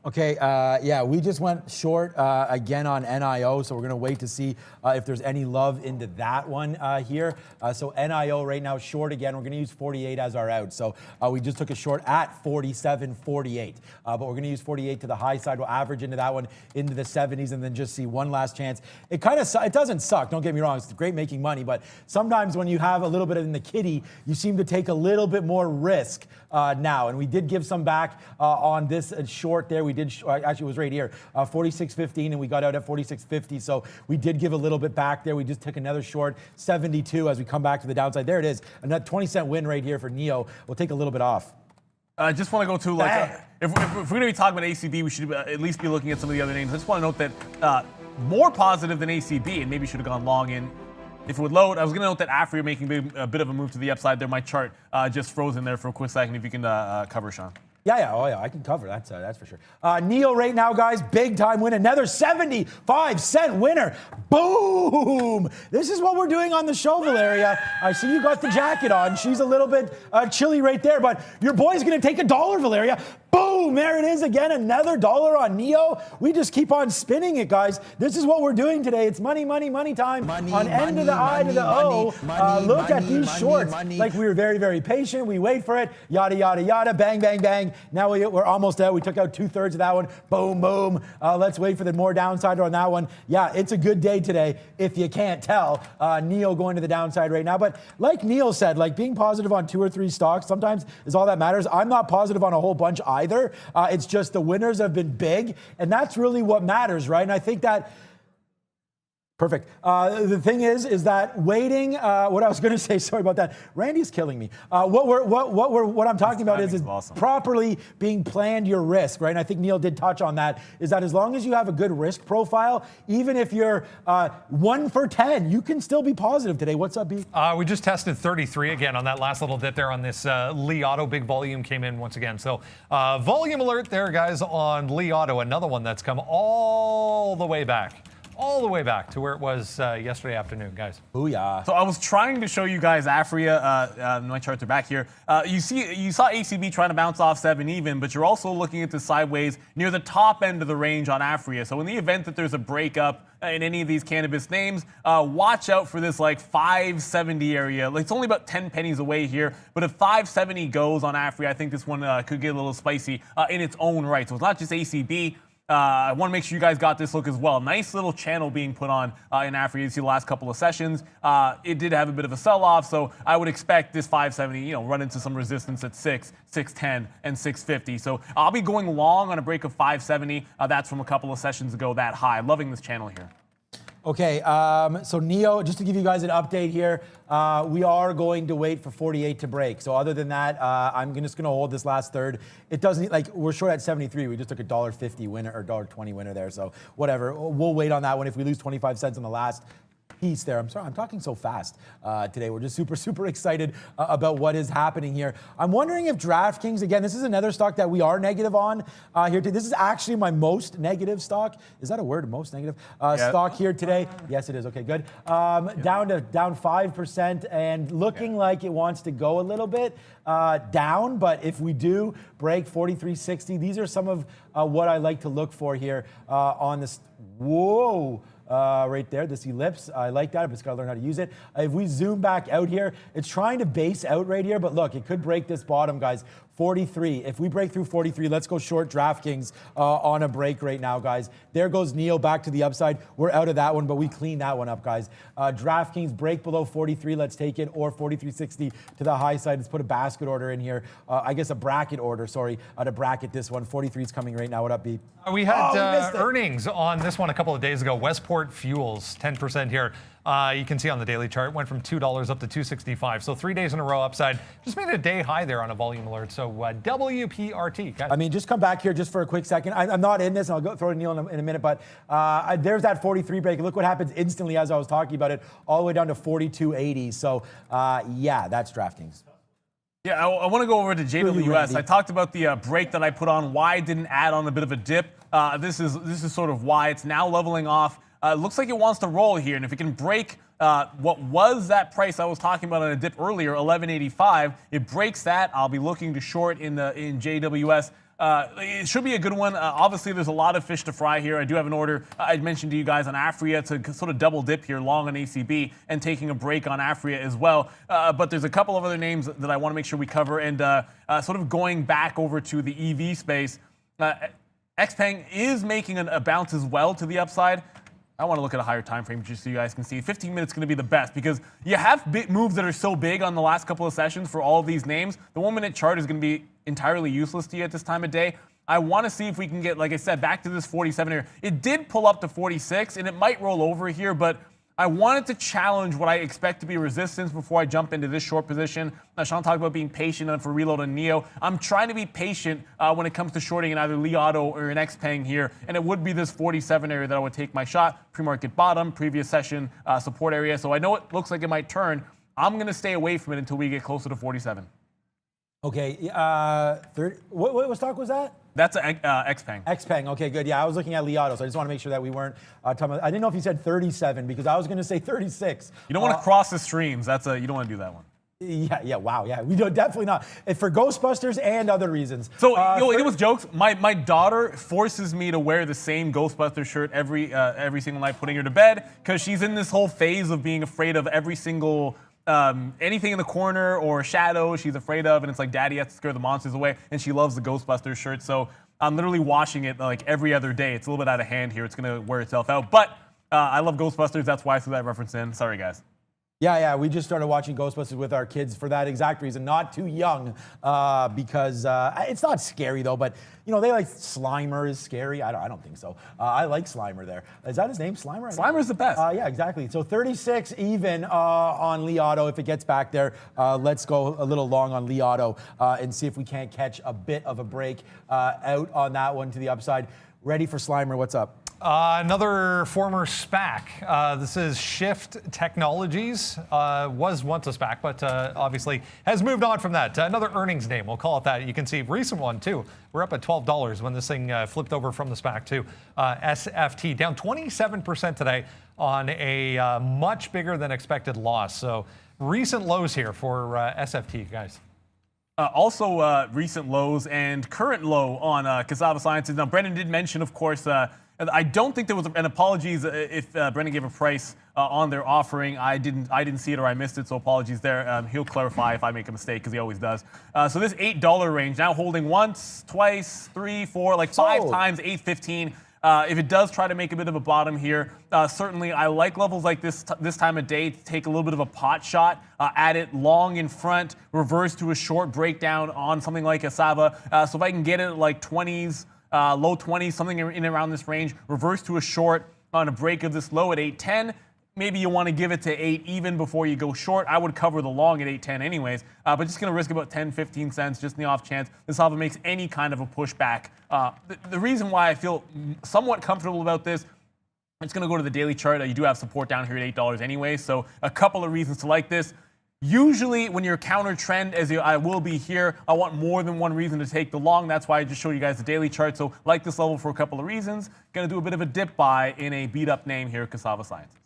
Okay, yeah, we just went short again on NIO, so we're going to wait to see if there's any love into that one here. So NIO right now short again. We're going to use 48 as our out. So we just took a short at 47.48, but we're going to use 48 to the high side. We'll average into that one into the 70s and then just see one last chance. It doesn't suck. Don't get me wrong. It's great making money, but sometimes when you have a little bit in the kitty, you seem to take a little bit more risk now. And we did give some back on this short there. We did, actually it was right here, 46.15, and we got out at 46.50. So we did give a little bit back there. We just took another short, 72, as we come back to the downside. There it is, another 20-cent win right here for NEO. We'll take a little bit off. I just want to go to, like, if we're going to be talking about ACB, we should at least be looking at some of the other names. I just want to note that more positive than ACB, and maybe should have gone long in. If it would load, I was going to note that after you're making a bit of a move to the upside there, my chart just froze in there for a quick second. If you can cover, Sean. Yeah, I can cover that. That's for sure. NEO right now, guys, big time win. Another 75-cent winner. Boom! This is what we're doing on the show, Valeria. I see you got the jacket on. She's a little bit chilly right there, but your boy's going to take $1, Valeria. Boom, there it is again, another dollar on NEO. We just keep on spinning it, guys. This is what we're doing today. It's money, money, money time. On end of the I to the O. Look at these shorts. Like we were very, very patient. We wait for it. Yada, yada, yada. Bang, bang, bang. Now we're almost out. We took out 2/3 of that one. Boom, boom. Let's wait for the more downside on that one. Yeah, it's a good day today, if you can't tell. NEO going to the downside right now. But like Neil said, like being positive on 2 or 3 stocks sometimes is all that matters. I'm not positive on a whole bunch either. It's just the winners have been big, and that's really what matters, right? And I think that perfect. The thing is that waiting. What I was going to say, sorry about that. Randy's killing me. What I'm talking about is awesome. Properly being planned your risk, right? And I think Neil did touch on that. Is that as long as you have a good risk profile, even if you're 1 for 10, you can still be positive today. What's up, B? We just tested 33 again on that last little dip there on this Lee Auto. Big volume came in once again. So volume alert there, guys, on Lee Auto. Another one that's come all the way back to where it was yesterday afternoon, guys. Booyah. So I was trying to show you guys Afria. My charts are back here. You saw ACB trying to bounce off 7 even, but you're also looking at the sideways near the top end of the range on Afria. So in the event that there's a breakup in any of these cannabis names, watch out for this like 570 area. Like, it's only about 10 pennies away here, but if 570 goes on Afria, I think this one could get a little spicy in its own right. So it's not just ACB. I want to make sure you guys got this look as well. Nice little channel being put on in Afria. You see the last couple of sessions. It did have a bit of a sell-off, so I would expect this 570, run into some resistance at 6, 610, and 650. So I'll be going long on a break of 570. That's from a couple of sessions ago, that high. Loving this channel here. Okay, so NEO, just to give you guys an update here, we are going to wait for 48 to break. So other than that, I'm just going to hold this last third. It doesn't, like, we're short at 73. We just took a $1.50 winner or $1.20 winner there. So whatever, we'll wait on that one. If we lose 25 cents on the last piece there. I'm sorry, I'm talking so fast today. We're just super, super excited about what is happening here. I'm wondering if DraftKings, again, this is another stock that we are negative on here today. This is actually my most negative stock. Is that a word, most negative? Stock here today. Yes, it is. Okay, good. Down 5% and looking like it wants to go a little bit down. But if we do break 43.60, these are some of what I like to look for here on this. Whoa. Right there, this ellipse. I like that. I just got to learn how to use it. If we zoom back out here, it's trying to base out right here, but look, it could break this bottom, guys. 43. If we break through 43, let's go short DraftKings on a break right now, guys. There goes NEO back to the upside. We're out of that one, but we clean that one up, guys. DraftKings break below 43. Let's take it, or 43.60 to the high side. Let's put a basket order in here. I guess a bracket order, sorry, to bracket this one. 43 is coming right now. What up, B? We had earnings on this one a couple of days ago. Westport Fuels, 10% here. You can see on the daily chart, went from $2 up to $2.65. So 3 days in a row upside. Just made a day high there on a volume alert. So WPRT. Guys. I mean, just come back here just for a quick second. I'm not in this, and I'll go throw it to Neil in a minute, but there's that 43 break. Look what happens instantly as I was talking about it, all the way down to 42.80. So, yeah, that's DraftKings. Yeah, I want to go over to JWS. I talked about the break that I put on, why it didn't add on a bit of a dip. This is sort of why it's now leveling off. It looks like it wants to roll here, and if it can break what was that price I was talking about on a dip earlier, 11.85, it breaks that. I'll be looking to short in JWS. It should be a good one. Obviously, there's a lot of fish to fry here. I do have an order I mentioned to you guys on Afria to sort of double dip here, long on ACB, and taking a break on Afria as well. But there's a couple of other names that I want to make sure we cover, and sort of going back over to the EV space. XPeng is making a bounce as well to the upside. I want to look at a higher time frame just so you guys can see. 15 minutes is going to be the best because you have big moves that are so big on the last couple of sessions for all of these names. The 1 minute chart is going to be entirely useless to you at this time of day. I want to see if we can get, like I said, back to this 47 here. It did pull up to 46, and it might roll over here, but I wanted to challenge what I expect to be resistance before I jump into this short position. Now, Sean talked about being patient for reload on NEO. I'm trying to be patient when it comes to shorting in either Lee Auto or an XPeng here, and it would be this 47 area that I would take my shot. Pre-market bottom, previous session support area. So I know it looks like it might turn. I'm going to stay away from it until we get closer to 47. Okay, what stock was that? That's XPeng. XPeng, okay, good. Yeah, I was looking at Lee Auto, so I just want to make sure that we weren't talking about, I didn't know if you said 37 because I was going to say 36. You don't want to cross the streams. You don't want to do that one. Yeah, wow, yeah. We don't, definitely not. For Ghostbusters and other reasons. So, it was jokes. My daughter forces me to wear the same Ghostbusters shirt every single night, putting her to bed, because she's in this whole phase of being afraid of every single anything in the corner or shadow she's afraid of, and it's like, Daddy has to scare the monsters away, and she loves the Ghostbusters shirt. So I'm literally washing it like every other day. It's a little bit out of hand here. It's gonna wear itself out. But I love Ghostbusters. That's why I threw that reference in. Sorry, guys. Yeah, we just started watching Ghostbusters with our kids for that exact reason. Not too young, because it's not scary though. But you know, they like Slimer is scary. I don't think so. I like Slimer. There is that his name, Slimer? Slimer's the best. Yeah, exactly. So 36 even on Li Auto. If it gets back there, let's go a little long on Li Auto and see if we can't catch a bit of a break out on that one to the upside. Ready for Slimer? What's up? Another former SPAC. This is Shift Technologies. Was once a SPAC, but obviously has moved on from that. Another earnings name, we'll call it that. You can see recent one too. We're up at $12 when this thing flipped over from the SPAC to SFT. Down 27% today on a much bigger than expected loss. So recent lows here for SFT, guys. Also, recent lows and current low on Cassava Sciences. Now, Brendan did mention, of course, I don't think there was, and apologies if Brendan gave a price on their offering. I didn't see it or I missed it, so apologies there. He'll clarify if I make a mistake, because he always does. So this $8 range now holding once, twice, 3, 4, like 5 times, 8.15. If it does try to make a bit of a bottom here, certainly I like levels like this time of day to take a little bit of a pot shot, add it long in front, reverse to a short breakdown on something like Cassava. So if I can get it at like 20s, low 20s, something in around this range, reverse to a short on a break of this low at 8.10. Maybe you want to give it to 8 even before you go short. I would cover the long at 8.10 anyways, but just going to risk about 10, 15 cents just in the off chance this alpha makes any kind of a pushback. The reason why I feel somewhat comfortable about this, it's going to go to the daily chart. You do have support down here at $8 anyway, so a couple of reasons to like this. Usually when you're counter trend, as I will be here, I want more than one reason to take the long. That's why I just showed you guys the daily chart. So like this level for a couple of reasons. Going to do a bit of a dip buy in a beat up name here, Cassava Sciences.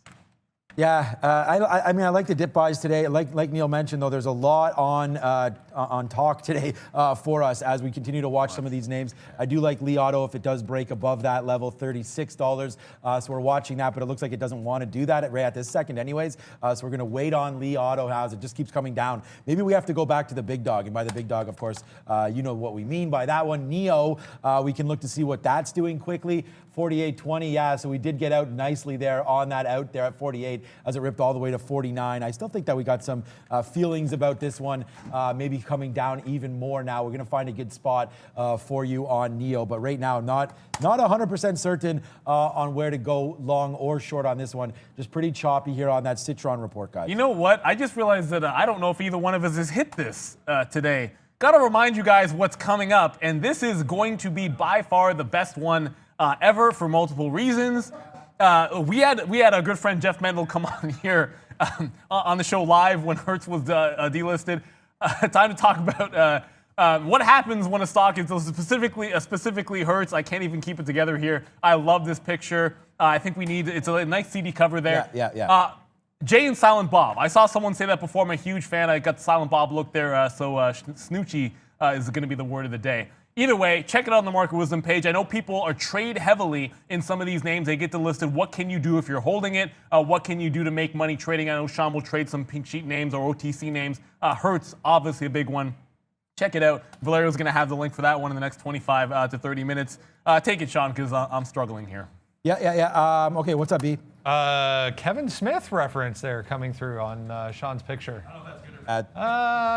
Yeah, I mean, I like the dip buys today. Like Neil mentioned, though, there's a lot on talk today for us as we continue to watch some of these names. I do like Li Auto if it does break above that level, $36. So we're watching that, but it looks like it doesn't want to do that right at this second anyways. So we're going to wait on Li Auto as it just keeps coming down. Maybe we have to go back to the big dog. And by the big dog, of course, you know what we mean by that one. NEO, we can look to see what that's doing quickly. 48.20, yeah, so we did get out nicely there on that out there at 48 as it ripped all the way to 49. I still think that we got some feelings about this one, maybe coming down even more now. We're going to find a good spot for you on NEO, but right now, not 100% certain on where to go long or short on this one. Just pretty choppy here on that Citron report, guys. You know what? I just realized that I don't know if either one of us has hit this today. Got to remind you guys what's coming up, and this is going to be by far the best one ever for multiple reasons. We had a good friend Jeff Mendel come on here on the show live when Hertz was delisted. Time to talk about what happens when a stock is specifically Hertz. I can't even keep it together here. I love this picture. I think it's a nice CD cover there. Yeah. Jay and Silent Bob. I saw someone say that before. I'm a huge fan. I got the Silent Bob look there. So Snoochie is going to be the word of the day. Either way, check it out on the Market Wisdom page. I know people are trade heavily in some of these names. They get delisted. What can you do if you're holding it? What can you do to make money trading? I know Sean will trade some pink sheet names or OTC names. Hertz, obviously a big one. Check it out. Valerio's going to have the link for that one in the next 25 to 30 minutes. Take it, Sean, because I'm struggling here. Yeah. Okay, what's up, B? Kevin Smith reference there coming through on Sean's picture. I don't know if that's good or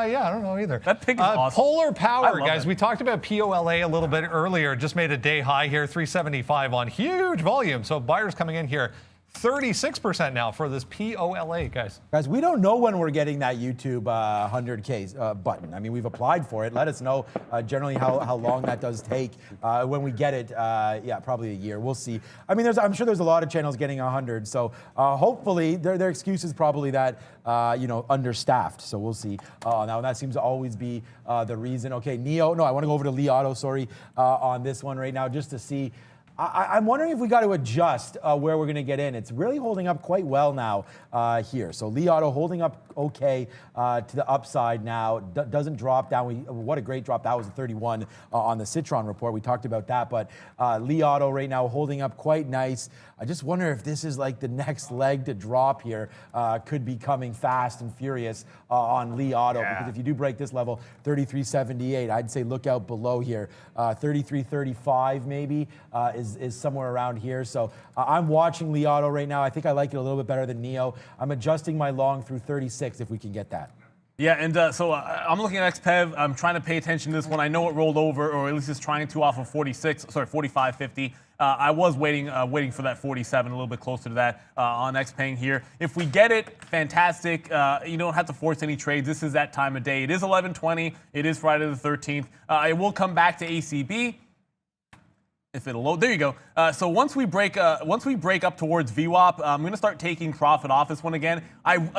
Yeah, I don't know either. That pick is awesome. Polar Power, guys. It. We talked about POLA a little bit earlier. Just made a day high here, 375 on huge volume. So buyers coming in here. 36% now for this POLA, guys. Guys, we don't know when we're getting that YouTube 100K button. I mean, we've applied for it. Let us know generally how long that does take. When we get it, yeah, probably a year. We'll see. I mean, I'm sure there's a lot of channels getting 100. So hopefully their excuse is probably that, understaffed. So we'll see. Now, that seems to always be the reason. Okay, NEO. No, I want to go over to Li Auto, sorry, on this one right now just to see. I'm wondering if we got to adjust where we're going to get in. It's really holding up quite well now here. So Li Auto holding up okay to the upside now. Doesn't drop down. What a great drop. That was a 31 on the Citron report. We talked about that. But Li Auto right now holding up quite nice. I just wonder if this is like the next leg to drop here. Could be coming fast and furious on Li Auto. Yeah. Because if you do break this level, 33.78, I'd say look out below here. 33.35 maybe is somewhere around here. So I'm watching Li Auto right now. I think I like it a little bit better than Neo. I'm adjusting my long through 36 if we can get that. Yeah, and so I'm looking at XPEV. I'm trying to pay attention to this one. I know it rolled over, or at least it's trying to off of 45.50. I was waiting for that 47, a little bit closer to that on XPeng here. If we get it, fantastic. You don't have to force any trades. This is that time of day. It is 11:20. It is Friday the 13th. It will come back to ACB. If it'll load, there you go. So once we break up towards VWAP, I'm going to start taking profit off this one again.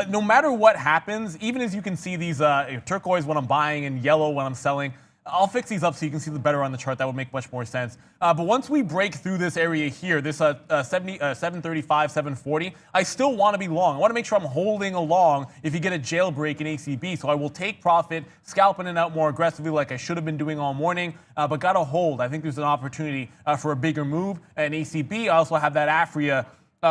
No matter what happens, even as you can see these turquoise when I'm buying and yellow when I'm selling, I'll fix these up so you can see the better on the chart. That would make much more sense. But once we break through this area here, this 735, 740, I still want to be long. I want to make sure I'm holding along if you get a jailbreak in ACB. So I will take profit, scalping it out more aggressively like I should have been doing all morning, but got to hold. I think there's an opportunity for a bigger move. And ACB, I also have that Afria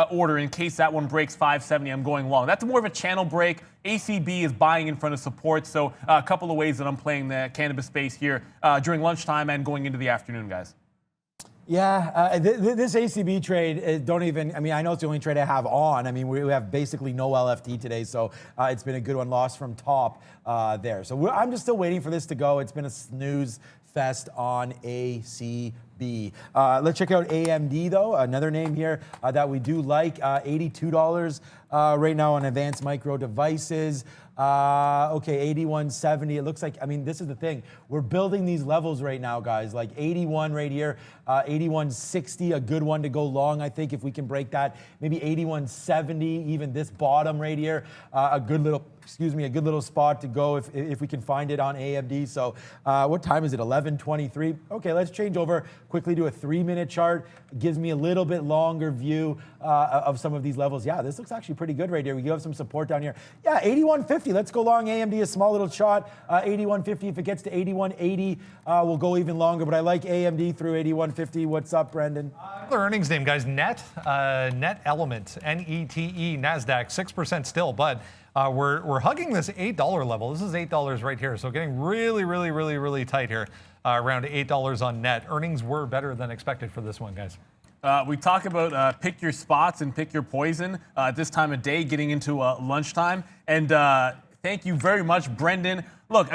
order in case that one breaks 570. I'm going long. That's more of a channel break. ACB is buying in front of support. So a couple of ways that I'm playing the cannabis space here during lunchtime and going into the afternoon, guys. Yeah, this ACB trade, I know it's the only trade I have on. I mean, we have basically no LFT today, so it's been a good one, lost from top there. So I'm just still waiting for this to go. It's been a snooze fest on ACB. Let's check out AMD, though, another name here that we do like, $82 right now on advanced micro devices. Okay, 81.70. It looks like, this is the thing. We're building these levels right now, guys. Like 81 right here, 81.60, a good one to go long, I think, if we can break that. Maybe 81.70, even this bottom right here, a good little spot to go if we can find it on AMD. So what time is it? 11:23. Okay, let's change over quickly to a 3-minute chart. It gives me a little bit longer view of some of these levels. Yeah, this looks actually pretty good right here. We do have some support down here. Yeah, 81.50. Let's go long AMD, a small little shot. 81.50. If it gets to 81.80, we'll go even longer. But I like AMD through 81.50. What's up, Brendan? Another earnings name, guys. Net Element, NETE, NASDAQ, 6% still, but we're hugging this $8 level. This is $8 right here, so getting really tight here, around $8 on net. Earnings were better than expected for this one, guys. We talk about pick your spots and pick your poison at this time of day, getting into lunchtime. And thank you very much, Brendan. Look,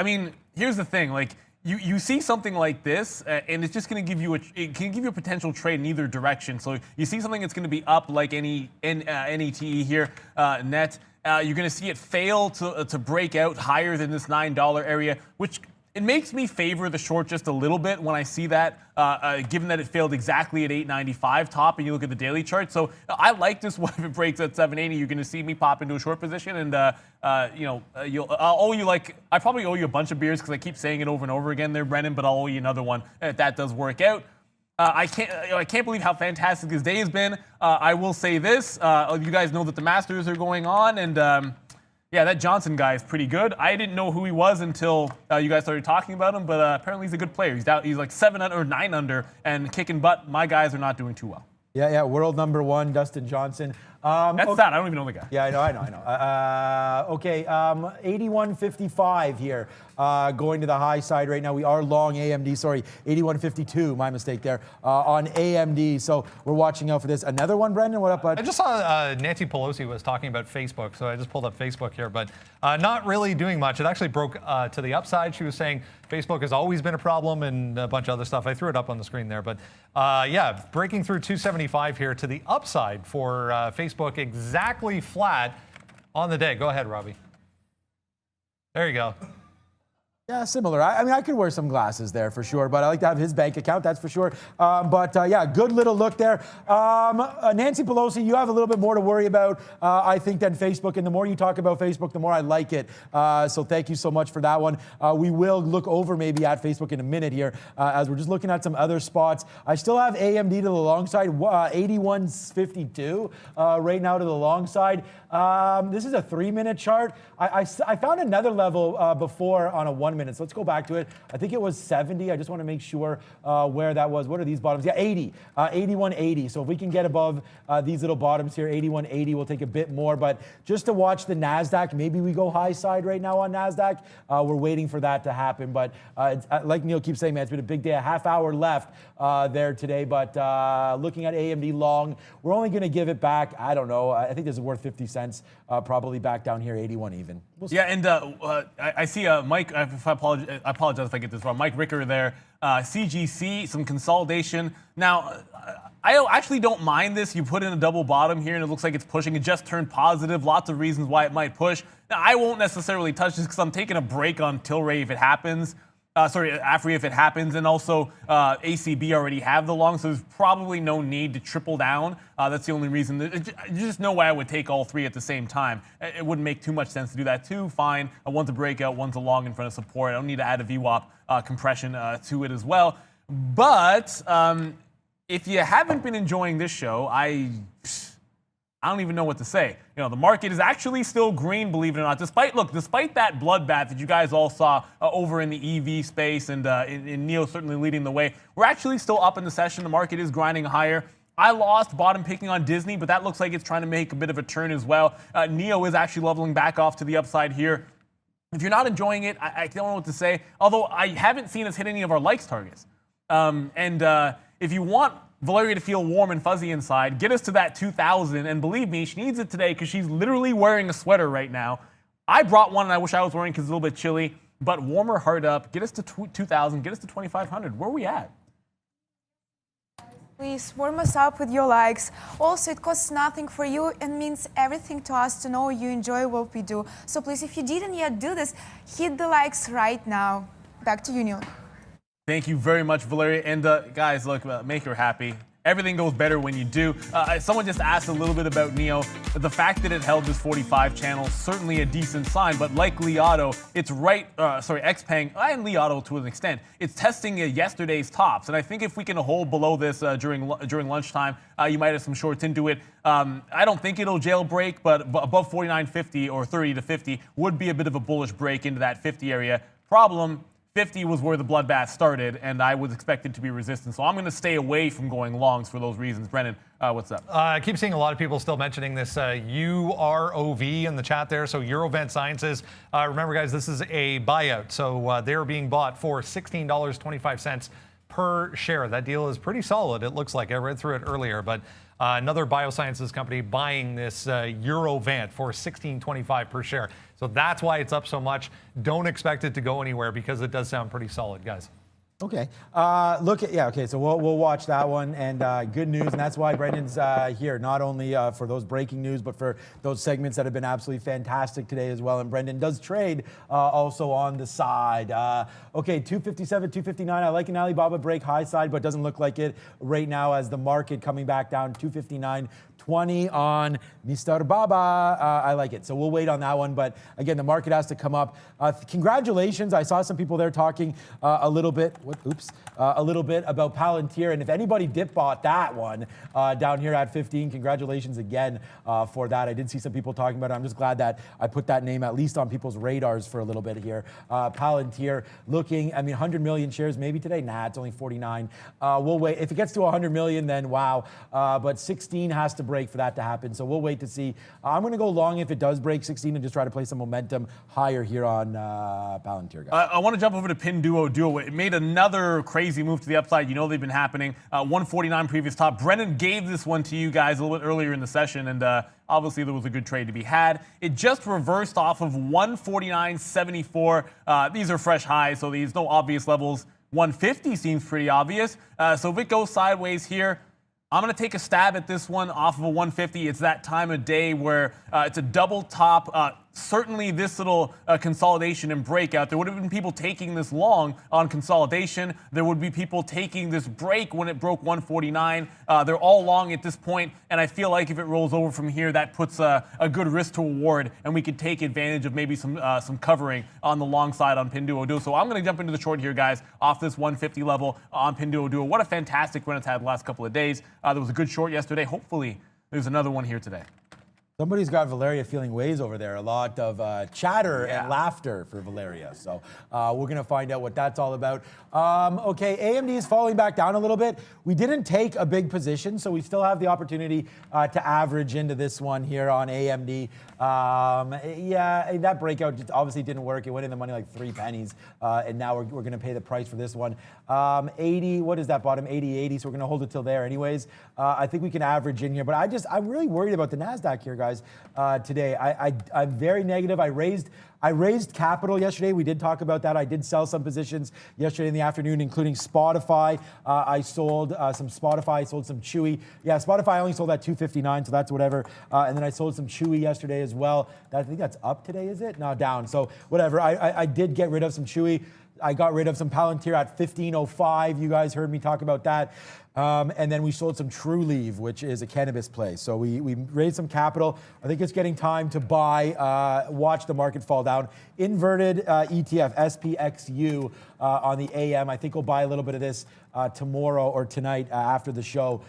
here's the thing. Like, you see something like this, and it's just going to give you a potential trade in either direction. So you see something that's going to be up like NETE here, net. You're going to see it fail to break out higher than this $9 area, which it makes me favor the short just a little bit when I see that, given that it failed exactly at 895 top, and you look at the daily chart. So I like this one. If it breaks at 780, you're going to see me pop into a short position, and I probably owe you a bunch of beers because I keep saying it over and over again there, Brendan. But I'll owe you another one if that does work out. I can't believe how fantastic this day has been. I will say this: you guys know that the Masters are going on, and yeah, that Johnson guy is pretty good. I didn't know who he was until you guys started talking about him, but apparently he's a good player. He's like 7 under or 9 under and kicking butt. My guys are not doing too well. Yeah, world number 1, Dustin Johnson. That's sad. I don't even know the guy. Yeah, I know. Okay, 81.55 here, going to the high side right now. We are long AMD, sorry, 81.52, my mistake there, on AMD. So we're watching out for this. Another one, Brendan, what up, bud? I just saw Nancy Pelosi was talking about Facebook, so I just pulled up Facebook here, but not really doing much. It actually broke to the upside. She was saying Facebook has always been a problem and a bunch of other stuff. I threw it up on the screen there, but yeah, breaking through 275 here to the upside for Facebook, exactly flat on the day. Go ahead, Robbie. There you go. Yeah, similar. I mean, I could wear some glasses there for sure, but I like to have his bank account, that's for sure. Yeah, good little look there. Nancy Pelosi, you have a little bit more to worry about, I think, than Facebook. And the more you talk about Facebook, the more I like it. So thank you so much for that one. We will look over maybe at Facebook in a minute here as we're just looking at some other spots. I still have AMD to the long side, 81.52 right now to the long side. This is a 3-minute chart. I found another level before on a 1 minute. So let's go back to it. I think it was 70. I just want to make sure where that was. What are these bottoms? Yeah, 80. 81.80. So if we can get above these little bottoms here, 81.80, we'll take a bit more. But just to watch the NASDAQ, maybe we go high side right now on NASDAQ. We're waiting for that to happen. But it's, like Neil keeps saying, man, it's been a big day. A half hour left there today. But looking at AMD long, we're only going to give it back, I don't know, I think this is worth 50 cents, probably back down here, 81 even. We'll yeah, and I see Mike, I apologize if I get this wrong, Mike Ricker there, CGC, some consolidation. Now, I actually don't mind this. You put in a double bottom here, and it looks like it's pushing. It just turned positive. Lots of reasons why it might push. Now, I won't necessarily touch this because I'm taking a break on Tilray if it happens. AFRI if it happens, and also ACB already have the long, so there's probably no need to triple down. That's the only reason. There's just no way I would take all three at the same time. It wouldn't make too much sense to do that too. Fine, one's a breakout, one's a long in front of support. I don't need to add a VWAP compression to it as well. But if you haven't been enjoying this show, I don't even know what to say. You know, the market is actually still green, believe it or not. Despite that bloodbath that you guys all saw over in the EV space and in Neo certainly leading the way, we're actually still up in the session. The market is grinding higher. I lost bottom picking on Disney, but that looks like it's trying to make a bit of a turn as well. Neo is actually leveling back off to the upside here. If you're not enjoying it, I don't know what to say. Although I haven't seen us hit any of our likes targets. If you want Valeria to feel warm and fuzzy inside, get us to that 2,000, and believe me, she needs it today because she's literally wearing a sweater right now. I brought one and I wish I was wearing because it's a little bit chilly, but warm her heart up, get us to 2,000, get us to 2,500. Where are we at? Please warm us up with your likes. Also, it costs nothing for you and means everything to us to know you enjoy what we do. So please, if you didn't yet do this, hit the likes right now. Back to you, Neil. Thank you very much, Valeria. And guys, look, make her happy. Everything goes better when you do. Someone just asked a little bit about Neo. The fact that it held this 45 channel, certainly a decent sign, but like Li Auto, it's XPeng and Li Auto to an extent, it's testing yesterday's tops. And I think if we can hold below this during lunchtime, you might have some shorts into it. I don't think it'll jailbreak, but above 49.50 or 30 to 50 would be a bit of a bullish break into that 50 area. Problem, 50 was where the bloodbath started, and I was expected to be resistant. So I'm going to stay away from going longs for those reasons. Brennan, what's up? I keep seeing a lot of people still mentioning this UROV in the chat there. So Eurovent Sciences. Remember, guys, this is a buyout. So they're being bought for $16.25 per share. That deal is pretty solid, it looks like. I read through it earlier, but another biosciences company buying this Eurovent for $16.25 per share. So that's why it's up so much. Don't expect it to go anywhere because it does sound pretty solid, guys. Okay. So we'll watch that one, and good news, and that's why Brendan's here, not only for those breaking news, but for those segments that have been absolutely fantastic today as well. And Brendan does trade also on the side. Okay, 257, 259. I like an Alibaba break high side, but doesn't look like it right now as the market coming back down. 259.20 on Mr. Baba. I like it. So we'll wait on that one. But again, the market has to come up. Congratulations. I saw some people there talking a little bit about Palantir. And if anybody dip bought that one down here at 15, congratulations again for that. I did see some people talking about it. I'm just glad that I put that name at least on people's radars for a little bit here. Palantir looking, 100 million shares maybe today. Nah, it's only 49. We'll wait. If it gets to 100 million, then wow. But 16 has to break for that to happen. So we'll wait to see. I'm going to go long if it does break 16 and just try to play some momentum higher here on Palantir, guys. I want to jump over to Pinduoduo. It made another crazy move to the upside. You know they've been happening. 149 previous top. Brennan gave this one to you guys a little bit earlier in the session, and obviously there was a good trade to be had. It just reversed off of 149.74. These are fresh highs, so there's no obvious levels. 150 seems pretty obvious. So if it goes sideways here, I'm going to take a stab at this one off of a 150. It's that time of day where it's a double top. certainly this little consolidation and breakout, there would have been people taking this long on consolidation. There would be people taking this break when it broke 149. They're all long at this point, and I feel like if it rolls over from here, that puts a good risk to reward, and we could take advantage of maybe some covering on the long side on Pinduoduo. So I'm going to jump into the short here, guys, off this 150 level on Pinduoduo. What a fantastic run it's had the last couple of days. There was a good short yesterday. Hopefully, there's another one here today. Somebody's got Valeria feeling ways over there. A lot of chatter and laughter for Valeria. So we're going to find out what that's all about. Okay, AMD is falling back down a little bit. We didn't take a big position, so we still have the opportunity to average into this one here on AMD. Yeah, that breakout just obviously didn't work. It went in the money like 3 pennies, and now we're going to pay the price for this one. 80, what is that bottom? 80, so we're going to hold it till there anyways. I think we can average in here, but I'm really worried about the NASDAQ here, guys. Today, I'm very negative. I raised capital yesterday. We did talk about that. I did sell some positions yesterday in the afternoon, including Spotify. I sold some Spotify. I sold some Chewy. Yeah, Spotify I only sold at 259, so that's whatever. And then I sold some Chewy yesterday as well. I think that's up today, is it? No, down. So whatever. I did get rid of some Chewy. I got rid of some Palantir at 1505. You guys heard me talk about that. And then we sold some True Leave, which is a cannabis play. So we raised some capital. I think it's getting time to buy, watch the market fall down. Inverted ETF, SPXU on the AM. I think we'll buy a little bit of this tomorrow or tonight after the show.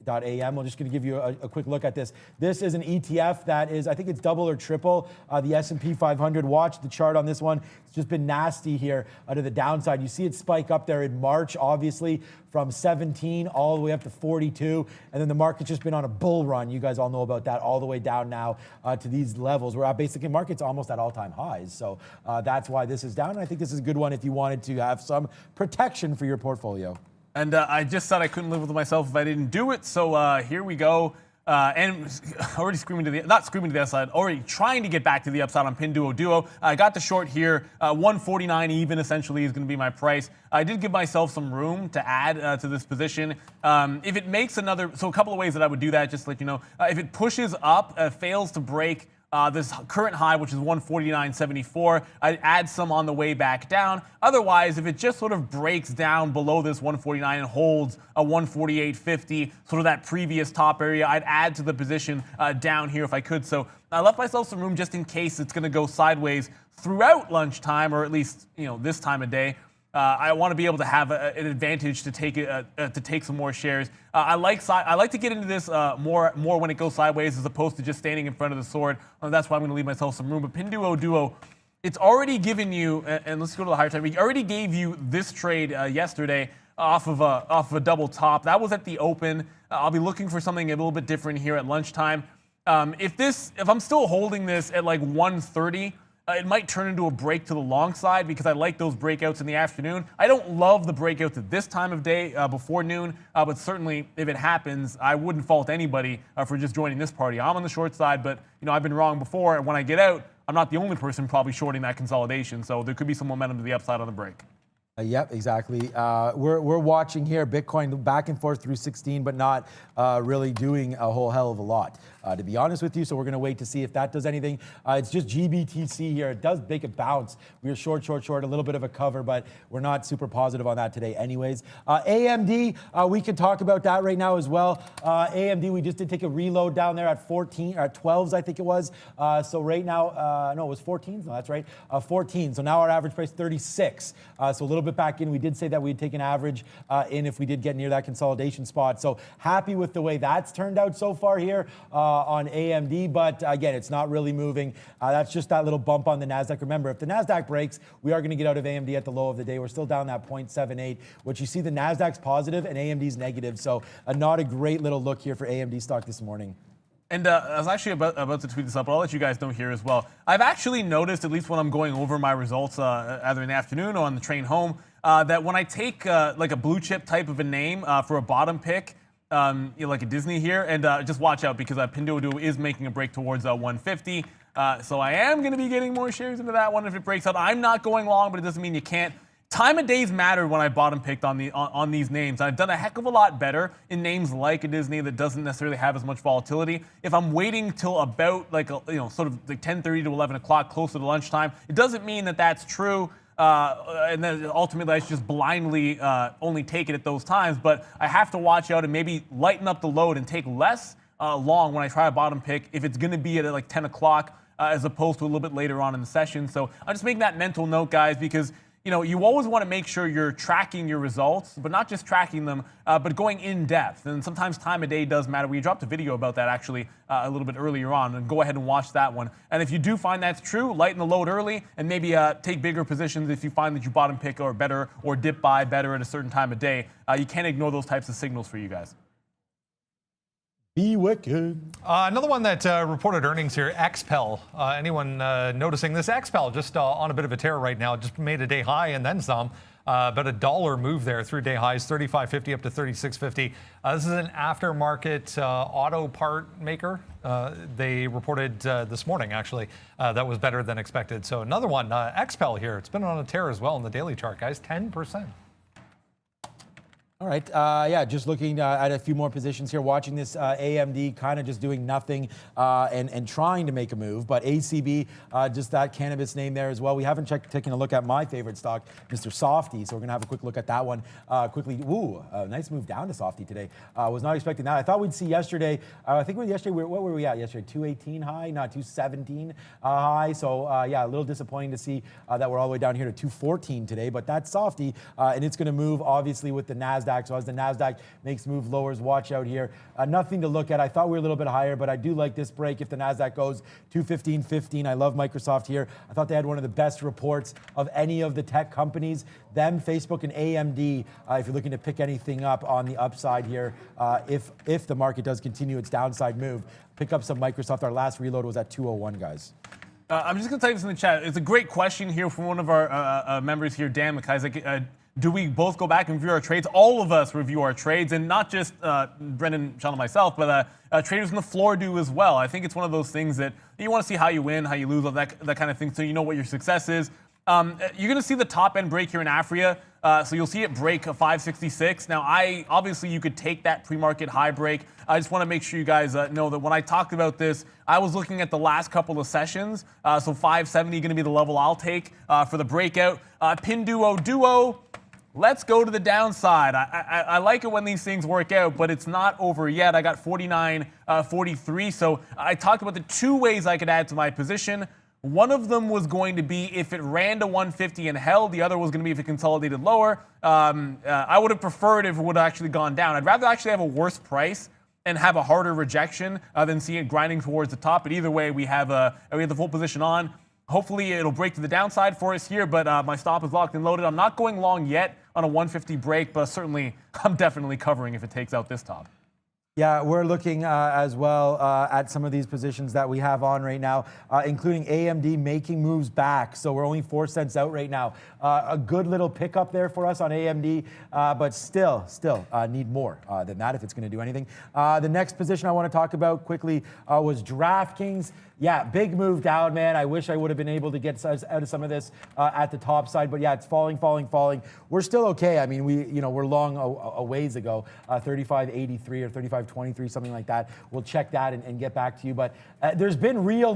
AM. We're just going to give you a quick look at this. This is an ETF that is, I think it's double or triple the S&P 500. Watch the chart on this one. It's just been nasty here to the downside. You see it spike up there in March, obviously, from 17 all the way up to 42. And then the market's just been on a bull run. You guys all know about that, all the way down now to these levels. We're basically, market's almost at all-time highs. So that's why this is down. And I think this is a good one if you wanted to have some protection for your portfolio. And I just said I couldn't live with myself if I didn't do it. So here we go. And already not screaming to the upside, already trying to get back to the upside on Pinduoduo. I got the short here. 149 even essentially is going to be my price. I did give myself some room to add to this position. If it makes another, so a couple of ways that I would do that, just to let you know. If it pushes up, fails to break this current high, which is 149.74. I'd add some on the way back down. Otherwise, if it just sort of breaks down below this 149 and holds a 148.50, sort of that previous top area, I'd add to the position down here if I could. So I left myself some room just in case it's going to go sideways throughout lunchtime, or at least this time of day. I want to be able to have an advantage to take some more shares. I like to get into this more when it goes sideways as opposed to just standing in front of the sword. That's why I'm going to leave myself some room. But Pinduoduo, it's already given you, and let's go to the higher time. We already gave you this trade yesterday off of a double top. That was at the open. I'll be looking for something a little bit different here at lunchtime. If I'm still holding this at like 130. It might turn into a break to the long side because I like those breakouts in the afternoon. I don't love the breakouts at this time of day before noon, but certainly if it happens, I wouldn't fault anybody for just joining this party. I'm on the short side, but I've been wrong before, and when I get out, I'm not the only person probably shorting that consolidation, so there could be some momentum to the upside on the break. Yep, exactly. We're watching here Bitcoin back and forth through 16, but not really doing a whole hell of a lot, to be honest with you. So we're going to wait to see if that does anything. It's just GBTC here. It does make a bounce. We are short, a little bit of a cover, but we're not super positive on that today anyways. AMD, we can talk about that right now as well. AMD, we just did take a reload down there at 12s, I think it was. So right now, no, it was 14s. No, that's right. 14. So now our average price 36. So a little bit back in. We did say that we'd take an average in if we did get near that consolidation spot. So happy with the way that's turned out so far here on AMD. But again, it's not really moving. That's just that little bump on the NASDAQ. Remember, if the NASDAQ breaks, we are going to get out of AMD at the low of the day. We're still down that 0.78, which you see the NASDAQ's positive and AMD's negative. So not a great little look here for AMD stock this morning. And I was actually about to tweet this up, but I'll let you guys know here as well. I've actually noticed, at least when I'm going over my results, either in the afternoon or on the train home, that when I take like a blue chip type of a name for a bottom pick, like a Disney here, and just watch out because Pinduoduo is making a break towards 150. So I am going to be getting more shares into that one if it breaks out. I'm not going long, but it doesn't mean you can't. Time of days matter when I bottom picked on these names. I've done a heck of a lot better in names like a Disney that doesn't necessarily have as much volatility. If I'm waiting till about sort of like 10:30 to 11 o'clock, closer to lunchtime, it doesn't mean that that's true. And then ultimately, I should just blindly only take it at those times. But I have to watch out and maybe lighten up the load and take less long when I try a bottom pick if it's going to be at like 10 o'clock as opposed to a little bit later on in the session. So I'm just making that mental note, guys, because you always want to make sure you're tracking your results, but not just tracking them, but going in depth. And sometimes time of day does matter. We dropped a video about that actually a little bit earlier on, and go ahead and watch that one. And if you do find that's true, lighten the load early and maybe take bigger positions if you find that you bottom pick or better or dip buy better at a certain time of day. You can't ignore those types of signals for you guys. Be wicked. Another one that reported earnings here, XPEL. Anyone noticing this? XPEL just on a bit of a tear right now. Just made a day high and then some. About $1 move there through day highs, 35.50 up to 36.50. This is an aftermarket auto part maker. They reported this morning, actually, that was better than expected. So another one, XPEL here. It's been on a tear as well in the daily chart, guys, 10%. All right, yeah, just looking at a few more positions here, watching this AMD kind of just doing nothing and trying to make a move, but ACB, just that cannabis name there as well. We haven't taken a look at my favorite stock, Mr. Softy, so we're gonna have a quick look at that one quickly. Ooh, nice move down to Softy today. Was not expecting that. I thought we'd see yesterday, I think yesterday, what were we at yesterday? 218 high, not 217 high, so yeah, a little disappointing to see that we're all the way down here to 214 today, but that's Softy, and it's gonna move obviously with the NASDAQ. So as the NASDAQ makes move lowers, watch out here. Nothing to look at. I thought we were a little bit higher, but I do like this break if the NASDAQ goes 215.15. I love Microsoft here. I thought they had one of the best reports of any of the tech companies. Them, Facebook, and AMD, if you're looking to pick anything up on the upside here, if the market does continue its downside move, pick up some Microsoft. Our last reload was at 201, guys. I'm just going to type this in the chat. It's a great question here from one of our members here, Dan McIsaac. Do we both go back and review our trades? All of us review our trades, and not just Brendan, Sean, and myself, but traders on the floor do as well. I think it's one of those things that you want to see how you win, how you lose, that kind of thing, so you know what your success is. You're going to see the top end break here in Afria. So you'll see it break a 566. Now, obviously you could take that pre-market high break. I just want to make sure you guys know that when I talked about this, I was looking at the last couple of sessions. So 570 going to be the level I'll take for the breakout. Pin duo. Let's go to the downside. I like it when these things work out, but it's not over yet. I got 49.43. So I talked about the two ways I could add to my position. One of them was going to be if it ran to 150 and held. The other was going to be if it consolidated lower. I would have preferred if it would have actually gone down. I'd rather actually have a worse price and have a harder rejection than see it grinding towards the top. But either way, we have the full position on. Hopefully it'll break to the downside for us here, but my stop is locked and loaded. I'm not going long yet on a 150 break, but certainly I'm definitely covering if it takes out this top. Yeah, we're looking as well at some of these positions that we have on right now, including AMD making moves back. So we're only 4 cents out right now. A good little pickup there for us on AMD, but still need more than that if it's going to do anything. The next position I want to talk about quickly was DraftKings. Yeah, big move down, man. I wish I would have been able to get out of some of this at the top side, but yeah, it's falling. We're still okay. I mean, we're long a ways ago, 35.83 or 35.23, something like that. We'll check that and get back to you. But there's been really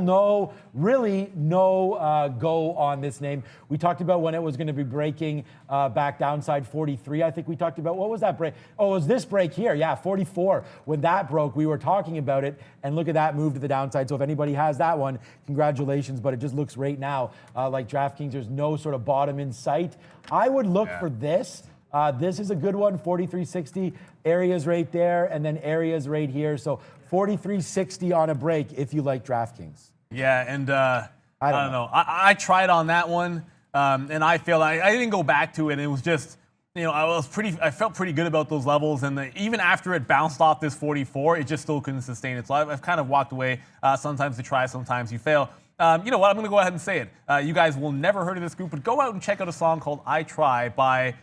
no go on this name. We talked about when it was going to be breaking back downside 43. I think we talked about, what was that break? Oh, it was this break here. Yeah, 44. When that broke, we were talking about it, and look at that move to the downside. So if anybody has that one, congratulations, but it just looks right now like DraftKings, there's no sort of bottom in sight. I would look for this. This is a good one, 43.60, areas right there, and then areas right here. So 43.60 on a break if you like DraftKings. Yeah, and I don't know. I tried on that one, and I failed. I didn't go back to it. It was just, I felt pretty good about those levels, and even after it bounced off this 44, it just still couldn't sustain it. So I've kind of walked away. Sometimes you try, sometimes you fail. You know what? I'm going to go ahead and say it. You guys will never heard of this group, but go out and check out a song called "I Try" by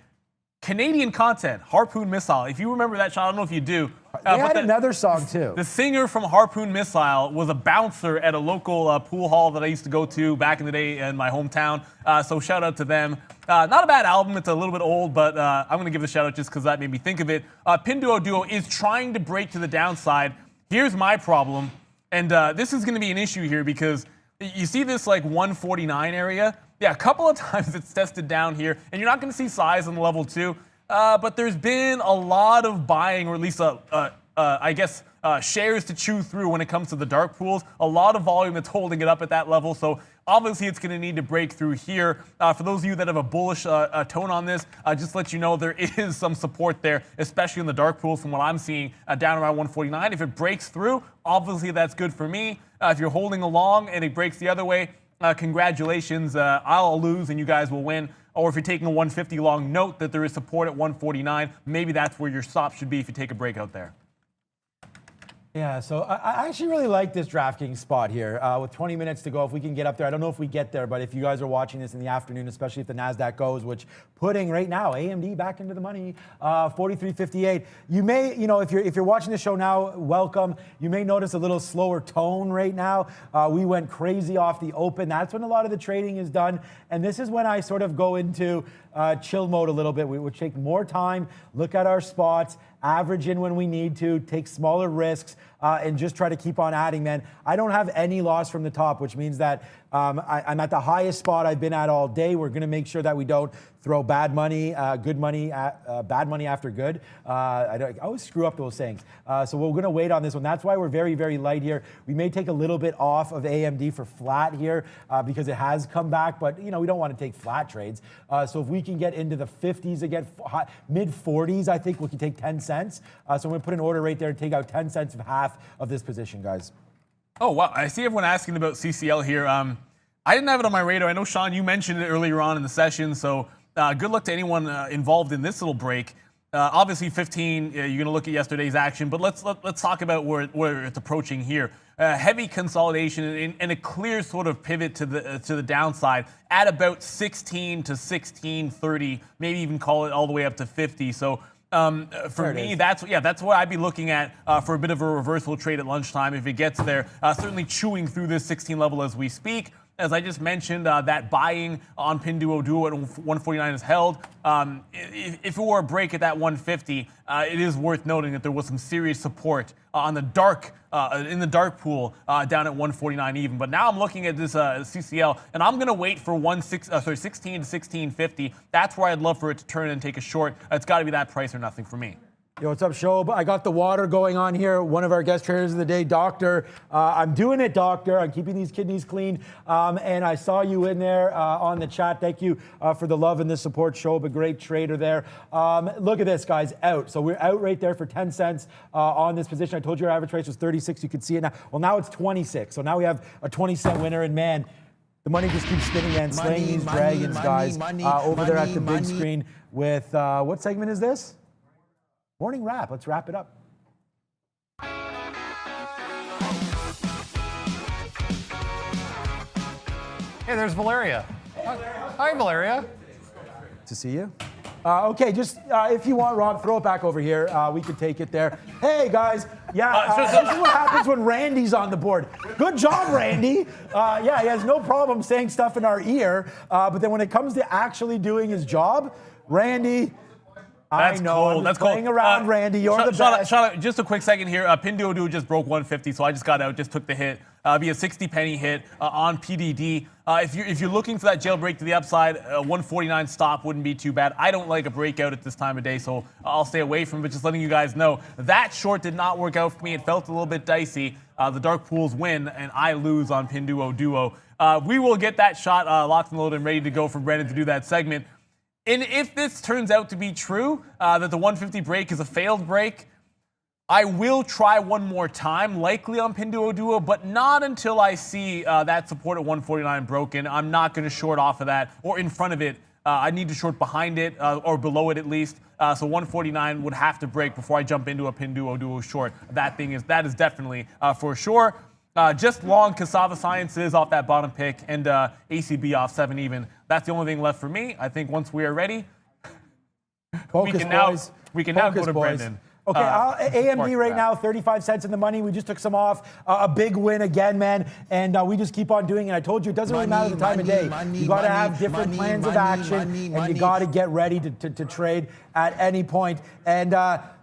Canadian content, Harpoon Missile. If you remember that, Sean, I don't know if you do. They had another song too. The singer from Harpoon Missile was a bouncer at a local pool hall that I used to go to back in the day in my hometown. So shout out to them. Not a bad album. It's a little bit old, but I'm going to give a shout out just because that made me think of it. Pinduoduo is trying to break to the downside. Here's my problem, and this is going to be an issue here because you see this like 149 area. Yeah, a couple of times it's tested down here, and you're not going to see size on level 2. But there's been a lot of buying, or at least, I guess, shares to chew through when it comes to the dark pools. A lot of volume that's holding it up at that level. So obviously it's going to need to break through here. For those of you that have a bullish tone on this, just let you know there is some support there, especially in the dark pools from what I'm seeing down around 149. If it breaks through, obviously that's good for me. If you're holding along and it breaks the other way, congratulations. I'll lose and you guys will win. Or if you're taking a 150 long, note that there is support at 149. Maybe that's where your stop should be if you take a breakout there. Yeah, so I actually really like this DraftKings spot here with 20 minutes to go. If we can get up there, I don't know if we get there, but if you guys are watching this in the afternoon, especially if the NASDAQ goes, which putting right now AMD back into the money, 43.58. You may, if you're watching the show now, welcome. You may notice a little slower tone right now. We went crazy off the open. That's when a lot of the trading is done, and this is when I sort of go into chill mode a little bit. We would take more time, look at our spots, average in when we need to, take smaller risks, and just try to keep on adding, man. I don't have any loss from the top, which means that I'm at the highest spot I've been at all day. We're going to make sure that we don't throw bad money, good money, bad money after good. I always screw up those sayings. So we're going to wait on this one. That's why we're very, very light here. We may take a little bit off of AMD for flat here because it has come back, but we don't want to take flat trades. So if we can get into the 50s again, mid 40s, I think we can take 10 cents. So I'm going to put an order right there and take out 10 cents of half of this position, guys. Oh, wow. I see everyone asking about CCL here. I didn't have it on my radar. I know, Sean, you mentioned it earlier on in the session, so good luck to anyone involved in this little break. Obviously, 15, you're going to look at yesterday's action, but let's talk about where it's approaching here. Heavy consolidation and a clear sort of pivot to the downside at about 16 to 16.30, maybe even call it all the way up to 50. So for me, that's what I'd be looking at for a bit of a reversal trade at lunchtime if it gets there. Certainly chewing through this 16 level as we speak. As I just mentioned, that buying on Pinduoduo at 149 is held. If it were a break at that 150, it is worth noting that there was some serious support on the dark in the dark pool down at 149 even. But now I'm looking at this CCL, and I'm going to wait for 16 to 16.50. That's where I'd love for it to turn and take a short. It's got to be that price or nothing for me. Yo, what's up, show? I got the water going on here. One of our guest traders of the day, Doctor. I'm doing it, Doctor. I'm keeping these kidneys clean. And I saw you in there on the chat. Thank you for the love and the support, show. A great trader there. Look at this, guys. Out. So we're out right there for 10 cents on this position. I told you our average price was 36. You could see it now. Well, now it's 26. So now we have a 20-cent winner. And man, the money just keeps spinning, man. Slaying these dragons, guys. Over there at the big screen with what segment is this? Morning wrap. Let's wrap it up. Hey, there's Valeria. Hi, Valeria. To see you. Okay, just if you want, Rob, throw it back over here. We could take it there. Hey, guys. Yeah, this is what happens when Randy's on the board. Good job, Randy. Yeah, he has no problem saying stuff in our ear. But then when it comes to actually doing his job, Randy... That's cold. That's playing around, Randy. You're the best. Sean, just a quick second here. Pinduoduo just broke 150, so I just got out, just took the hit. Be a 60-penny hit on PDD. If you're looking for that jailbreak to the upside, 149 stop wouldn't be too bad. I don't like a breakout at this time of day, so I'll stay away from it. Just letting you guys know that short did not work out for me. It felt a little bit dicey. The dark pools win, and I lose on Pinduoduo. We will get that shot locked and loaded and ready to go for Brendan to do that segment. And if this turns out to be true, that the 150 break is a failed break, I will try one more time, likely on Pinduoduo, but not until I see that support at 149 broken. I'm not going to short off of that or in front of it. I need to short behind it or below it at least. So 149 would have to break before I jump into a Pinduoduo short. That is definitely for sure. Just long Cassava Sciences off that bottom pick and ACB off 7 even. That's the only thing left for me. I think once we are ready, we can now go to Brendan. Okay, AMD right that. now, 35 cents in the money. We just took some off. A big win again, man. And we just keep on doing it. I told you, it doesn't really matter the time of day. You got to have different plans of action, and you got to get ready to trade at any point. And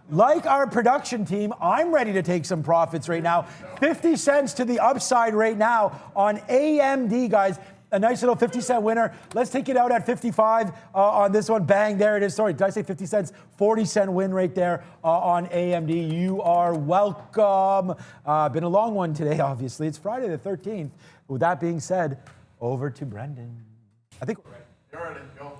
like our production team, I'm ready to take some profits right now. 50 cents to the upside right now on AMD, guys. A nice little 50-cent winner. Let's take it out at 55 on this one. Bang, there it is. Sorry, did I say 50 cents? 40-cent win right there on AMD. You are welcome. Been a long one today, obviously. It's Friday the 13th. With that being said, over to Brendan. I think we're ready. You're ready. Go.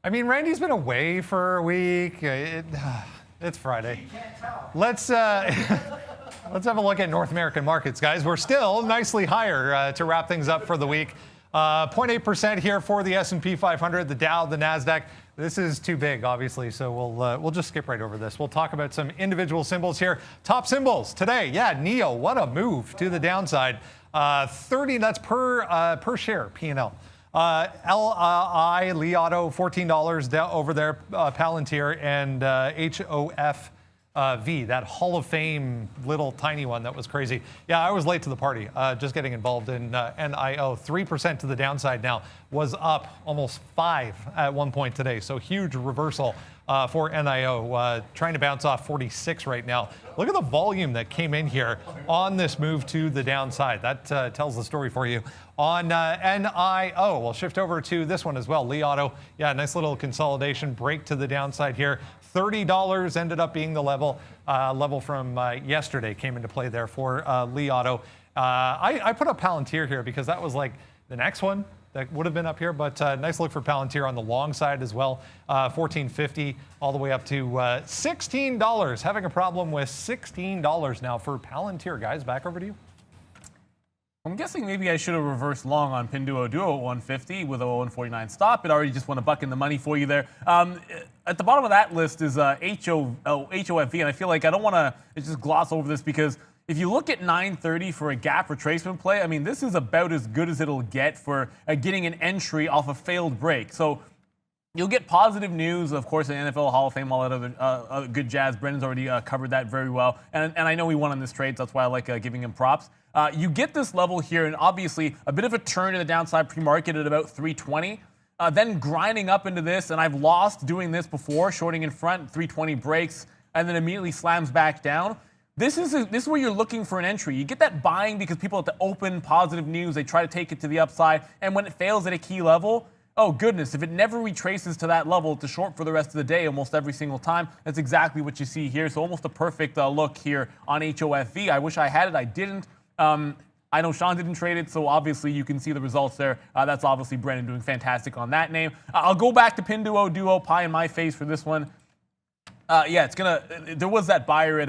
I mean, Randy's been away for a week. It's Friday. You can't tell. Let's have a look at North American markets, guys. We're still nicely higher to wrap things up for the week. 0.8% here for the S&P 500, the Dow, the NASDAQ. This is too big, obviously, so we'll just skip right over this. We'll talk about some individual symbols here. Top symbols today, yeah, NEO, what a move to the downside. 30, that's per share, P&L. LI, Li Auto, $14 over there, Palantir, and HOF. that Hall of Fame little tiny one that was crazy. Yeah, I was late to the party, just getting involved in NIO. 3% to the downside now, was up almost 5 at one point today. So huge reversal for NIO, trying to bounce off 46 right now. Look at the volume that came in here on this move to the downside. That tells the story for you. On NIO, we'll shift over to this one as well. Li Auto, yeah, nice little consolidation break to the downside here. $30 ended up being the level from yesterday, came into play there for Li Auto. I put up Palantir here because that was like the next one that would have been up here, but nice look for Palantir on the long side as well. $14.50 all the way up to $16. Having a problem with $16 now for Palantir. Guys, back over to you. I'm guessing maybe I should have reversed long on Pinduoduo at 150 with a 149 stop. It already just won a buck in the money for you there. At the bottom of that list is HOFV, and I feel like I don't want to just gloss over this because if you look at 930 for a gap retracement play, I mean, this is about as good as it'll get for getting an entry off a failed break. So you'll get positive news, of course, in NFL Hall of Fame, all that other good jazz. Brendan's already covered that very well. And I know he won on this trade, so that's why I like giving him props. You get this level here, and obviously a bit of a turn to the downside pre-market at about 320. Then grinding up into this, and I've lost doing this before, shorting in front, 320 breaks, and then immediately slams back down. This is where you're looking for an entry. You get that buying because people at the open, positive news, they try to take it to the upside, and when it fails at a key level, oh goodness, if it never retraces to that level, to short for the rest of the day almost every single time. That's exactly what you see here. So almost a perfect look here on HOFV. I wish I had it, I didn't. I know Sean didn't trade it, so obviously you can see the results there. That's obviously Brendan doing fantastic on that name. I'll go back to Pinduoduo, pie in my face for this one. Yeah, it's gonna. There was that buyer at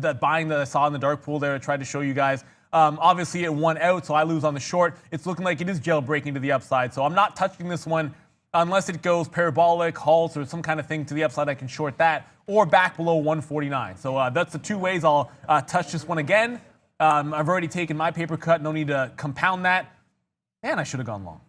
that buying that I saw in the dark pool there. I tried to show you guys. Obviously it won out, so I lose on the short. It's looking like it is jailbreaking to the upside, so I'm not touching this one unless it goes parabolic, halts, or some kind of thing to the upside. I can short that, or back below 149. So that's the two ways I'll touch this one again. I've already taken my paper cut. No need to compound that. And I should have gone long.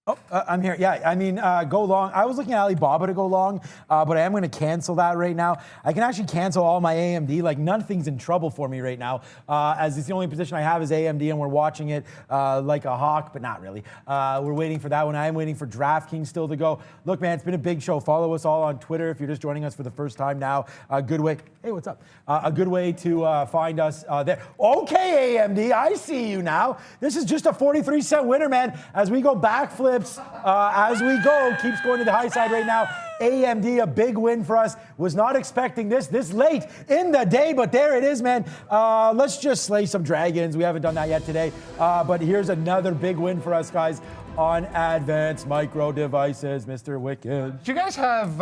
Oh, I'm here. Yeah, I mean, go long. I was looking at Alibaba to go long, but I am going to cancel that right now. I can actually cancel all my AMD. Like, nothing's in trouble for me right now, as it's the only position I have is AMD, and we're watching it like a hawk, but not really. We're waiting for that one. I am waiting for DraftKings still to go. Look, man, it's been a big show. Follow us all on Twitter if you're just joining us for the first time now. A good way. Hey, what's up? A good way to find us there. Okay, AMD, I see you now. This is just a 43-cent winner, man. As we go backflips, as we go, keeps going to the high side right now. AMD, a big win for us. Was not expecting this late in the day, but there it is, man. Let's just slay some dragons. We haven't done that yet today, but here's another big win for us, guys, on Advanced Micro Devices, Mr. Wicked. Did you guys have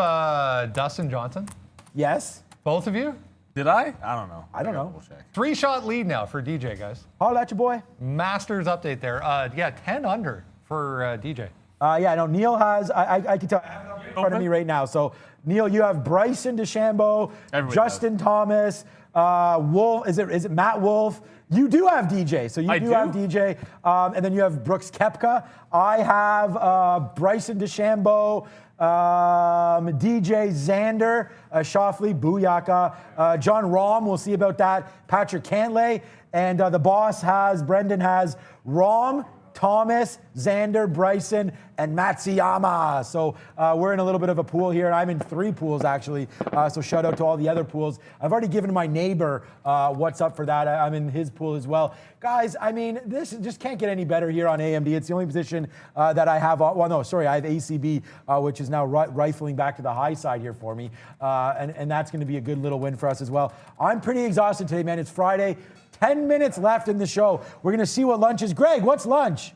Dustin Johnson? Yes. Both of you? Did I? I don't know. I don't know. 3-shot lead now for DJ, guys. Holla at your boy. Masters update there. Yeah, 10 under for DJ. Yeah, no, Neil has, I can tell, I have it up in front of me right now. So, Neil, you have Bryson DeChambeau, Justin Thomas, Wolf, is it Matt Wolf? You do have DJ, so you do have DJ, and then you have Brooks Koepka. I have Bryson DeChambeau, DJ Xander, Schauffele, Booyaka, John Rahm, we'll see about that, Patrick Cantlay, and the boss Brendan has Rahm, Thomas, Xander, Bryson, and Matsuyama. So we're in a little bit of a pool here. I'm in 3 pools, actually. So shout out to all the other pools. I've already given my neighbor what's up for that. I'm in his pool as well. Guys, I mean, this just can't get any better here on AMD. It's the only position that I have. Well, no, sorry. I have ACB, which is now rifling back to the high side here for me. And that's going to be a good little win for us as well. I'm pretty exhausted today, man. It's Friday. 10 minutes left in the show. We're going to see what lunch is. Greg, what's lunch?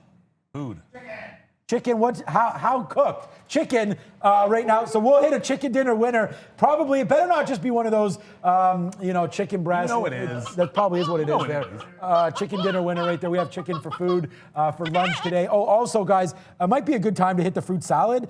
Food. Chicken, how cooked? Chicken right now. So we'll hit a chicken dinner winner. Probably, it better not just be one of those, chicken breasts. You know it is. That probably is what it is there. Chicken dinner winner right there. We have chicken for food for lunch today. Oh, also, guys, it might be a good time to hit the fruit salad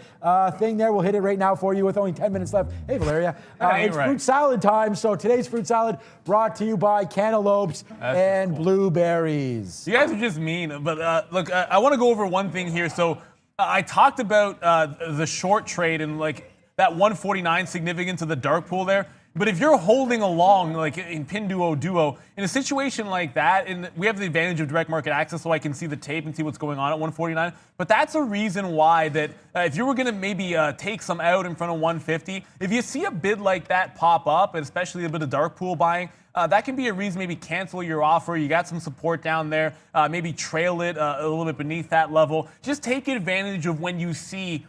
thing there. We'll hit it right now for you with only 10 minutes left. Hey, Valeria. It's fruit salad time. So today's fruit salad brought to you by cantaloupes and blueberries. You guys are just mean. But look, I want to go over one thing here. So I talked about the short trade and like that 149 significance of the dark pool there. But if you're holding along, like in pin duo, in a situation like that, and we have the advantage of direct market access, so I can see the tape and see what's going on at 149. But that's a reason why that if you were going to maybe take some out in front of 150, if you see a bid like that pop up, and especially a bit of dark pool buying, that can be a reason maybe cancel your offer. You got some support down there. Maybe trail it a little bit beneath that level. Just take advantage of when you see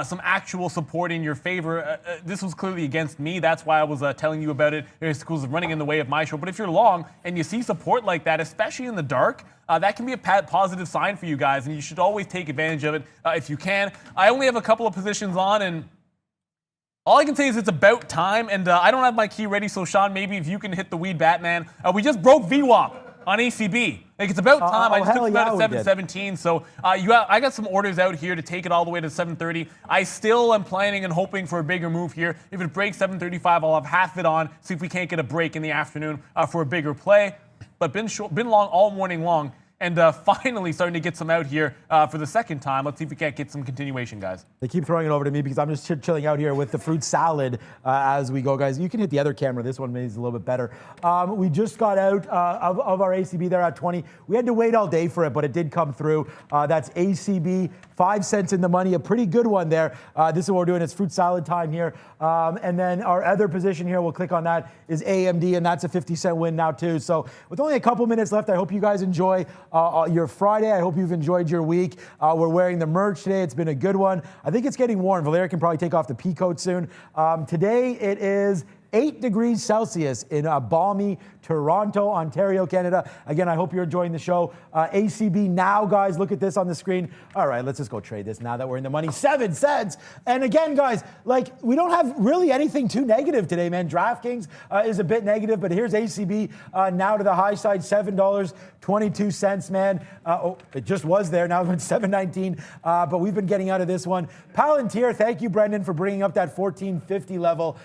some actual support in your favor. This was clearly against me. That's why I was telling you about it. It was running in the way of my show. But if you're long and you see support like that, especially in the dark, that can be a positive sign for you guys. And you should always take advantage of it if you can. I only have a couple of positions on, and all I can say is it's about time. And I don't have my key ready. So, Sean, maybe if you can hit the weed Batman. We just broke VWAP on ACB. Like, it's about time. I just took it out at 7:17. So I got some orders out here to take it all the way to 7:30. I still am planning and hoping for a bigger move here. If it breaks 7:35, I'll have half of it on. See if we can't get a break in the afternoon for a bigger play. But been long all morning long. And finally starting to get some out here for the second time. Let's see if we can't get some continuation, guys. They keep throwing it over to me because I'm just chilling out here with the fruit salad as we go, guys. You can hit the other camera. This one maybe is a little bit better. We just got out of our ACB there at 20. We had to wait all day for it, but it did come through. That's ACB, 5 cents in the money, a pretty good one there. This is what we're doing. It's fruit salad time here. And then our other position here, we'll click on that, is AMD, and that's a 50-cent win now too. So with only a couple minutes left, I hope you guys enjoy your Friday. I hope you've enjoyed your week. We're wearing the merch today. It's been a good one. I think it's getting warm. Valeria can probably take off the pea coat soon. Today it is 8 degrees Celsius in balmy Toronto, Ontario, Canada. Again, I hope you're enjoying the show. ACB now, guys, look at this on the screen. All right, let's just go trade this now that we're in the money. 7 cents. And again, guys, like, we don't have really anything too negative today, man. DraftKings is a bit negative, but here's ACB now to the high side, $7.22, man. It just was there. Now it's $7.19, but we've been getting out of this one. Palantir, thank you, Brendan, for bringing up that 1450 level.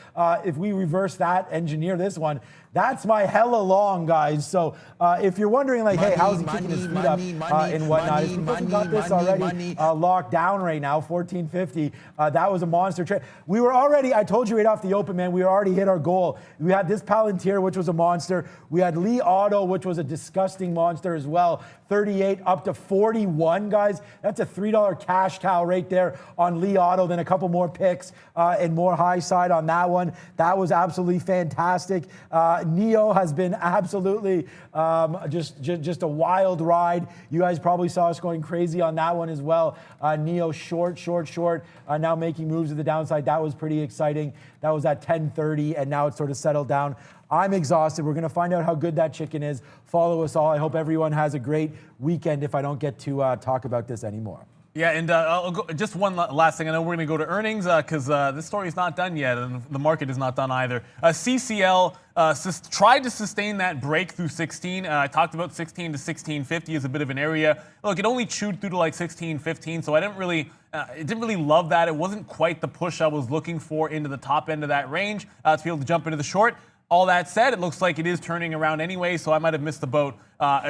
If we reverse that, engineer this one, that's my hella long, guys. So if you're wondering, like, hey, how's he kicking his feet up and whatnot, if he hasn't got this already locked down right now, 1450, that was a monster trade. We were already, I told you right off the open, man, we already hit our goal. We had this Palantir, which was a monster. We had Lee Auto, which was a disgusting monster as well. 38 up to 41, guys. That's a $3 cash cow right there on Lee Auto. Then a couple more picks and more high side on that one. That was absolutely fantastic. Neo has been absolutely just a wild ride. You guys probably saw us going crazy on that one as well. Neo short, now making moves to the downside. That was pretty exciting. That was at 10:30, and now it's sort of settled down. I'm exhausted. We're going to find out how good that chicken is. Follow us all. I hope everyone has a great weekend if I don't get to talk about this anymore. Yeah, and I'll go, just one last thing. I know we're going to go to earnings because this story is not done yet, and the market is not done either. CCL tried to sustain that break through 16. I talked about 16 to 1650 as a bit of an area. Look, it only chewed through to like 1615, so I didn't really, it didn't really love that. It wasn't quite the push I was looking for into the top end of that range to be able to jump into the short. All that said, it looks like it is turning around anyway, so I might have missed the boat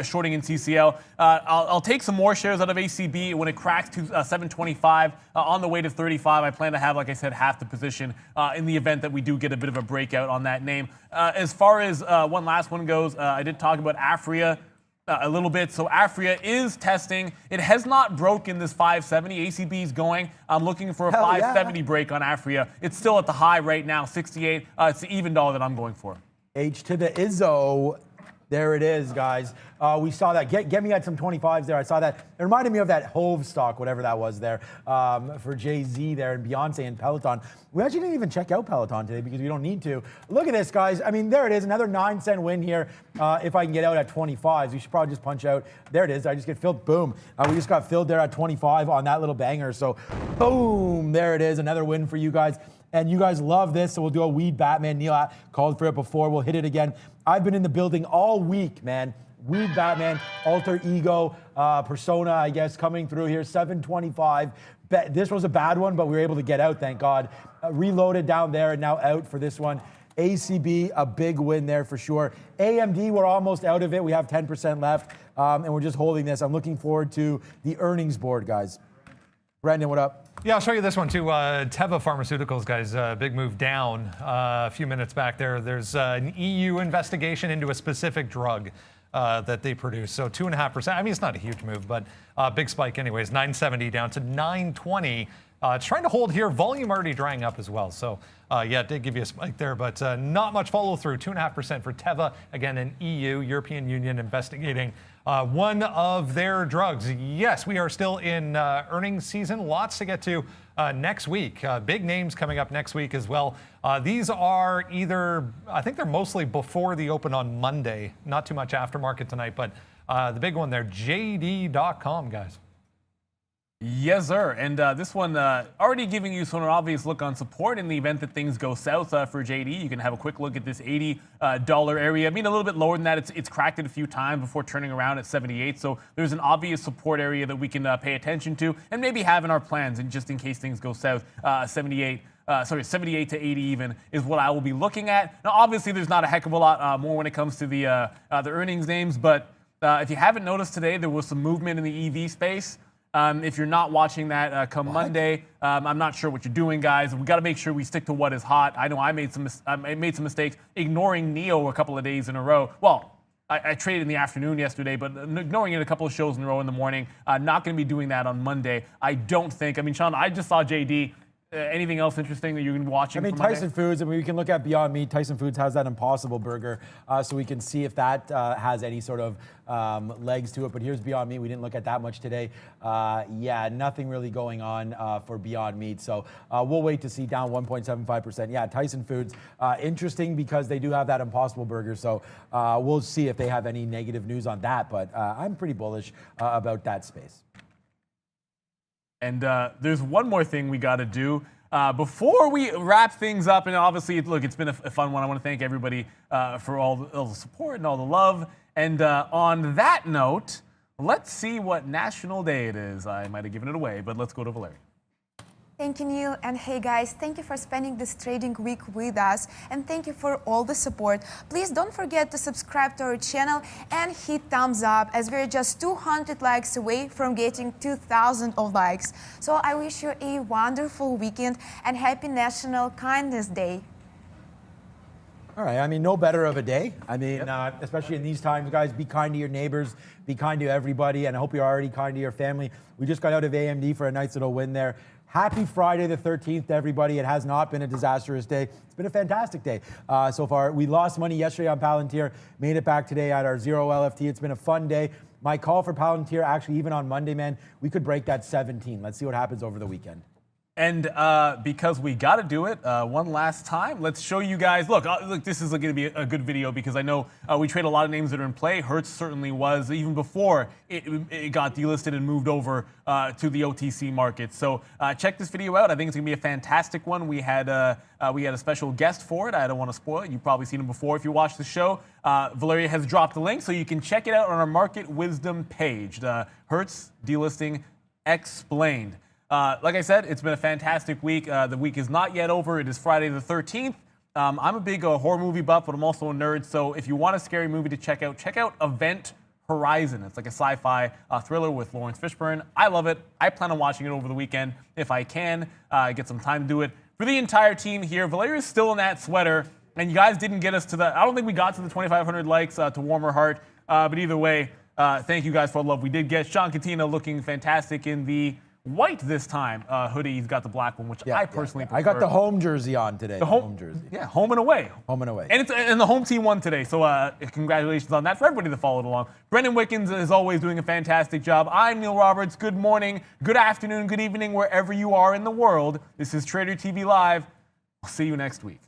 shorting in CCL. I'll take some more shares out of ACB when it cracks to 725 on the way to 35. I plan to have, like I said, half the position in the event that we do get a bit of a breakout on that name. As far as one last one goes, I did talk about Afria a little bit. So Afria is testing. It has not broken this 570. ACB is going. I'm looking for a 570 break on Afria. It's still at the high right now, 68. It's the even dollar that I'm going for. H to the Izzo. There it is, guys. We saw that. Get me at some 25s there. I saw that. It reminded me of that Hove stock, whatever that was there, for Jay-Z there and Beyonce and Peloton. We actually didn't even check out Peloton today because we don't need to. Look at this, guys. I mean, there it is. Another 9-cent win here. If I can get out at 25s, we should probably just punch out. There it is. I just get filled. Boom. We just got filled there at 25 on that little banger. So, boom. There it is. Another win for you guys. And you guys love this, so we'll do a Weed Batman. Neil called for it before. We'll hit it again. I've been in the building all week, man. Weed Batman, Alter Ego, Persona, I guess, coming through here. 725. This was a bad one, but we were able to get out, thank God. Reloaded down there and now out for this one. ACB, a big win there for sure. AMD, we're almost out of it. We have 10% left, and we're just holding this. I'm looking forward to the earnings board, guys. Brendan, what up? Yeah, I'll show you this one too. Teva Pharmaceuticals, guys, big move down a few minutes back there. There's an EU investigation into a specific drug that they produce. So 2.5%. I mean, it's not a huge move, but big spike anyways. 970 down to 920. It's trying to hold here. Volume already drying up as well. So yeah, it did give you a spike there, but not much follow through. 2.5% for Teva. Again, an EU, European Union, investigating one of their drugs. Yes, we are still in earnings season. Lots to get to next week. Big names coming up next week as well. These are either, I think they're mostly before the open on Monday. Not too much aftermarket tonight, but the big one there, JD.com, guys. Yes, sir. And this one already giving you sort of an obvious look on support in the event that things go south for JD. You can have a quick look at this $80 area. I mean, a little bit lower than that. It's cracked it a few times before turning around at 78. So there's an obvious support area that we can pay attention to and maybe have in our plans, and just in case things go south. 78 to 80 even is what I will be looking at. Now, obviously, there's not a heck of a lot more when it comes to the earnings names, but if you haven't noticed today, there was some movement in the EV space. If you're not watching that come Monday, I'm not sure what you're doing, guys. We got to make sure we stick to what is hot. I know I made some mistakes ignoring NEO a couple of days in a row. Well, I traded in the afternoon yesterday, but ignoring it a couple of shows in a row in the morning. Not going to be doing that on Monday. I don't think. I mean, Sean, I just saw JD. Anything else interesting that you've been watching? I mean, Tyson Foods. I mean, we can look at Beyond Meat. Tyson Foods has that Impossible Burger, so we can see if that has any sort of legs to it. But here's Beyond Meat. We didn't look at that much today. Yeah, nothing really going on for Beyond Meat. So we'll wait to see, down 1.75%. Yeah, Tyson Foods, interesting because they do have that Impossible Burger. So we'll see if they have any negative news on that. But I'm pretty bullish about that space. And there's one more thing we got to do before we wrap things up. And obviously, look, it's been a fun one. I want to thank everybody for all the support and all the love. And on that note, let's see what National Day it is. I might have given it away, but let's go to Valerie. Thank you, Neil. And hey, guys, thank you for spending this trading week with us. And thank you for all the support. Please don't forget to subscribe to our channel and hit thumbs up, as we're just 200 likes away from getting 2,000 of likes. So I wish you a wonderful weekend and happy National Kindness Day. All right, I mean, no better of a day. I mean, especially in these times, guys, be kind to your neighbors, be kind to everybody, and I hope you're already kind to your family. We just got out of AMD for a nice little win there. Happy Friday the 13th to everybody. It has not been a disastrous day. It's been a fantastic day so far. We lost money yesterday on Palantir, made it back today at our 0 LFT. It's been a fun day. My call for Palantir, actually, even on Monday, man, we could break that 17. Let's see what happens over the weekend. And because we got to do it one last time, let's show you guys. Look, this is going to be a good video because I know we trade a lot of names that are in play. Hertz certainly was, even before it got delisted and moved over to the OTC market. So check this video out. I think it's going to be a fantastic one. We had a special guest for it. I don't want to spoil it. You've probably seen him before if you watch the show. Valeria has dropped the link, so you can check it out on our Market Wisdom page. The Hertz delisting explained. Like I said, it's been a fantastic week. The week is not yet over. It is Friday the 13th. I'm a big horror movie buff, but I'm also a nerd. So if you want a scary movie to check out Event Horizon. It's like a sci-fi thriller with Lawrence Fishburne. I love it. I plan on watching it over the weekend if I can get some time to do it. For the entire team here, Valeria is still in that sweater, and you guys didn't get us to I don't think we got to the 2,500 likes to warm her heart. But either way, thank you guys for the love we did get. Sean Cattina looking fantastic in the white this time hoodie. He's got the black one, which I personally prefer. I got the home jersey on today. The home jersey. Yeah, home and away. Home and away. And the home team won today, so congratulations on that for everybody that followed along. Brendan Wickens is always doing a fantastic job. I'm Neil Roberts. Good morning, good afternoon, good evening, wherever you are in the world. This is Trader TV Live. I'll see you next week.